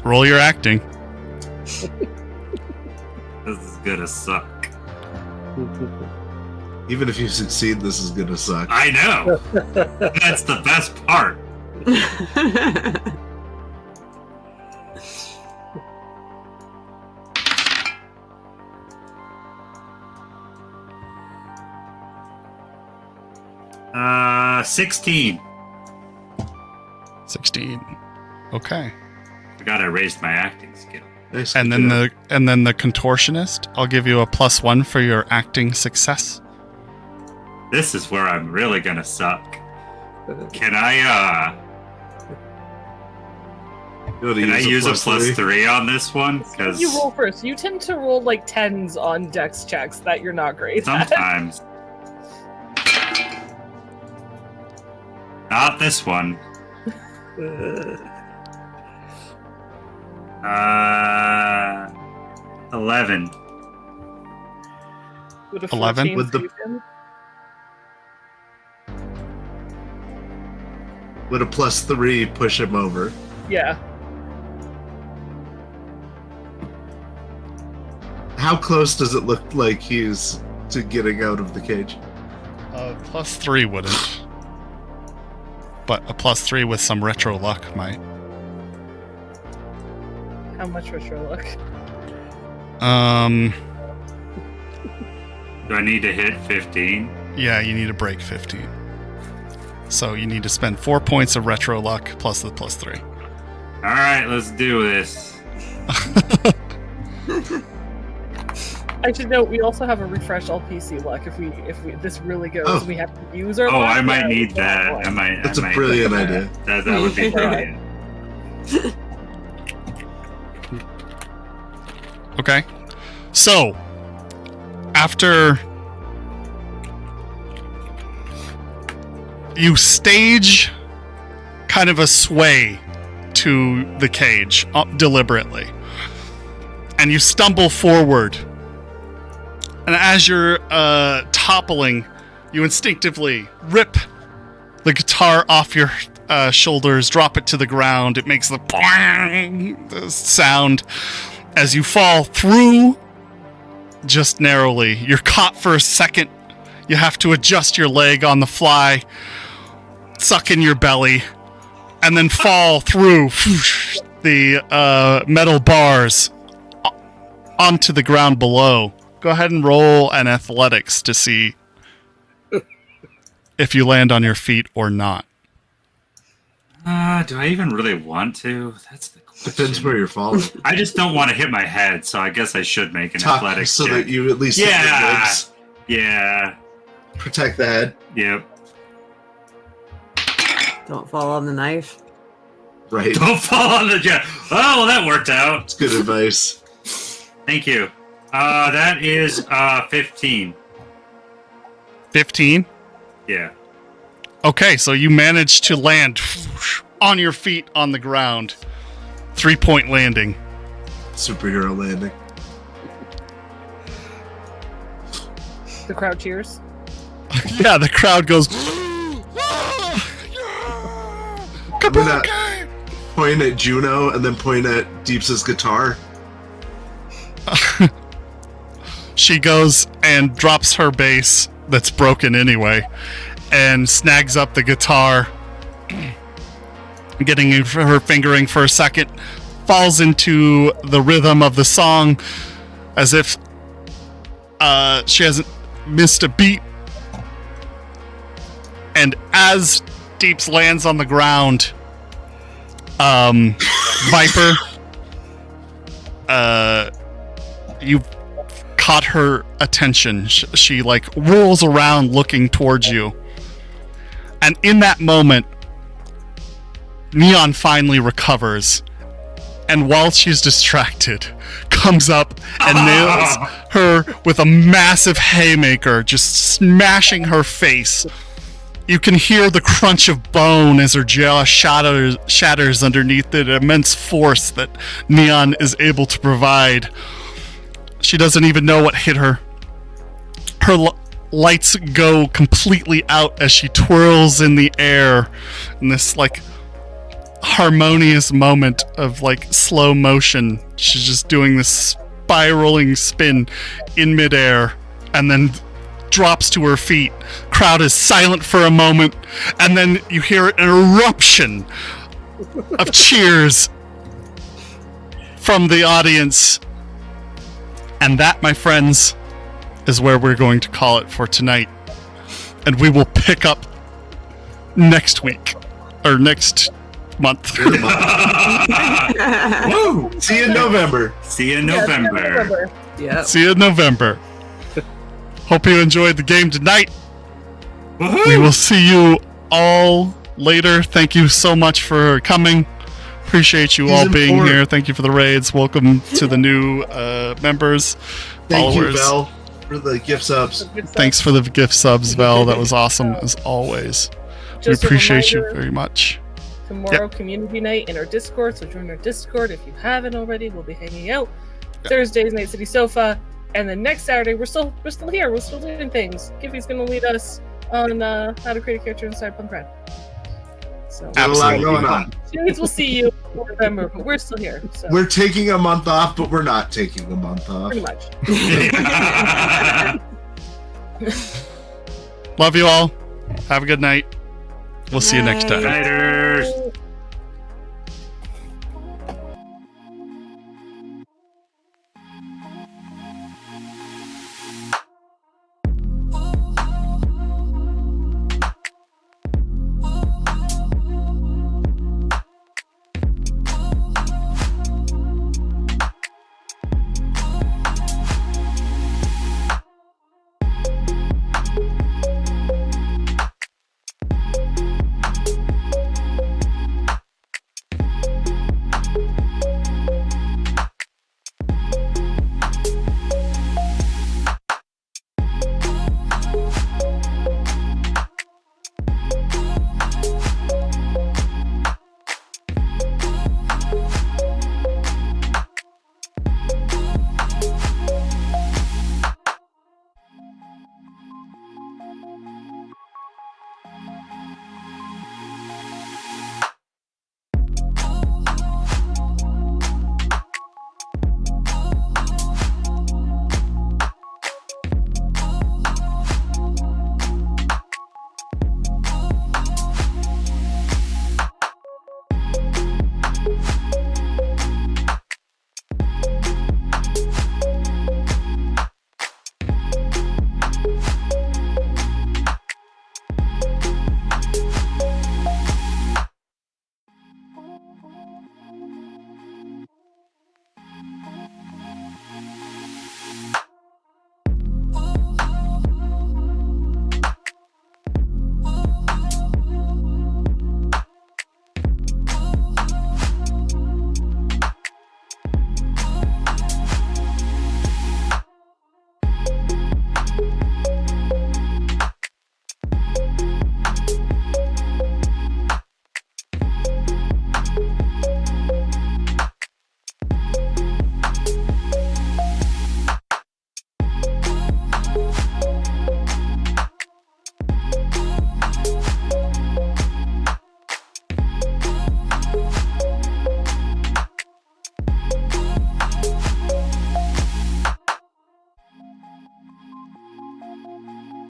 Speaker 1: Roll your acting.
Speaker 3: This is gonna suck.
Speaker 2: Even if you succeed, this is gonna suck.
Speaker 3: I know. That's the best part. Uh, 16.
Speaker 1: 16. Okay.
Speaker 3: I gotta raise my acting skill.
Speaker 2: Nice.
Speaker 1: And then the contortionist, I'll give you a +1 for your acting success.
Speaker 3: This is where I'm really gonna suck. Can I use a +3 on this one? Because
Speaker 5: You roll first. You tend to roll like 10s on dex checks that you're not great at.
Speaker 3: sometimes. Not this one. 11.
Speaker 5: Would a
Speaker 1: 11?
Speaker 5: 14
Speaker 2: With the-
Speaker 5: save him?
Speaker 2: Would a +3 push him over?
Speaker 5: Yeah.
Speaker 2: How close does it look like he's to getting out of the cage?
Speaker 1: +3 wouldn't. But a +3 with some retro luck might.
Speaker 5: How much retro luck?
Speaker 3: Do I need to hit 15?
Speaker 1: Yeah, you need to break 15. So you need to spend 4 points of retro luck plus the +3.
Speaker 3: All right, let's do this.
Speaker 5: I should note we also have a refresh all PC luck if this really goes.
Speaker 2: Oh.
Speaker 5: We have to use our.
Speaker 3: Oh,
Speaker 5: luck.
Speaker 3: I might
Speaker 5: Yeah,
Speaker 3: need
Speaker 5: we
Speaker 3: that.
Speaker 5: don't
Speaker 3: I might.
Speaker 2: That's
Speaker 3: I
Speaker 2: a
Speaker 3: might
Speaker 2: brilliant
Speaker 3: need
Speaker 2: idea.
Speaker 3: That would be brilliant.
Speaker 1: Okay. So, after you stage kind of a sway to the cage deliberately, and you stumble forward, and as you're toppling, you instinctively rip the guitar off your shoulders, drop it to the ground. It makes the boing, the sound as you fall through just narrowly. You're caught for a second. You have to adjust your leg on the fly, suck in your belly, and then fall through the metal bars onto the ground below. Go ahead and roll an athletics to see if you land on your feet or not.
Speaker 3: Do I even really want to? That's the question.
Speaker 2: Depends where you're falling.
Speaker 3: I just don't want to hit my head, so I guess I should make an athletics
Speaker 2: so
Speaker 3: check.
Speaker 2: that you at least hit the ribs.
Speaker 3: Yeah.
Speaker 2: Protect the head.
Speaker 3: Yep.
Speaker 4: Don't fall on the knife.
Speaker 2: Right.
Speaker 3: Don't fall on the jet. Oh, well, that worked out.
Speaker 2: That's good advice.
Speaker 3: Thank you. That is 15.
Speaker 1: 15?
Speaker 3: Yeah.
Speaker 1: Okay, so you managed to land on your feet on the ground. 3-point landing.
Speaker 2: Superhero landing.
Speaker 5: The crowd cheers.
Speaker 1: Yeah, the crowd goes.
Speaker 2: I'm gonna point at Juno and then point at Deeps' guitar.
Speaker 1: She goes and drops her bass that's broken anyway, and snags up the guitar, getting her fingering for a second, falls into the rhythm of the song as if she hasn't missed a beat. And as Deeps lands on the ground, Viper, you've caught her attention. She like rolls around looking towards you. And in that moment, Neon finally recovers. And while she's distracted, comes up and nails her with a massive haymaker, just smashing her face. You can hear the crunch of bone as her jaw shatters underneath the immense force that Neon is able to provide. She doesn't even know what hit her. Her lights go completely out as she twirls in the air in this like harmonious moment of like slow motion. She's just doing this spiraling spin in midair and then drops to her feet. Crowd is silent for a moment, and then you hear an eruption of cheers from the audience. And that, my friends, is where we're going to call it for tonight. And we will pick up next week, or next month.
Speaker 2: Woo! See you in November.
Speaker 3: See you in November.
Speaker 4: Yeah.
Speaker 1: See you in November. Hope you enjoyed the game tonight.
Speaker 3: Woohoo!
Speaker 1: We will see you all later. Thank you so much for coming. Appreciate you all
Speaker 2: Season
Speaker 1: being
Speaker 2: 4.
Speaker 1: here. Thank you for the raids. Welcome to the new members,
Speaker 2: Thank
Speaker 1: followers.
Speaker 2: you, Vel, for the gift subs.
Speaker 1: Thanks for the gift subs, Val. That was awesome as always.
Speaker 5: Just
Speaker 1: we
Speaker 5: a
Speaker 1: appreciate you
Speaker 5: reminder,
Speaker 1: very much.
Speaker 5: Tomorrow, community night in our Discord, so join our Discord if you haven't already. We'll be hanging out. Thursdays, Night City Sofa, and then next Saturday we're still here. We're still doing things. Giffy's gonna lead us on how to create a character in Cyberpunk RED. So
Speaker 2: Got a lot
Speaker 1: Absolutely.
Speaker 2: going on.
Speaker 5: we'll see you in November, but we're still here. So
Speaker 2: We're taking a month off, but we're not taking a month off.
Speaker 5: pretty much.
Speaker 1: Love you all. Have a good night. We'll see you next time.
Speaker 3: Laters.